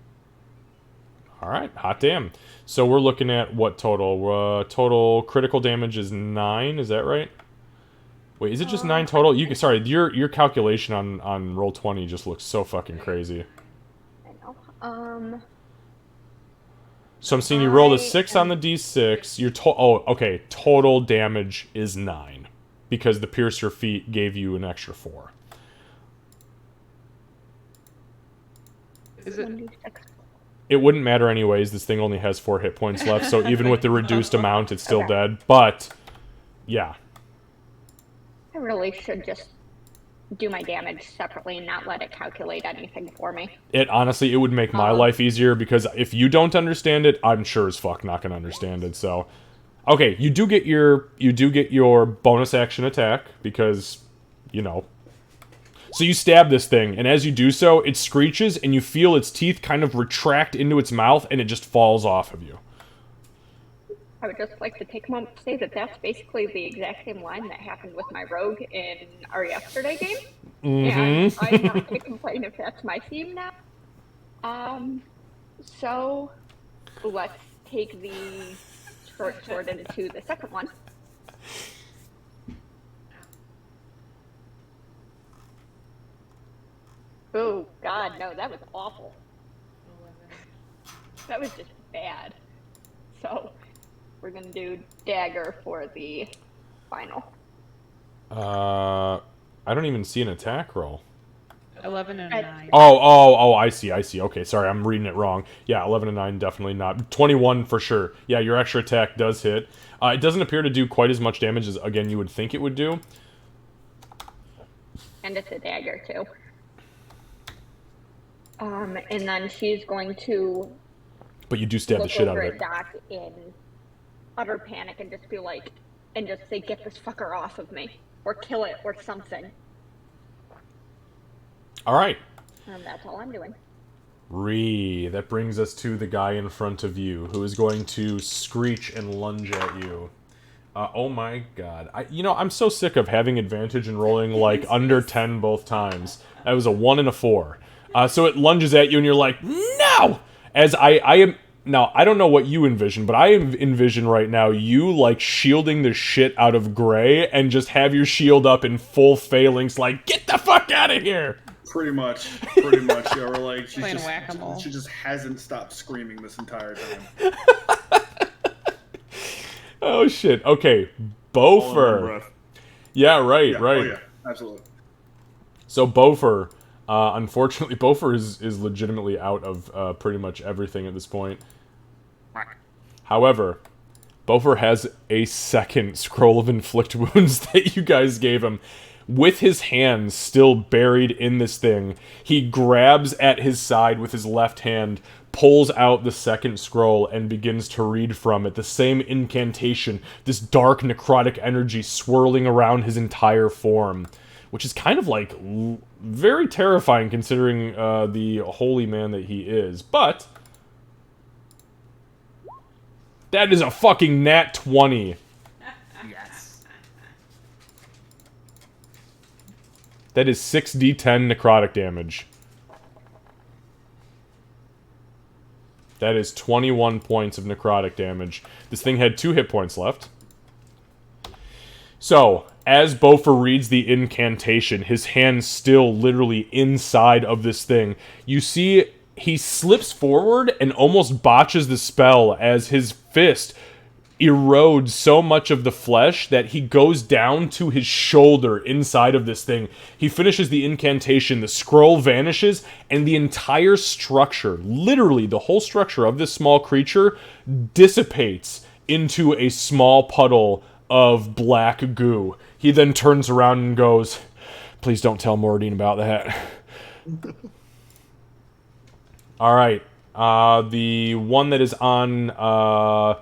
Alright, hot damn. So we're looking at what total? Total critical damage is 9, is that right? Wait, is it just 9 total? Sorry, your calculation on Roll20 just looks so fucking crazy. I know. So I'm seeing you rolled a 6 on the d6. Your okay. Total damage is 9 because the piercer feat gave you an extra 4. Is it? It wouldn't matter anyways. This thing only has 4 hit points left, so even with the reduced amount, it's still dead. But yeah, I really should just do my damage separately and not let it calculate anything for me. it would make my life easier, because if you don't understand it, I'm sure as fuck not gonna understand it. So, okay, you do get your bonus action attack because, you know. So you stab this thing, and as you do so, it screeches, and you feel its teeth kind of retract into its mouth, and it just falls off of you. I would just like to take a moment to say that that's basically the exact same line that happened with my rogue in our yesterday game. And I'm not to complain if that's my theme now. So let's take the short sword into the second one. Oh God, no, that was awful. That was just bad. So we're gonna do dagger for the final. I don't even see an attack roll. 11 and a 9. Oh, I see. Okay, sorry, I'm reading it wrong. Yeah, 11 and 9, definitely not. 21 for sure. Yeah, your extra attack does hit. It doesn't appear to do quite as much damage as, again, you would think it would do. And it's a dagger, too. And then she's going to But you do stab the look shit out over of at it. Doc in... utter panic and just be like, and just say, "Get this fucker off of me," or kill it, or something. All right. That's all I'm doing. That brings us to the guy in front of you, who is going to screech and lunge at you. Oh my god. I'm so sick of having advantage and rolling, like, under 10 both times. That was a 1 and a 4. So it lunges at you, and you're like, no! As I am... Now, I don't know what you envision, but I envision right now you, like, shielding the shit out of Gray, and just have your shield up in full phalanx, like, get the fuck out of here! Pretty much. Yeah, we're like, Playing whack-a-mole. she just hasn't stopped screaming this entire time. Oh, shit. Okay, All in one Bofer. breath. Yeah, right. Oh yeah, absolutely. So Bofer, unfortunately, Bofer is legitimately out of pretty much everything at this point. However, Bofer has a second Scroll of Inflict Wounds that you guys gave him. With his hands still buried in this thing, he grabs at his side with his left hand, pulls out the second scroll, and begins to read from it. The same incantation, this dark necrotic energy swirling around his entire form. Which is kind of, like, very terrifying considering the holy man that he is. But that is a fucking nat 20. Yes. That is 6d10 necrotic damage. That is 21 points of necrotic damage. This thing had 2 hit points left. So, as Bofer reads the incantation, his hand still literally inside of this thing, you see he slips forward and almost botches the spell as his fist erodes so much of the flesh that he goes down to his shoulder inside of this thing. He finishes the incantation, the scroll vanishes, and the entire structure, literally the whole structure of this small creature, dissipates into a small puddle of black goo. He then turns around and goes, "Please don't tell Mordine about that." Alright. The one that is on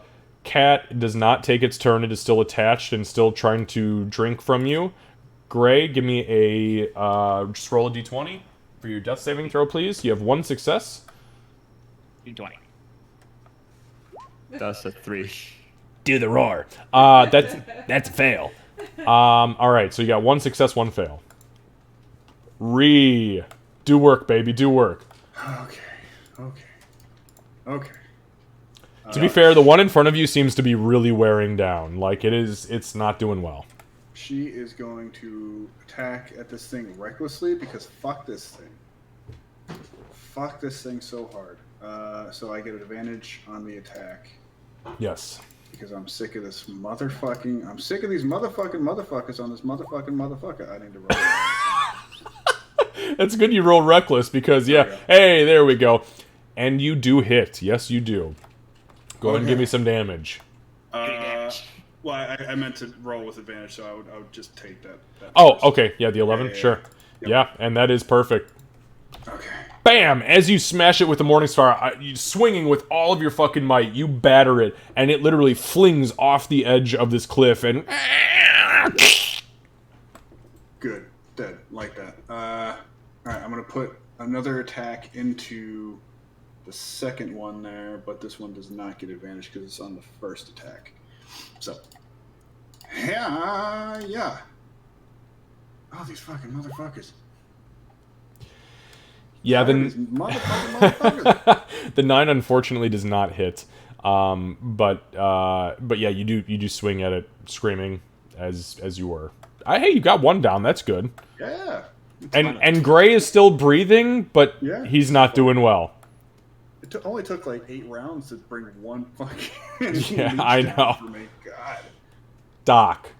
Cat does not take its turn. It is still attached and still trying to drink from you. Gray, give me a... just roll a d20 for your death saving throw, please. You have 1 success. D20. That's a 3. Do the roar. That's a fail. Alright, so you got 1 success, 1 fail. Do work, baby, do work. Okay. To be fair, the one in front of you seems to be really wearing down. Like, it's not doing well. She is going to attack at this thing recklessly because fuck this thing. Fuck this thing so hard. So I get an advantage on the attack. Yes. Because I'm sick of this motherfucking... I'm sick of these motherfuckers on this motherfucker. I need to roll. That's good you roll reckless because, yeah. Hey, there we go. And you do hit. Yes, you do. Go ahead and give me some damage. Well, I meant to roll with advantage, so I would just take that Oh, first. okay. Yeah, the 11? Yeah. Sure. Yep. Yeah, and that is perfect. Okay. Bam! As you smash it with the Morningstar, you swinging with all of your fucking might, you batter it, and it literally flings off the edge of this cliff, and... Good. Dead. Like that. Alright, I'm going to put another attack into the second one there, but this one does not get advantage because it's on the first attack. So, yeah. Oh, these fucking motherfuckers. Yeah, These then motherfuckers. the 9 unfortunately does not hit. But yeah, you do swing at it, screaming as you were. Hey, you got 1 down. That's good. Yeah. And Gray is still breathing, but Yeah. he's not doing well. It only took like 8 rounds to bring 1 fucking. Yeah, leech I down know. For me. God. Doc.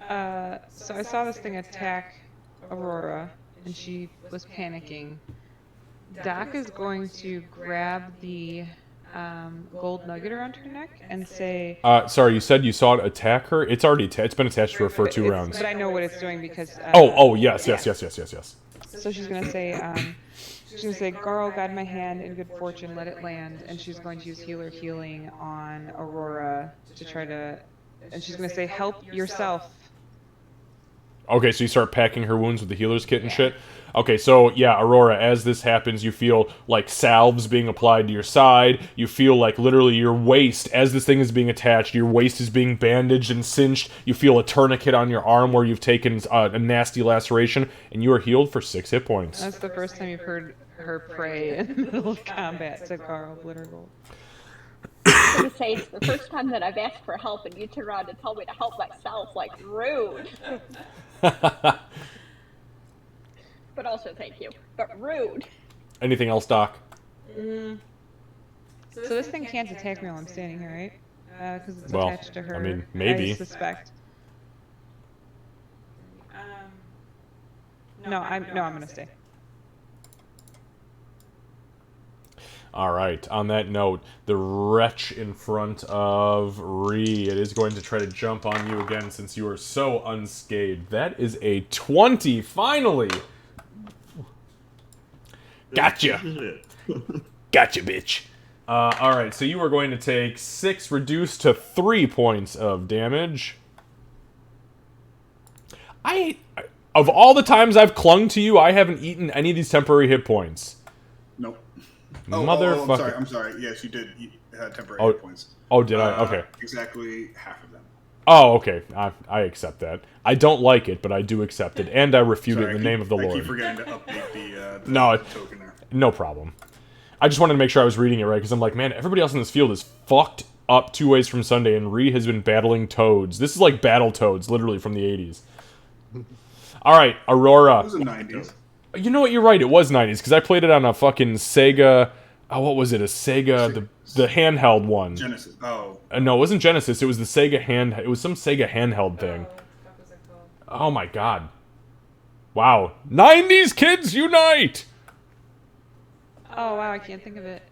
So I saw this thing attack Aurora, and she was panicking. Doc is going to grab the gold nugget around her neck and say... Sorry, you said you saw it attack her? It's already it's been attached to her for 2 rounds. But I know what it's doing because... Oh, yes. So she's going to say, She's gonna say, Garl, guide my hand in good fortune, let it land, and she's going to use healer healing on Aurora to try to, and she's gonna say, help yourself. Okay, so you start packing her wounds with the healer's kit and shit? Okay, so yeah, Aurora, as this happens, you feel like salves being applied to your side. You feel like literally your waist, as this thing is being attached, your waist is being bandaged and cinched. You feel a tourniquet on your arm where you've taken a nasty laceration, and you are healed for 6 hit points. That's the first time you've heard her pray in the middle of combat to Garl Glittergold. I was gonna say, it's the first time that I've asked for help and you turn around and tell me to help myself, like, rude. But also, thank you. But rude. Anything else, Doc? So this thing can't attack me while I'm standing here, right? Because it's Well, attached to her. I mean, maybe. I suspect. No, I'm gonna stay. Alright, on that note, the wretch in front of Ree, it is going to try to jump on you again since you are so unscathed. That is a 20, finally! Gotcha! Gotcha, bitch! Alright, so you are going to take 6 reduced to 3 points of damage. Of all the times I've clung to you, I haven't eaten any of these temporary hit points. Nope. Motherfucker. I'm sorry. Yes, you did. You had temporary Oh. hit points. Oh, did I? Okay. Exactly half of them. Oh, okay. I accept that. I don't like it, but I do accept it, and I refute it in the name of the I Lord. keep forgetting to update the No, token there. no problem. I just wanted to make sure I was reading it right, because I'm like, man, everybody else in this field is fucked up 2 ways from Sunday, and Ree has been battling toads. This is like Battle Toads, literally from the 80s. Alright, Aurora. It was the 90s. You know what, you're right, it was 90s, because I played it on a fucking Sega... Oh, what was it? A Sega... The handheld one. Genesis. Oh. No, it wasn't Genesis, it was the Sega hand... It was some Sega handheld thing. Oh my god. Wow. 90s kids unite! Oh wow, I can't think of it.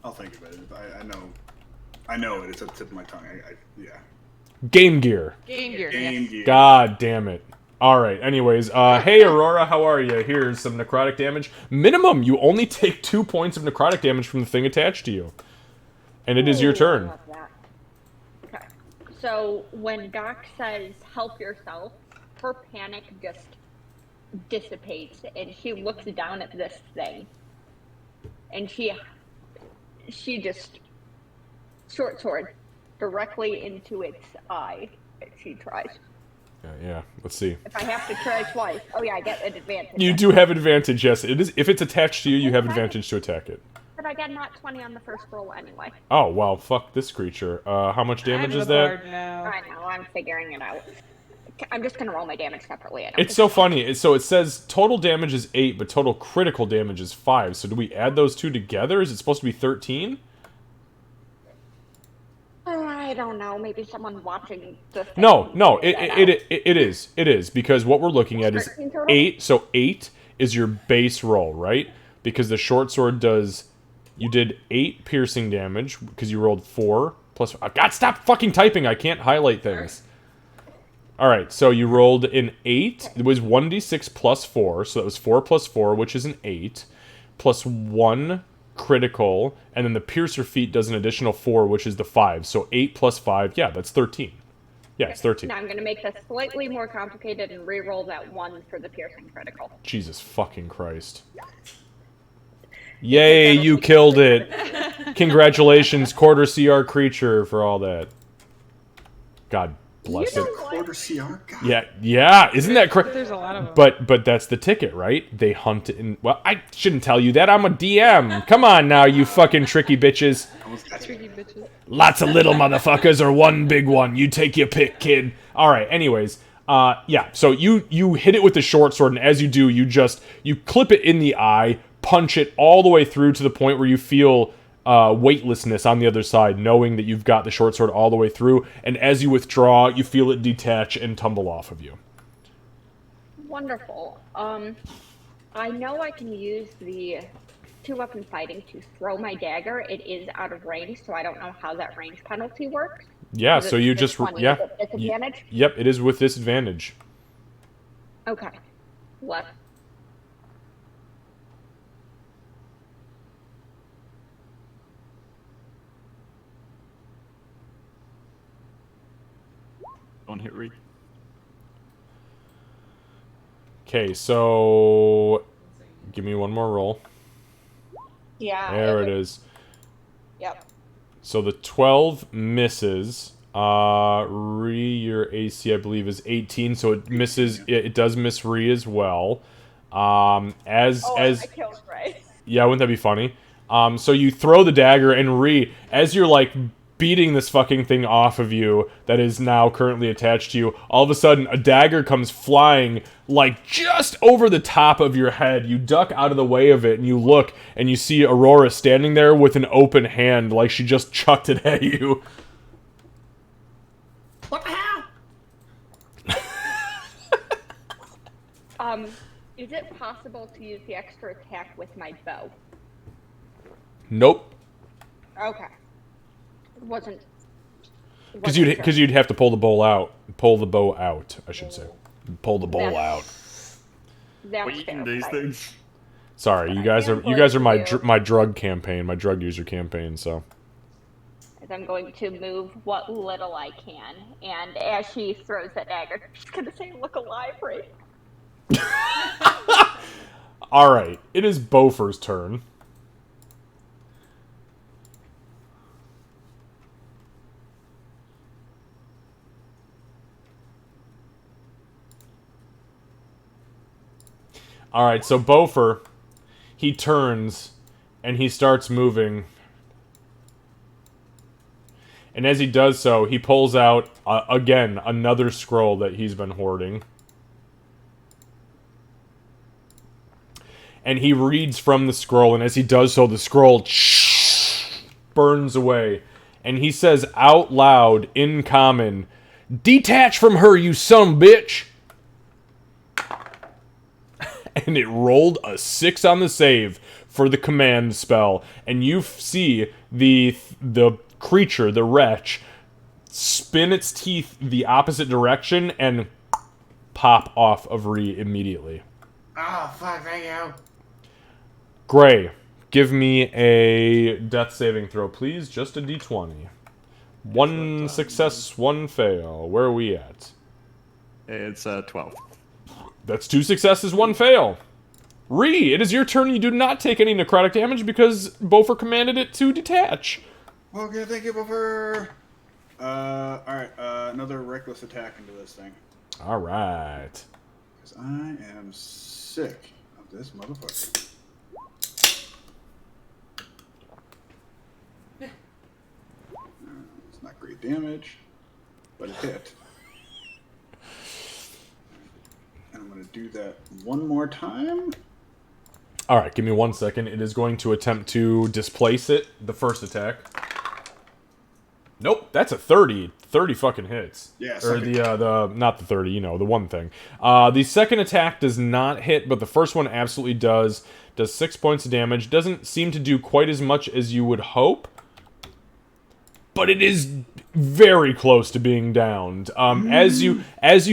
I'll think about it. I know it. It's at the tip of my tongue. Yeah. Game Gear. Game Gear. Game Yes. Gear. God damn it. Alright, anyways, hey Aurora, how are you? Here's some necrotic damage. Minimum, you only take 2 points of necrotic damage from the thing attached to you. And it is your Ooh, I turn. love that. Okay. So when Doc says help yourself, her panic just dissipates and she looks down at this thing. And she just short sword directly into its eye as she tries. Yeah, let's see. If I have to try twice, oh yeah, I get an advantage. You do have advantage, yes. It is. If it's attached to you, you have advantage to attack it. But I got not 20 on the first roll anyway. Oh, well, fuck this creature. How much damage I'm is the that? bard now. I know, I'm figuring it out. I'm just gonna roll my damage separately. It's so funny. So it says total damage is 8, but total critical damage is 5. So do we add those two together? Is it supposed to be 13? I don't know. Maybe someone watching the thing No, figured that out. it is. It is, because what we're looking at is 13 total? 8, so 8 is your base roll, right? Because the short sword does, you did 8 piercing damage, because you rolled 4, plus, God, stop fucking typing, I can't highlight things. Alright, so you rolled an 8, it was 1d6 plus 4, so that was 4 plus 4, which is an 8, plus 1 critical, and then the piercer feat does an additional 4, which is the 5, so 8 plus 5, yeah, that's 13. Yeah, it's 13. Now I'm gonna make this slightly more complicated and re-roll that 1 for the piercing critical. Jesus fucking Christ. Yay, you killed it. Congratulations, quarter CR creature, for all that. God bless You it. know what? Quarter CR? God. Yeah, isn't that crazy? There's a lot of them. But that's the ticket, right? They hunt in... Well, I shouldn't tell you that. I'm a DM. Come on now, you fucking tricky bitches. Tricky bitches. Lots of little motherfuckers or one big one. You take your pick, kid. All right, anyways. Yeah, so you hit it with the short sword, and as you do, you clip it in the eye, punch it all the way through to the point where you feel weightlessness on the other side, knowing that you've got the short sword all the way through, and as you withdraw, you feel it detach and tumble off of you. Wonderful. I know I can use the 2-weapon fighting to throw my dagger. It is out of range, so I don't know how that range penalty works. Yeah, Is so it you this just... one, Yeah. is it disadvantage? Yep, it is with disadvantage. Okay. What? Don't hit Ree. Okay, so give me one more roll. Yeah. There it is. Yep. So the 12 misses. Ree, your AC, I believe, is 18, so it misses. It does miss Ree as well. As I killed Ray. Yeah, wouldn't that be funny? So you throw the dagger, and Ree, as you're like beating this fucking thing off of you that is now currently attached to you, all of a sudden a dagger comes flying like just over the top of your head. You duck out of the way of it, and you look, and you see Aurora standing there with an open hand, like she just chucked it at you. What the hell? Is it possible to use the extra attack with my bow? Nope. Okay. It wasn't. Because you'd have to pull the bow out. Pull the bow out, I should say. Pull the bow out. That's What eating fair, these but- things? Sorry, you guys are my drug campaign, my drug user campaign. So. As I'm going to move what little I can, and as she throws that dagger, she's gonna say, "Look alive, Ray." All right, it is Bofer's turn. All right, so Bofer, he turns and he starts moving. And as he does so, he pulls out, again, another scroll that he's been hoarding. And he reads from the scroll, and as he does so, the scroll burns away. And he says out loud, in common, "Detach from her, you son of a bitch!" And it rolled a 6 on the save for the command spell. And you see the creature, the wretch, spin its teeth the opposite direction and pop off of Ree immediately. Oh, fuck, thank you. Gray, give me a death saving throw, please. Just a d20. One success, one fail. Where are we at? It's 12. That's 2 successes, 1 fail. Ree, it is your turn. You do not take any necrotic damage because Bofer commanded it to detach. Okay, thank you, Buffer. Alright, another reckless attack into this thing. Alright. Because I am sick of this motherfucker. It's not great damage, but it hit. And I'm going to do that one more time. Alright, give me 1 second. It is going to attempt to displace it, the first attack. Nope, that's a 30. 30 fucking hits. Yeah, or not the 30, the one thing. The second attack does not hit, but the first one absolutely does. Does 6 points of damage. Doesn't seem to do quite as much as you would hope. But it is very close to being downed. As you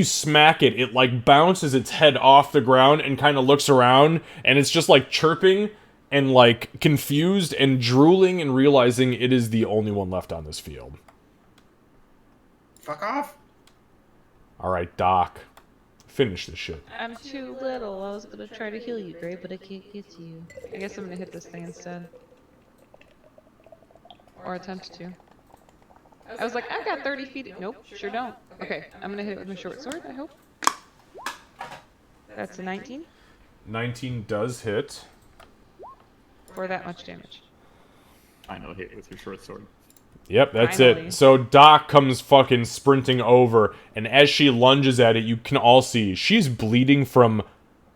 smack it, it like bounces its head off the ground and kind of looks around, and it's just like chirping and like confused and drooling and realizing it is the only one left on this field. Fuck off. All right, Doc, finish this shit. I'm too little. I was gonna try to heal you, Gray, but I can't get to you. I guess I'm gonna hit this thing instead. Or attempt to. I was like, I've got 30 feet. Nope, sure don't. Okay, I'm gonna hit it with my short sword, I hope. That's a 19 19 does hit. for that much damage. Final hit with your short sword. Yep, that's Finally. it. So Doc comes fucking sprinting over, and as she lunges at it, you can all see she's bleeding from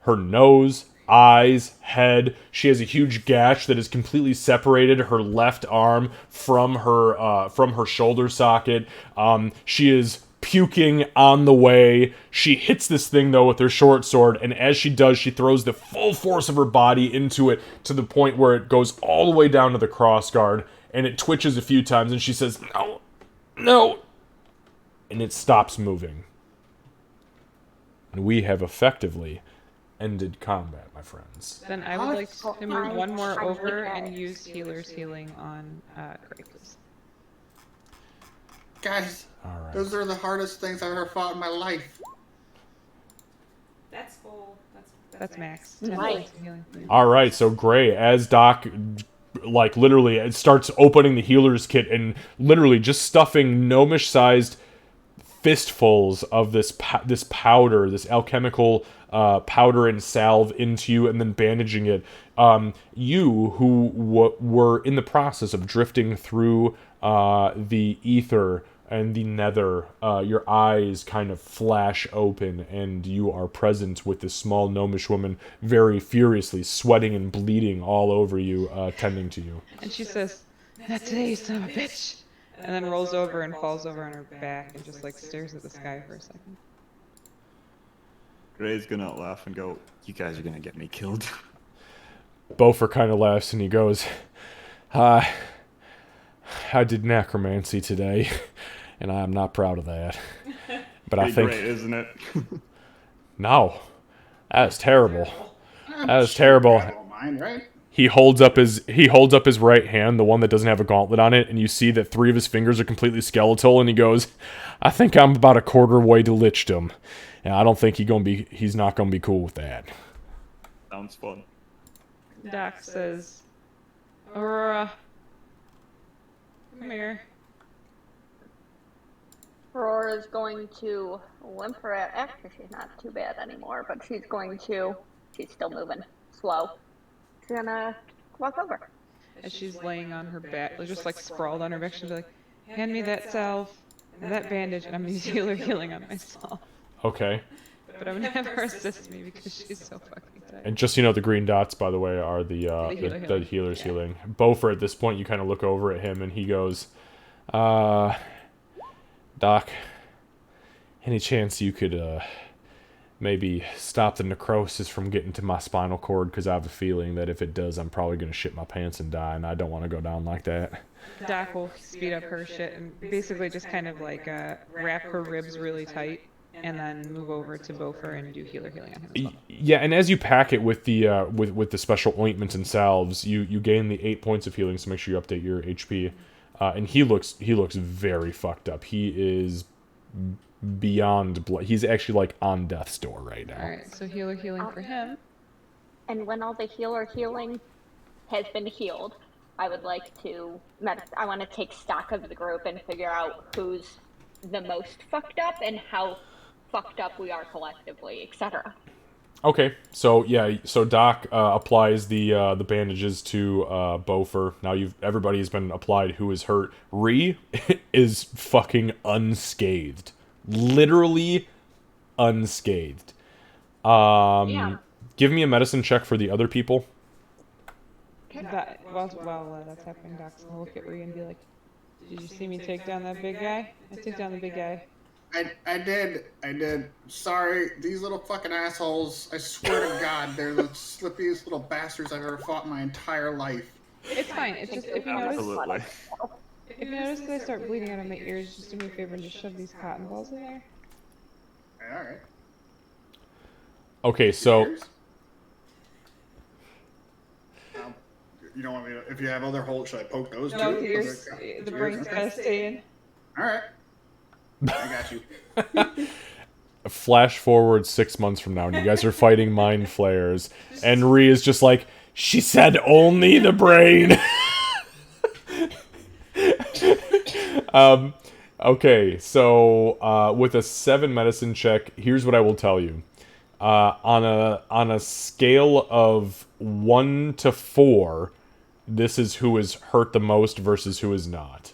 her nose, eyes, head. She has a huge gash that has completely separated her left arm from her shoulder socket. She is puking on the way. She hits this thing though with her short sword, and as she does, she throws the full force of her body into it to the point where it goes all the way down to the crossguard, and it twitches a few times, and she says, "No, no," and it stops moving. And we have effectively ended combat, my friends. Then I would like to move one more over and use healer's healing on Gray, please. Guys, All right. those are the hardest things I've ever fought in my life. That's full. That's max. 10 Nice. points of healing for you. All right, so Gray, as Doc, like literally, it starts opening the healer's kit and literally just stuffing gnomish-sized fistfuls of this powder, this alchemical powder and salve into you, and then bandaging it. You, who were in the process of drifting through the ether and the nether, your eyes kind of flash open, and you are present with this small gnomish woman, very furiously sweating and bleeding all over you, tending to you. And she says, "Not today, you son of a bitch." And then rolls over and falls over on her back and just like stares at the sky for a second. Gray's gonna laugh and go, "You guys are gonna get me killed." Beaufort kind of laughs and he goes, I did necromancy today, and I am not proud of that. But I Pretty think, great, isn't it? no, that is terrible. I'm That is sure terrible. I won't mind, right? He holds up his right hand, the one that doesn't have a gauntlet on it, and you see that 3 of his fingers are completely skeletal, and he goes, I think I'm about a quarter way to lichdom. And I don't think he's not gonna be cool with that. Sounds fun. Doc says, Aurora, come here. Aurora's going to limp her out. Actually, she's not too bad anymore, but she's still moving slow. She's gonna walk over. As she's laying on her back, just like sprawled on her back, she'll be like, hand me that salve and that bandage, and I'm gonna use healing on myself. Okay. But I'm gonna have her assist me because she's so fucking tired. And just so you know, the green dots, by the way, are the healer's healing. Beaufort, at this point, you kind of look over at him, and he goes, Doc, any chance you could maybe stop the necrosis from getting to my spinal cord? Because I have a feeling that if it does, I'm probably going to shit my pants and die, and I don't want to go down like that. Doc will speed up her shit and basically just kind of like wrap her ribs really tight, and then move over to Beaufort and do healing on him as well. Yeah, and as you pack it with the with the special ointments and salves, you gain the 8 points of healing. So make sure you update your HP. And he looks very fucked up. He is beyond blood. He's actually like on death's door right now. All right, so healing for him. And when all the healer healing has been healed, I would like to I want to take stock of the group and figure out who's the most fucked up and how fucked up we are collectively, etc. Okay, so yeah, so Doc applies the bandages to Beaufort. Now everybody has been applied who is hurt. Ree is fucking unscathed, literally unscathed. Yeah. Give me a medicine check for the other people. While that's happening, Doc's gonna look at Rhea and be like, "Did you see me take down that big guy? I took down the big guy." I did. Sorry, these little fucking assholes. I swear to God, they're the slippiest little bastards I've ever fought in my entire life. It's fine. It's just if you notice Absolutely. that I start bleeding out of my ears, just do me a favor and just shove these cotton balls in there. All right. Okay, so Cheers. You don't want me to, if you have other holes, should I poke those No, too? yours, the brain's gotta stay in. All right. I got you. flash forward 6 months from now, and you guys are fighting mind flayers, and Ree is just like, she said only the brain. Okay, so with a 7 medicine check, here's what I will tell you. On a scale of 1 to 4, this is who is hurt the most versus who is not.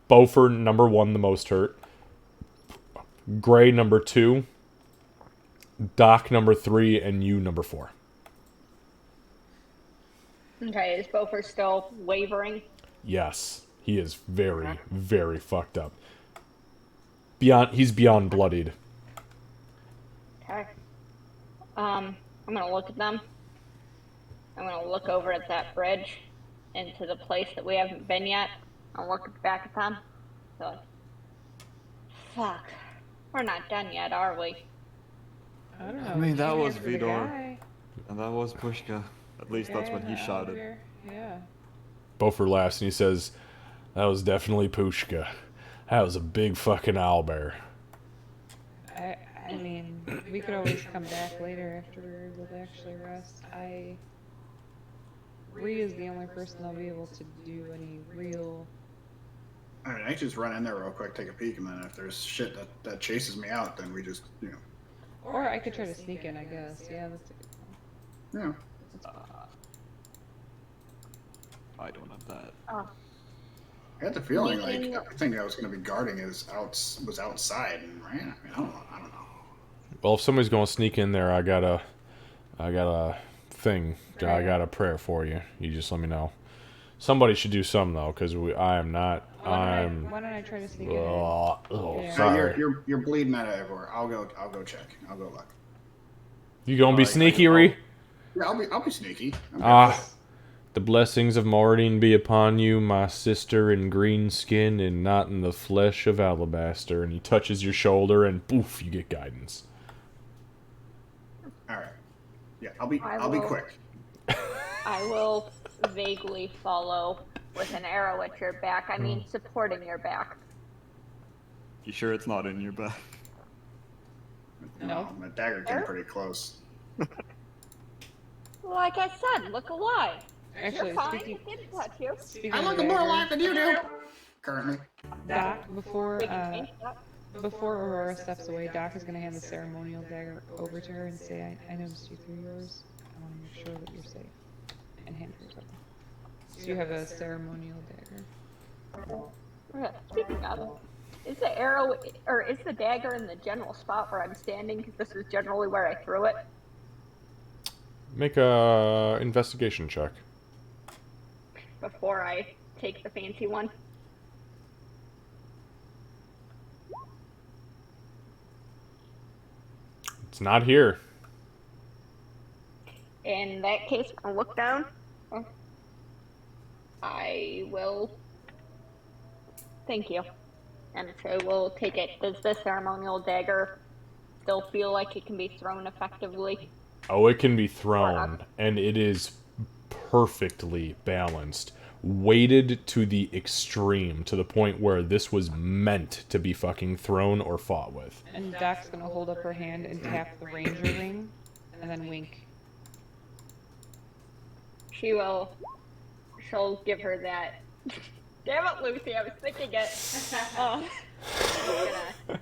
Beaufort, number 1, the most hurt. Gray, number 2. Doc, number 3, and you, number 4. Okay, is Beaufort still wavering? Yes, he is very, very fucked up. He's beyond bloodied. Okay. I'm gonna look at them. I'm gonna look over at that bridge into the place that we haven't been yet. I'll look back at them. So, fuck. We're not done yet, are we? I don't know. I mean, that maybe was after the Vidor. guy. And that was Pushka. At least that's what he shouted. Yeah. Beaufort laughs and he says, That was definitely Pushka. That was a big fucking owlbear. I mean, we could always come back later after we're able to actually rest. Ree is the only person that'll be able to do any real. I mean, I can just run in there real quick, take a peek, and then if there's shit that chases me out, then we just, Or I could try to sneak in, I guess. Yeah, that's a good one. Yeah. I don't have that. Oh, I had the feeling like Sneaking- everything I was going to be guarding was outside and ran. I mean, I don't know. Well, if somebody's gonna sneak in there, I got a thing. I got a prayer for you. You just let me know. Somebody should do some though, because I am not. Why don't I try to sneak in? Oh, Yeah. sorry. You're bleeding out of everywhere. I'll go check. I'll go look. You gonna be sneaky, Ree? Yeah, I'll be sneaky. The blessings of Mordine be upon you, my sister in green skin and not in the flesh of alabaster. And he touches your shoulder, and poof, you get guidance. All right. Yeah, I'll be will. quick. I will vaguely follow with an arrow at your back. I mean, supporting your back. You sure it's not in your back? No. My dagger came pretty close. Like I said, look alive. Actually, You're fine. speaking, It didn't touch you. speaking I of look the more dagger, alive than you do. Currently. Doc, before Yep. before Aurora steps away, Doc is gonna hand the ceremonial dagger over to her and say, I noticed you threw yours. I want to make sure that you're safe. And hand her to her. So you have a ceremonial dagger. Speaking of, is the arrow or is the dagger in the general spot where I'm standing? Because this is generally where I threw it. Make a investigation check. Before I take the fancy one. It's not here. In that case, I'll look down. I will. Thank you. And so we'll take it. Does the ceremonial dagger still feel like it can be thrown effectively? Oh, it can be thrown, and it is perfectly balanced. Weighted to the extreme, to the point where this was meant to be fucking thrown or fought with. And Doc's gonna hold up her hand and tap the ranger ring, and then wink. She will. She'll give her that. Damn it, Lucy! I was thinking it. I'm gonna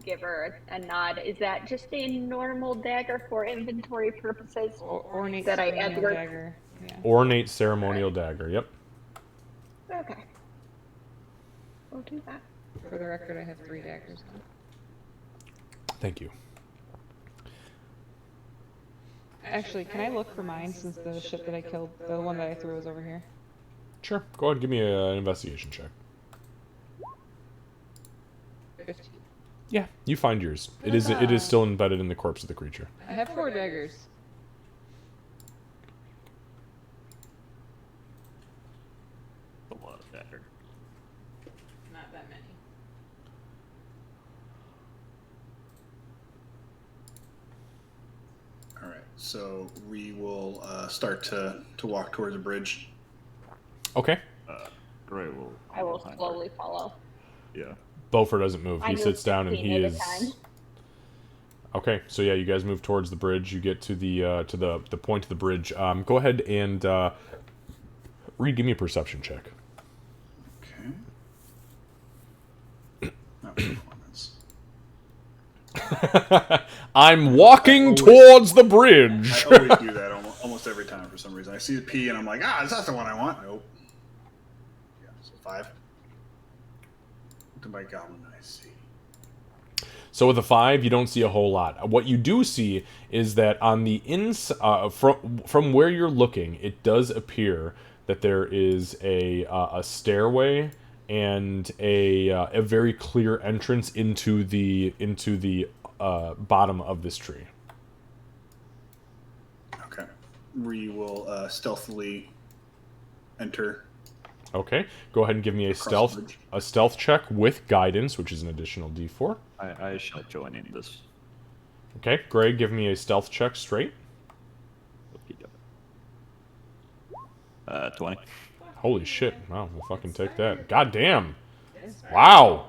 give her a nod. Is that just a normal dagger for inventory purposes? Ornate That I add ceremonial the word- dagger. Yeah. Ornate ceremonial dagger, yep. Okay. We'll do that. For the record, I have 3 daggers now. Thank you. Actually, can I look for mine since the shit that I killed, the one that I threw was over here? Sure. Go ahead and give me an investigation check. 15. Yeah, you find yours. It is still embedded in the corpse of the creature. I have 4 daggers. A lot of dagger. Not that many. All right. So we will start to walk towards the bridge. Okay. Gray will. I will behind her. slowly follow. Yeah. Beaufort doesn't move. I He move sits down and 15 he at a is. time. Okay, so yeah, you guys move towards the bridge. You get to the point of the bridge. Go ahead and Reed, give me a perception check. Okay. Not performance. I'm walking towards the bridge. I always do that almost every time for some reason. I see a P and I'm like, is that the one I want? Nope. Yeah, so 5. What did my goblin eyes see? So with a 5, you don't see a whole lot. What you do see is that on the from where you're looking, it does appear that there is a stairway and a very clear entrance into the bottom of this tree. Okay. We will stealthily enter. Okay, go ahead and give me a Across the bridge. stealth check with guidance, which is an additional D4. I shall join in this. Okay, Greg, give me a stealth check straight. 20. Holy shit. Wow, we'll fucking take that. God damn. Wow.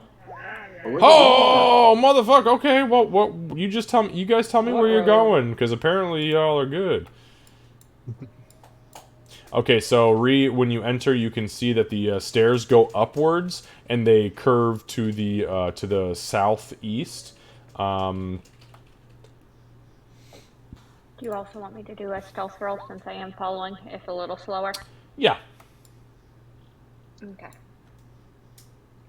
But where's the Oh, motherfucker. Okay, well, what? You just tell me. You guys tell me where you're going, because apparently y'all are good. Okay, so when you enter, you can see that the stairs go upwards and they curve to the southeast. Do you also want me to do a stealth roll since I am following, if a little slower? Yeah. Okay.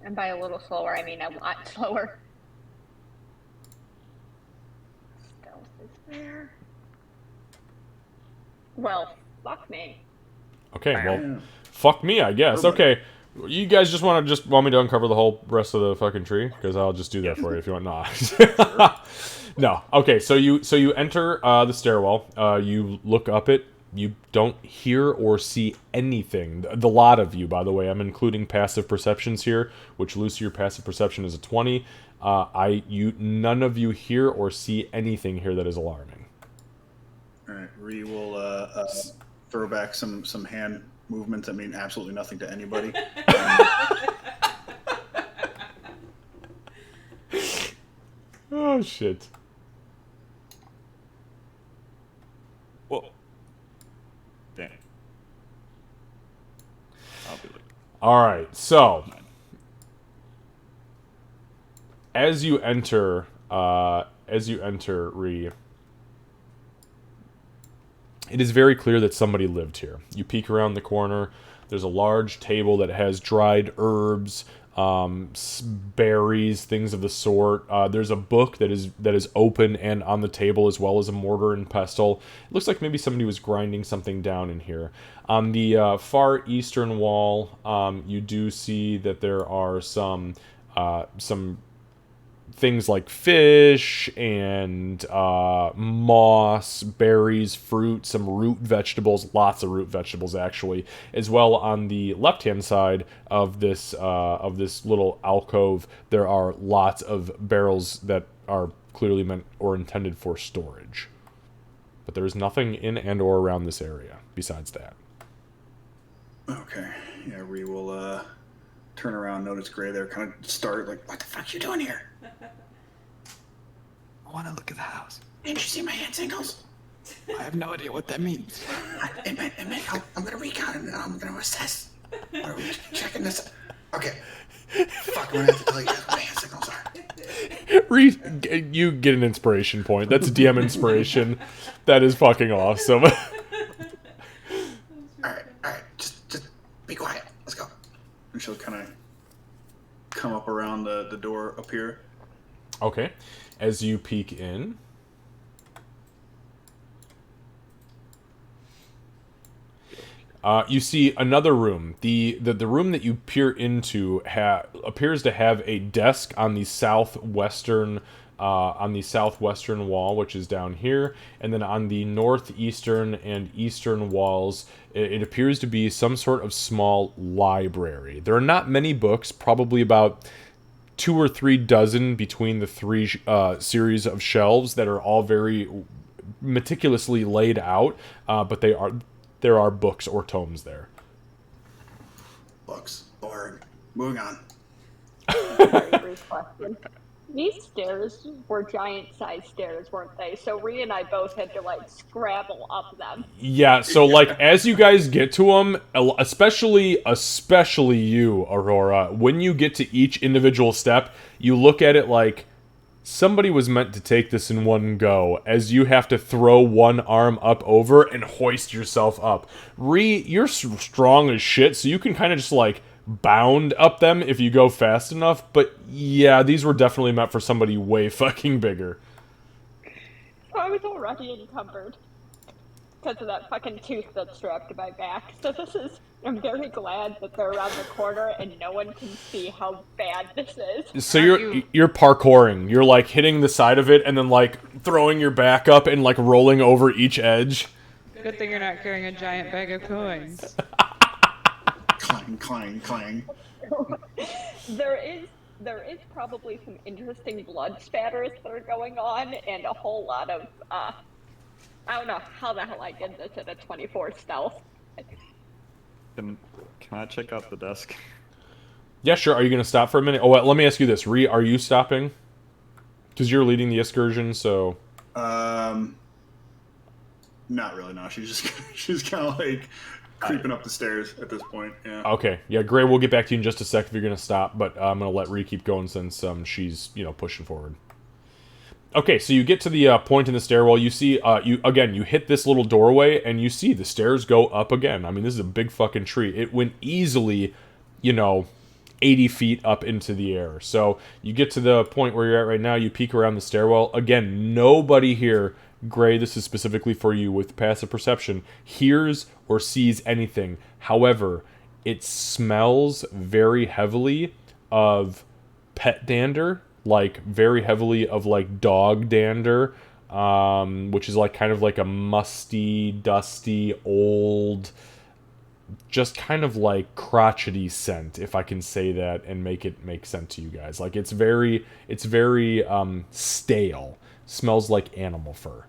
And by a little slower, I mean a lot slower. Stealth is there. Well, fuck me. Okay, well, fuck me, I guess. Okay, you guys just want me to uncover the whole rest of the fucking tree? Because I'll just do that for you if you want. Nah. No. Okay, so you enter the stairwell. You look up it. You don't hear or see anything. The lot of you, by the way, I'm including passive perceptions here, which, Lucy, your passive perception is a 20. None of you hear or see anything here that is alarming. All right, Ree will throw back some hand movements that mean absolutely nothing to anybody. Oh shit. Well, damn. I'll be like, All right, so as you enter, Ree, it is very clear that somebody lived here. You peek around the corner. There's a large table that has dried herbs, berries, things of the sort. There's a book that is open and on the table, as well as a mortar and pestle. It looks like maybe somebody was grinding something down in here. On the far eastern wall, you do see that there are some things like fish and moss, berries, fruit, some root vegetables, lots of root vegetables actually, as well. On the left-hand side of this little alcove, there are lots of barrels that are clearly meant or intended for storage. But there is nothing in and or around this area besides that. Okay, yeah, Ree will turn around, notice Gray there, kind of start like, "What the fuck you doing here? I want to look at the house. Didn't you see my hand signals? I have no idea what that means. It meant I'm gonna recount and I'm gonna assess. Are we checking this? Okay. Fuck, I'm gonna have to tell you guys what my hand signals are. Reed, you get an inspiration point. That's a DM inspiration. That is fucking awesome. Alright, just be quiet. Let's go. And she'll kind of come up around the door up here. Okay. As you peek in, you see another room. The room that you peer into appears to have a desk on the southwestern wall, which is down here, and then on the northeastern and eastern walls, it appears to be some sort of small library. There are not many books, probably about 2 or 3 dozen between the 3 series of shelves that are all very meticulously laid out, but there are books or tomes there. Books. Boring. Moving on. Very brief question. These stairs were giant-sized stairs, weren't they? So Ree and I both had to, like, scrabble up them. Yeah, so, like, as you guys get to them, especially you, Aurora, when you get to each individual step, you look at it like somebody was meant to take this in one go, as you have to throw one arm up over and hoist yourself up. Ree, you're strong as shit, so you can kind of just, like, bound up them if you go fast enough, but yeah, these were definitely meant for somebody way fucking bigger. So I was already encumbered because of that fucking tooth that's strapped to my back. So I'm very glad that they're around the corner and no one can see how bad this is. So you're parkouring. You're like hitting the side of it and then like throwing your back up and like rolling over each edge. Good thing you're not carrying a giant bag of coins. Clang, clang, clang. There is probably some interesting blood spatters that are going on and a whole lot of I don't know how the hell I did this at a 24 stealth. Can I check out the desk? Yeah, sure. Are you going to stop for a minute? Oh, wait, let me ask you this. Ree, are you stopping? Because you're leading the excursion, so... Not really. No, she's kind of like creeping up the stairs at this point. Yeah. Okay. Yeah, Gray, we'll get back to you in just a sec if you're going to stop, but I'm going to let Ree keep going since she's, pushing forward. Okay, so you get to the point in the stairwell. You see, you hit this little doorway, and you see the stairs go up again. I mean, this is a big fucking tree. It went easily, 80 feet up into the air. So you get to the point where you're at right now. You peek around the stairwell. Again, nobody here, Gray, this is specifically for you with passive perception, hears or sees anything. However, it smells very heavily of pet dander, like very heavily of like dog dander, which is like kind of like a musty, dusty, old, just kind of like crotchety scent, if I can say that and make it make sense to you guys. Like it's very stale. Smells like animal fur.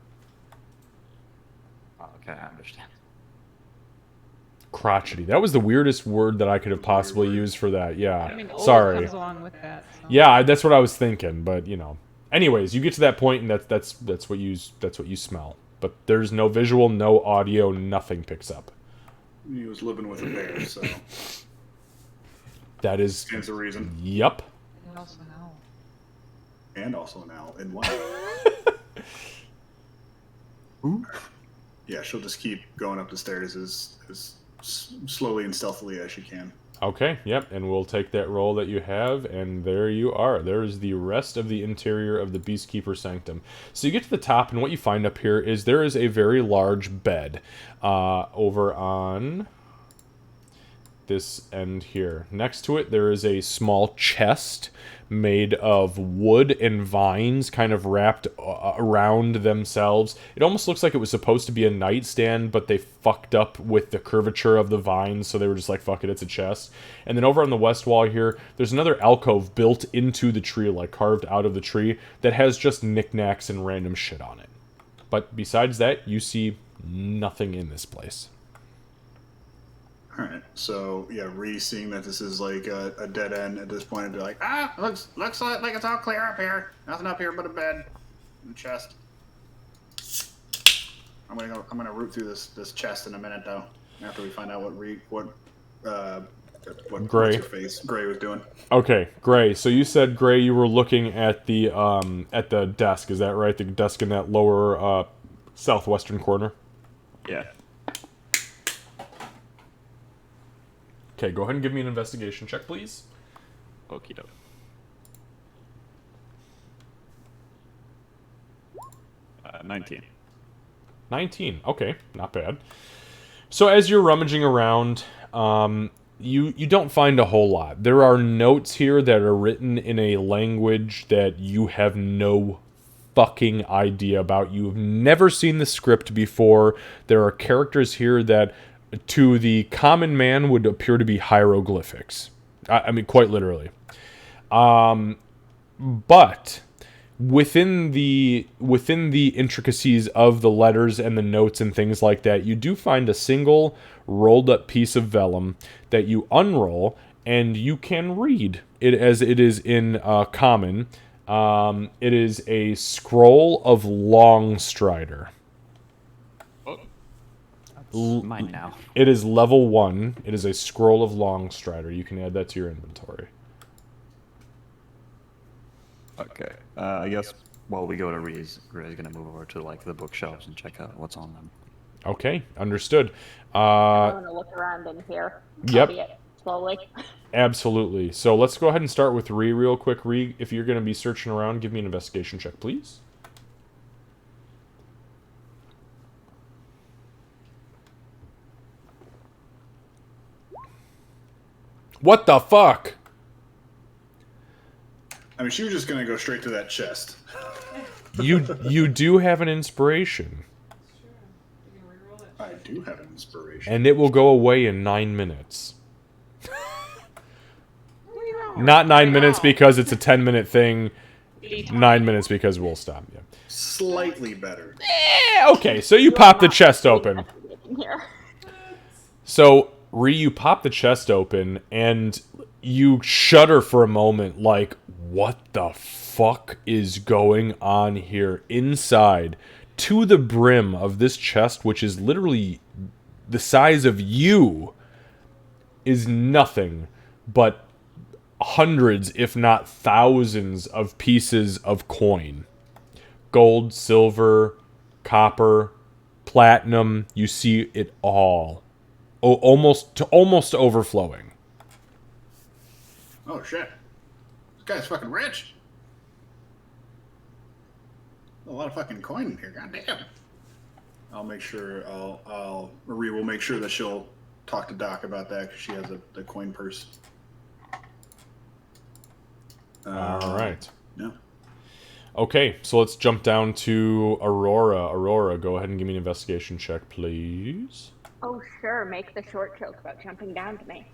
Oh, okay, I understand. Crotchety. That was the weirdest word that I could have possibly used for that. Yeah. I mean, old Sorry. comes along with that. So. Yeah, that's what I was thinking, but Anyways, you get to that point, and that's what you smell. But there's no visual, no audio, nothing picks up. He was living with a bear, so That is. stands a reason. Yep. And also an owl. And also an owl in one. Yeah, she'll just keep going up the stairs as slowly and stealthily as she can. Okay, yep, and we'll take that roll that you have, and there you are. There is the rest of the interior of the Beastkeeper Sanctum. So you get to the top, and what you find up here is there is a very large bed over on this end here. Next to it, there is a small chest made of wood and vines kind of wrapped around themselves. It almost looks like it was supposed to be a nightstand, but they fucked up with the curvature of the vines, so they were just like, fuck it, it's a chest. And then over on the west wall here, there's another alcove built into the tree, like carved out of the tree, that has just knickknacks and random shit on it. But besides that, you see nothing in this place. Alright, so yeah, Ree seeing that this is like a dead end at this point, be like, looks like it's all clear up here. Nothing up here but a bed and a chest. I'm gonna root through this chest in a minute though. After we find out what Gray. what's her face Gray was doing. Okay, Gray. So you said, Gray, you were looking at the desk. Is that right? The desk in that lower southwestern corner. Yeah. Okay, go ahead and give me an investigation check, please. Okie doke. 19. 19. Okay, not bad. So as you're rummaging around, you don't find a whole lot. There are notes here that are written in a language that you have no fucking idea about. You've never seen the script before. There are characters here that, to the common man, would appear to be hieroglyphics. I mean, quite literally. But within the intricacies of the letters and the notes and things like that, you do find a single rolled up piece of vellum that you unroll, and you can read it as it is in common. It is a scroll of Longstrider. Mine now. It is level 1. It is a scroll of Longstrider. You can add that to your inventory. Okay. I guess while we go to Ree's, Gray's gonna move over to like the bookshelves and check out what's on them. Okay, understood. I'm gonna look around in here. Yep. Albeit slowly. Absolutely. So let's go ahead and start with Ree real quick. Ree, if you're going to be searching around, give me an investigation check, please. What the fuck? I mean, she was just gonna go straight to that chest. You do have an inspiration. I do have an inspiration. And it will go away in 9 minutes. Not 9 minutes because it's a 10-minute thing. 9 minutes because we'll stop you. Slightly better. Okay, so you pop the chest open. Here. So you pop the chest open and you shudder for a moment like, what the fuck is going on here? Inside, to the brim of this chest, which is literally the size of you, is nothing but hundreds, if not thousands, of pieces of coin. Gold, silver, copper, platinum. You see it all. Almost overflowing. Oh shit! This guy's fucking rich. A lot of fucking coin in here. God damn. I'll make sure. Marie will make sure that she'll talk to Doc about that because she has the coin purse. All right. Yeah. Okay, so let's jump down to Aurora. Aurora, go ahead and give me an investigation check, please. Oh, sure. Make the short joke about jumping down to me.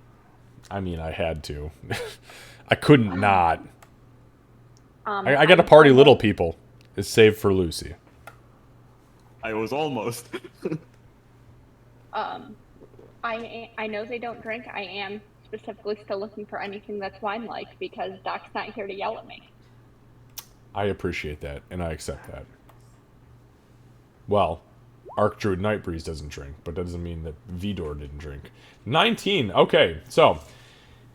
I mean, I had to. I couldn't not. I got to I'm party almost- little people. It's saved for Lucy. I was almost. I know they don't drink. I am specifically still looking for anything that's wine-like because Doc's not here to yell at me. I appreciate that, and I accept that. Well, Archdruid Nightbreeze doesn't drink, but that doesn't mean that Vidor didn't drink. 19! Okay, so,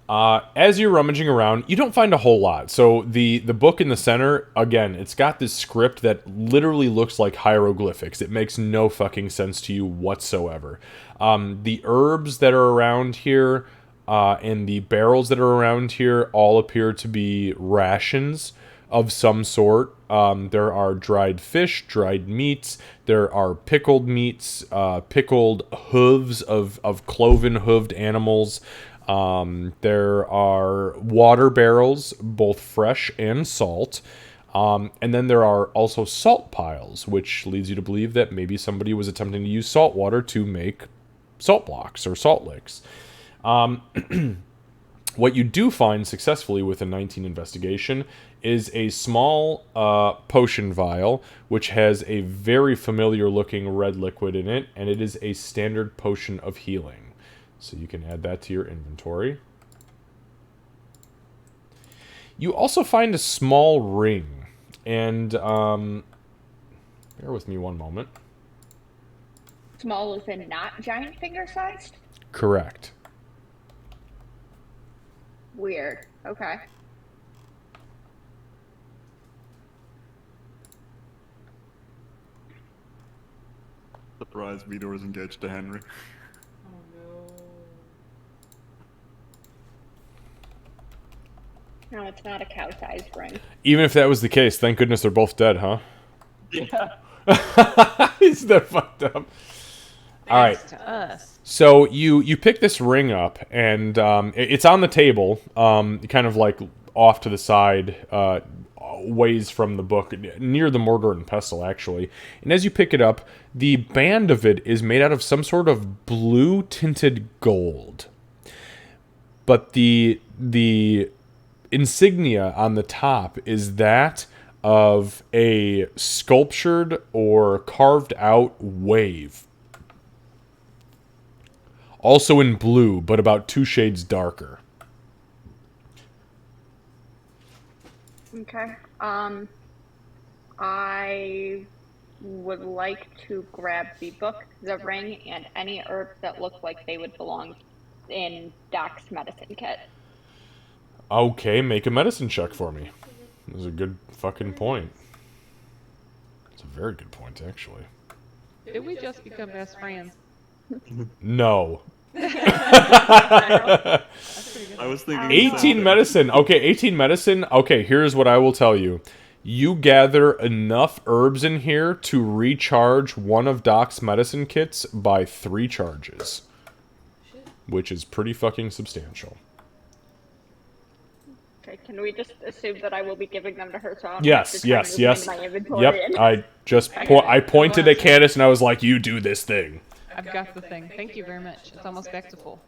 as you're rummaging around, you don't find a whole lot. So, the book in the center, again, it's got this script that literally looks like hieroglyphics. It makes no fucking sense to you whatsoever. The herbs that are around here, and the barrels that are around here all appear to be rations of some sort. There are dried fish, dried meats. There are pickled meats, pickled hooves of cloven-hooved animals. There are water barrels, both fresh and salt. And then there are also salt piles, which leads you to believe that maybe somebody was attempting to use salt water to make salt blocks or salt licks. What you do find successfully with a 19 investigation is a small potion vial, which has a very familiar looking red liquid in it, and it is a standard potion of healing. So you can add that to your inventory. You also find a small ring, and bear with me one moment. Small as in not giant finger-sized? Correct. Weird. Okay. Surprised Vidor was engaged to Henry. No, it's not a cow-sized ring. Even if that was the case, thank goodness they're both dead, huh? Yeah. Isn't that fucked up? All right. Thanks to us. So you pick this ring up, and it's on the table, kind of like off to the side, ways from the book, near the mortar and pestle, actually. And as you pick it up, the band of it is made out of some sort of blue-tinted gold. But the insignia on the top is that of a sculptured or carved out wave. Also in blue, but about 2 shades darker. Okay. I would like to grab the book, the ring, and any herbs that look like they would belong in Doc's medicine kit. Okay, make a medicine check for me. That's a good fucking point. It's a very good point, actually. Did we just become best friends? No. That's pretty good. I was thinking 18 medicine. Okay, 18 medicine. Okay, here's what I will tell you. You gather enough herbs in here to recharge one of Doc's medicine kits by 3 charges. Which is pretty fucking substantial. Okay, can we just assume that I will be giving them to her so I don't Yes, have to try yes, moving yes. my inventory Yep, in? I just I pointed at Candace and I was like, you do this thing. I've got the thing. Thank you very much. It's almost back to full.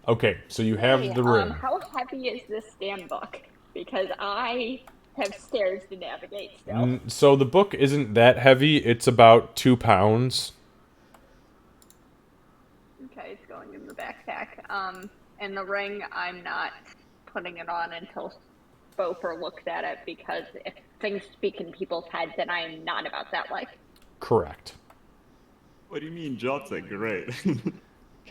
Okay, so you have Hey, the ring. how heavy is this stand book? Because I have stairs to navigate still. So the book isn't that heavy. It's about 2 pounds. Okay, it's going in the backpack. in the ring, I'm not putting it on until Beaufort looks at it, because if things speak in people's heads, then I am not about that life. Correct. What do you mean, Jot's a great?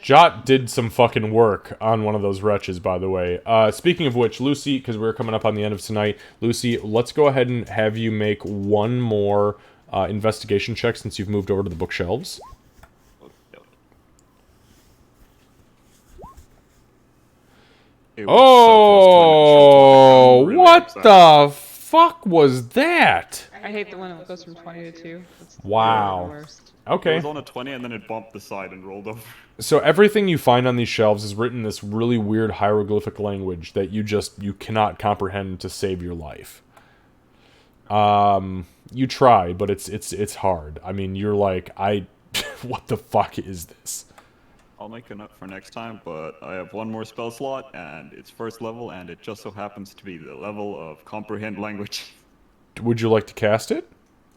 Jot did some fucking work on one of those wretches, by the way. Speaking of which, Lucy, because we're coming up on the end of tonight, Lucy, let's go ahead and have you make one more investigation check since you've moved over to the bookshelves. It was so close to an initial 20. I'm really What upset. the fuck was that? I hate the one that goes from 20 to 2. It's Wow. the worst. It Okay. was on a 20 and then it bumped the side and rolled over. So everything you find on these shelves is written in this really weird hieroglyphic language that you cannot comprehend to save your life. You try, but it's hard. I mean, you're like, what the fuck is this? I'll make a note for next time, but I have one more spell slot, and it's first level, and it just so happens to be the level of comprehend language. Would you like to cast it?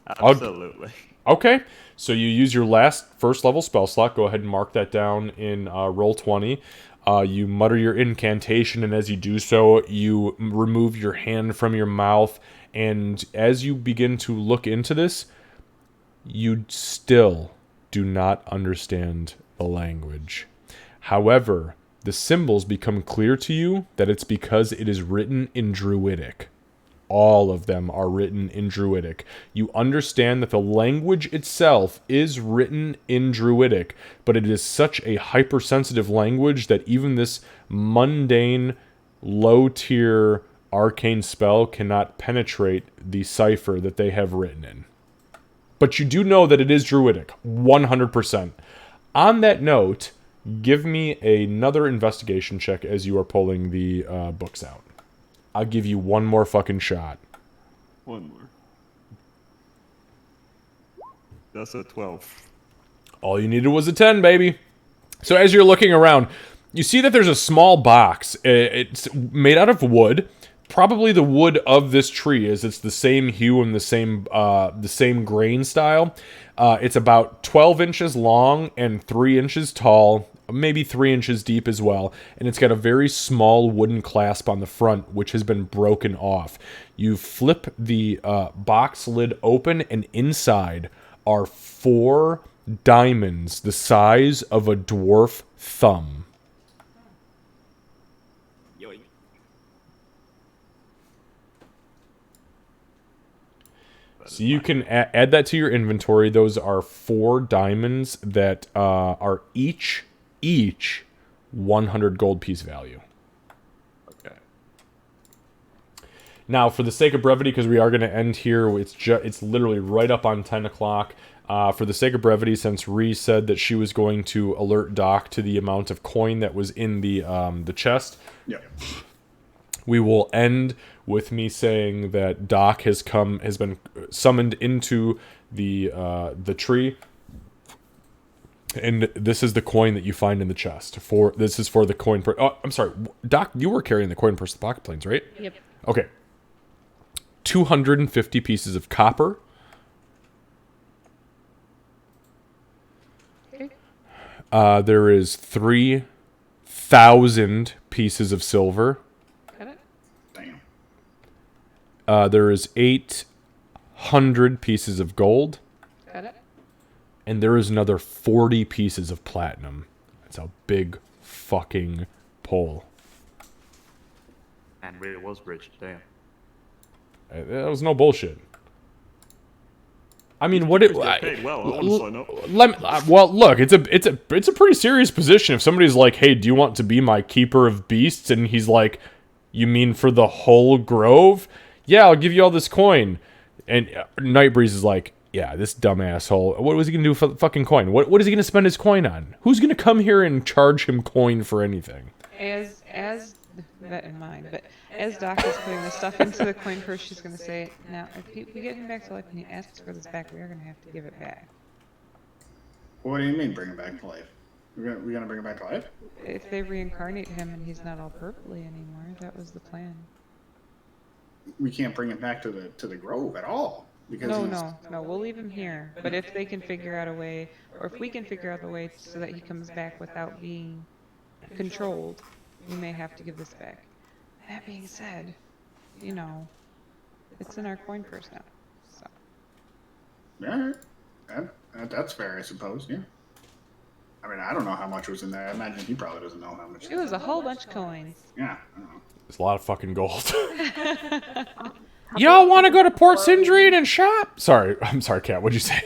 Absolutely. Okay, so you use your last first level spell slot. Go ahead and mark that down in roll 20. You mutter your incantation, and as you do so, you remove your hand from your mouth. And as you begin to look into this, you still do not understand the language. However, the symbols become clear to you that it's because it is written in Druidic. All of them are written in Druidic. You understand that the language itself is written in Druidic, but it is such a hypersensitive language that even this mundane, low-tier arcane spell cannot penetrate the cipher that they have written in. But you do know that it is Druidic, 100%. On that note, give me another investigation check as you are pulling the books out. I'll give you one more fucking shot. One more. That's a 12. All you needed was a 10, baby. So as you're looking around, you see that there's a small box. It's made out of wood. Probably the wood of this tree, as it's the same hue and the same grain style. It's about 12 inches long and 3 inches tall, maybe 3 inches deep as well, and it's got a very small wooden clasp on the front, which has been broken off. You flip the box lid open, and inside are 4 diamonds the size of a dwarf thumb. So you can add that to your inventory. Those are 4 diamonds that are each 100 gold piece value. Okay. Now, for the sake of brevity, because we are going to end here, it's literally right up on 10 o'clock. For the sake of brevity, since Ree said that she was going to alert Doc to the amount of coin that was in the chest, Yeah. we will end with me saying that Doc has been summoned into the tree, and this is the coin that you find in the chest. This is for the coin. I'm sorry, Doc, you were carrying the coin purse of the pocket planes, right? Yep. Okay. 250 pieces of copper. Okay. There is 3,000 pieces of silver. Got it? Damn. There is 800 pieces of gold. Got it? And there is another 40 pieces of platinum. That's a big fucking pull. And really was rich, damn. That was no bullshit. I mean, what it? Get paid well, honestly, no. Well, look, it's a pretty serious position. If somebody's like, "Hey, do you want to be my keeper of beasts?" and he's like, "You mean for the whole grove?" Yeah, I'll give you all this coin. And Nightbreeze is like, "Yeah, this dumb asshole. What was he gonna do for the fucking coin? What is he gonna spend his coin on? Who's gonna come here and charge him coin for anything?" As that in mind, but as Doc is putting the stuff into the coin purse, she's gonna say, "Now, if we get him back to life and he asks for this back, we are gonna have to give it back. What do you mean bring him back to life? We're gonna bring him back to life? If they reincarnate him and he's not all purpley anymore, that was the plan." We can't bring him back to the grove at all because No, we'll leave him here. But if they can figure out a way, or if we can figure out a way so that he comes back without being controlled, we may have to give this back. That being said, you know, it's in our coin purse now. So Yeah, that's fair, I suppose. Yeah. I mean, I don't know how much was in there. I imagine he probably doesn't know how much. it was a whole bunch of coins. Yeah, I don't know. It's a lot of fucking gold. Y'all want to go to Port Sindrian and shop? Sorry, I'm sorry, Kat. What'd you say?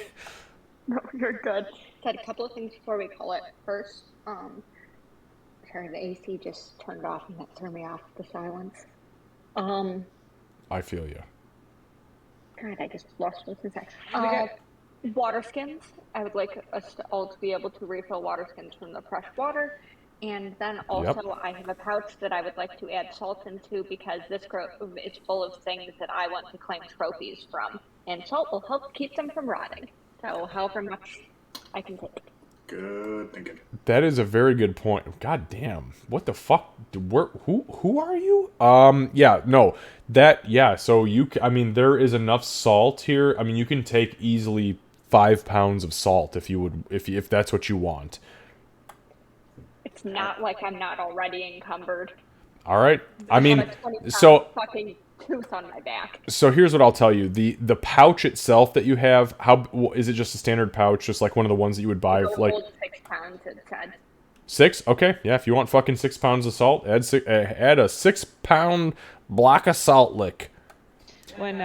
No, you're good. Said a couple of things before we call it. First, sorry, the AC just turned off and that threw me off the silence. I feel you. God, I just lost what's inside. got- Water skins. I would like us all to be able to refill water skins from the fresh water. And then also, I have a pouch that I would like to add salt into because this grove is full of things that I want to claim trophies from. And salt will help keep them from rotting. So, however much I can take. Good thinking. That is a very good point. God damn. What the fuck? Who are you? Yeah, no. So I mean, there is enough salt here. I mean, you can take easily 5 pounds of salt if you would, if that's what you want. It's not like I'm not already encumbered. All right. I mean, have a 20-pound so fucking tooth on my back. so here's what I'll tell you. The pouch itself that you have, is it just a standard pouch, just like one of the ones that you would buy It'll for like hold 6 pounds, it said. 6? Okay, yeah. If you want fucking 6 pounds of salt, add a 6-pound block of salt lick. When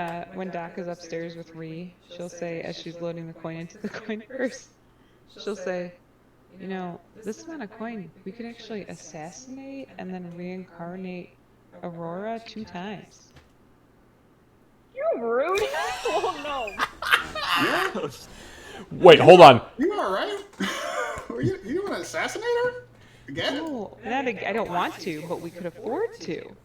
Doc is upstairs with Ree, she'll say, as she's loading the coin into the coin purse, she'll say, you know, this amount of coin, we could actually assassinate and then reincarnate Aurora 2 times. You're rude. Oh no. Wait, hold on. You all right? you want to assassinate her again? No, I don't want to, but we could afford to.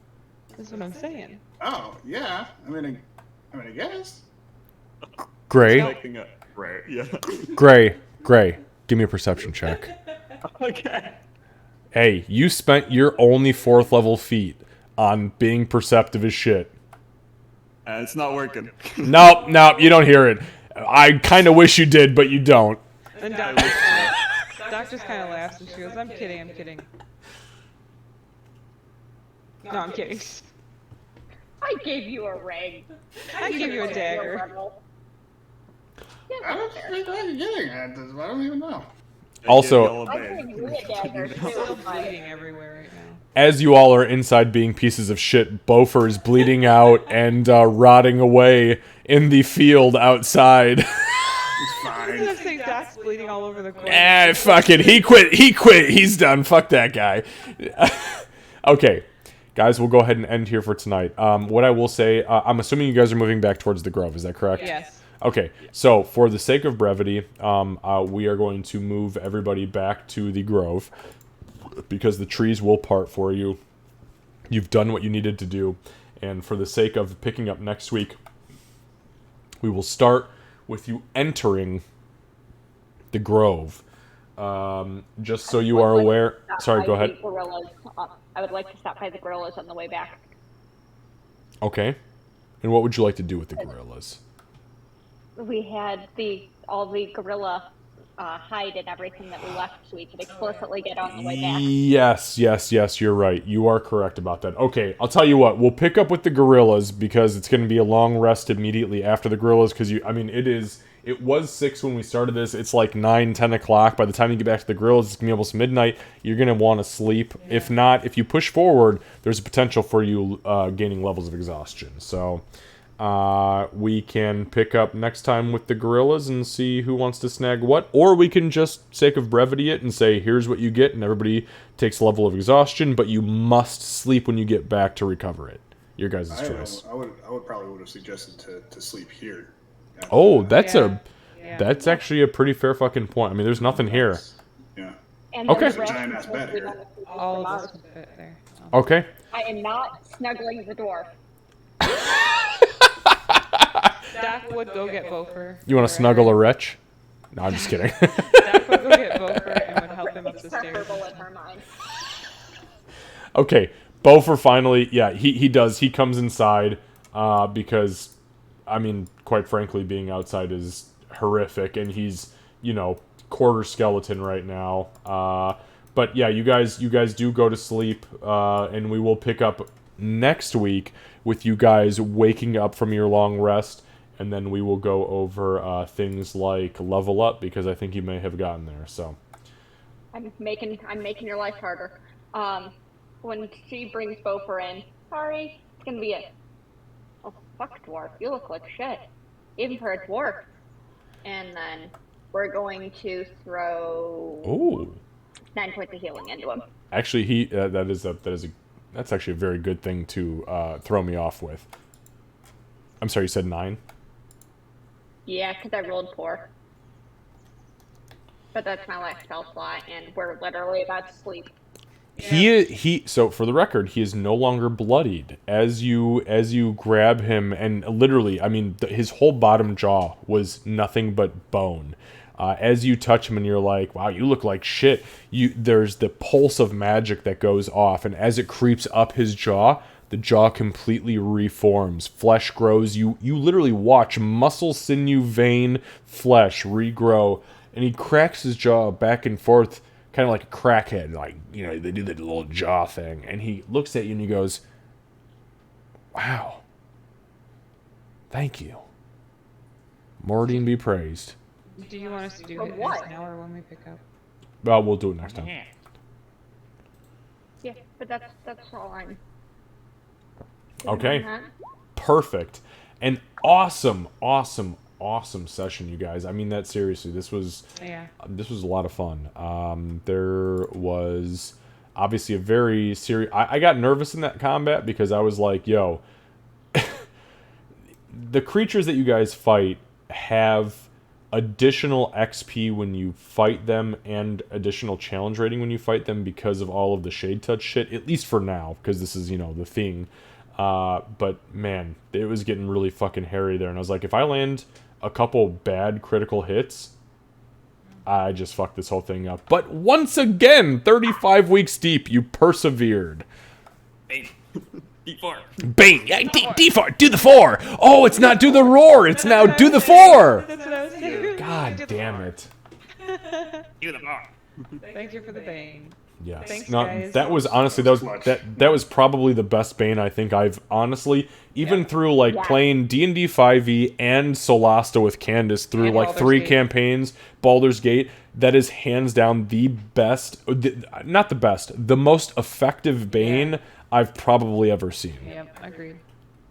That's what I'm saying. Oh yeah. I guess. Gray, Making it right. Yeah. Gray. Give me a perception check. Okay. Hey, you spent your only 4th level feat on being perceptive as shit. And it's not working. Nope, you don't hear it. I kind of wish you did, but you don't. And Doc just kind of laughs and she goes, I'm kidding. No, I'm kidding. I gave you a ring. I give you a dagger. I don't think I'm getting at this. I don't even know. Also, I gave you a dagger It's still too. bleeding everywhere right now. as you all are inside being pieces of shit, Bofer is bleeding out and rotting away in the field outside. It's Instead fine. of saying Doc's bleeding all over the coin. Fuck it. He quit. He's done. Fuck that guy. Okay. Guys, we'll go ahead and end here for tonight. What I will say, I'm assuming you guys are moving back towards the Grove. Is that correct? Yes. Okay, so for the sake of brevity, we are going to move everybody back to the Grove because the trees will part for you. You've done what you needed to do, and for the sake of picking up next week, we will start with you entering the Grove. Just so you are aware. Sorry, go ahead. I would like to stop by the gorillas on the way back. Okay, and what would you like to do with the gorillas? We had all the gorilla hide and everything that we left, so we could explicitly get on the way back. Yes, you're right. You are correct about that. Okay, I'll tell you what. We'll pick up with the gorillas because it's going to be a long rest immediately after the gorillas because it was 6 when we started this. It's like 9, 10 o'clock. By the time you get back to the gorillas, it's going to be almost midnight. You're going to want to sleep. Yeah. If not, if you push forward, there's a potential for you gaining levels of exhaustion. So we can pick up next time with the gorillas and see who wants to snag what. Or we can just, sake of brevity it, and say, here's what you get, and everybody takes a level of exhaustion, but you must sleep when you get back to recover it. Your guys' choice. I would probably have suggested to sleep here. Oh, that's actually a pretty fair fucking point. I mean, there's nothing here. Yeah. And Okay. the rest Giant ass bed we here. don't have to All come of out. us would fit there. Okay. I am not snuggling the dwarf. Doc would go get Bofer. You want to snuggle a wretch? No, I'm just kidding. Doc would go get Bofer and would help him up It's the stairs. preferable in her mind. Okay, Bofer finally, he does. He comes inside because, I mean, quite frankly, being outside is horrific, and he's, quarter skeleton right now. But yeah, you guys do go to sleep, and we will pick up next week with you guys waking up from your long rest, and then we will go over things like level up, because I think you may have gotten there. So I'm making your life harder. When she brings Bofer in, sorry, it's gonna be a oh fuck dwarf. You look like shit, even for a dwarf. And then we're going to throw oh, 9 points of healing into him. actually, that's actually a very good thing to throw me off with. I'm sorry, you said 9? Yeah, because I rolled 4. But that's my last spell slot, and we're literally about to sleep. So for the record, he is no longer bloodied. As you grab him, and literally, I mean, his whole bottom jaw was nothing but bone. As you touch him and you're like, wow, you look like shit, there's the pulse of magic that goes off, and as it creeps up his jaw, the jaw completely reforms. Flesh grows. You literally watch muscle, sinew, vein, flesh regrow, and he cracks his jaw back and forth, kind of like a crackhead, like, you know, they do the little jaw thing, and he looks at you and he goes, wow, thank you. Mordine be praised. Do you want us to do For it what? now or when we pick up? Well, we'll do it next time. Yeah, but that's all I'm. Okay. Perfect. An awesome session, you guys. I mean that seriously. This was a lot of fun. There was obviously a very serious. I got nervous in that combat because I was like, yo, the creatures that you guys fight have additional XP when you fight them and additional challenge rating when you fight them because of all of the shade touch shit, at least for now, because this is, you know, the thing. But man, it was getting really fucking hairy there, and I was like, if I land a couple bad critical hits, I just fucked this whole thing up. But once again, 35 weeks deep, you persevered. D4. Bang! Yeah, D4! Do the 4! Oh, it's not do the roar! It's now do the 4! That's what I was saying. God damn it. Do the 4. Thank you for the bane. Yes. Thanks, No, guys. that was honestly that was probably the best Bane I think I've honestly even through like playing D&D 5e and Solasta with Candace through And like Baldur's 3 Gate. campaigns, Baldur's Gate, that is hands down the best, not the best, the most effective Bane I've probably ever seen. Yep, agreed.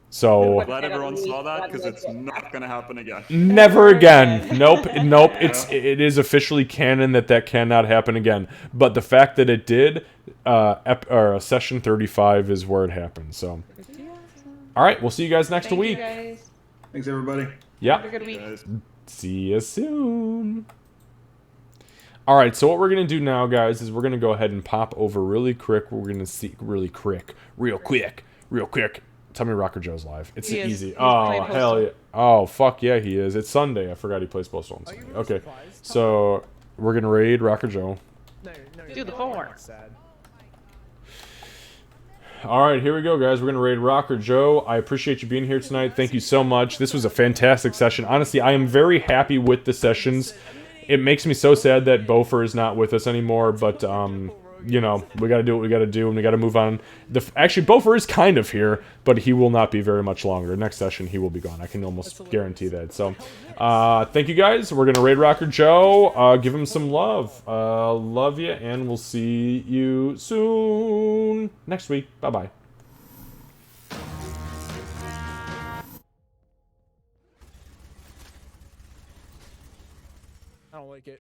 So Glad everyone saw that because it's not gonna happen again. never again. Nope. It is officially canon that cannot happen again. But the fact that it did, session 35 is where it happened. So, all right, we'll see you guys next Thank week. you guys. Thanks, everybody. Have a Yeah. good week. Guys. See you soon. All right, so what we're gonna do now, guys, is we're gonna go ahead and pop over really quick. We're gonna see real quick. Tell me Rocker Joe's live. It's He is. easy. He's Oh, playing hell Postal. yeah. Oh, fuck yeah, he is. It's Sunday. I forgot he plays Postal on Sunday. Okay, so we're going to raid Rocker Joe. Do the 4. All right, here we go, guys. We're going to raid Rocker Joe. I appreciate you being here tonight. Thank you so much. This was a fantastic session. Honestly, I am very happy with the sessions. It makes me so sad that Bofer is not with us anymore, but you know, we got to do what we got to do, and we got to move on. Actually, Bofer is kind of here, but he will not be very much longer. Next session, he will be gone. I can almost guarantee that. So, thank you guys. We're going to raid Rocker Joe. Give him some love. Love you, and we'll see you soon next week. Bye-bye. I don't like it.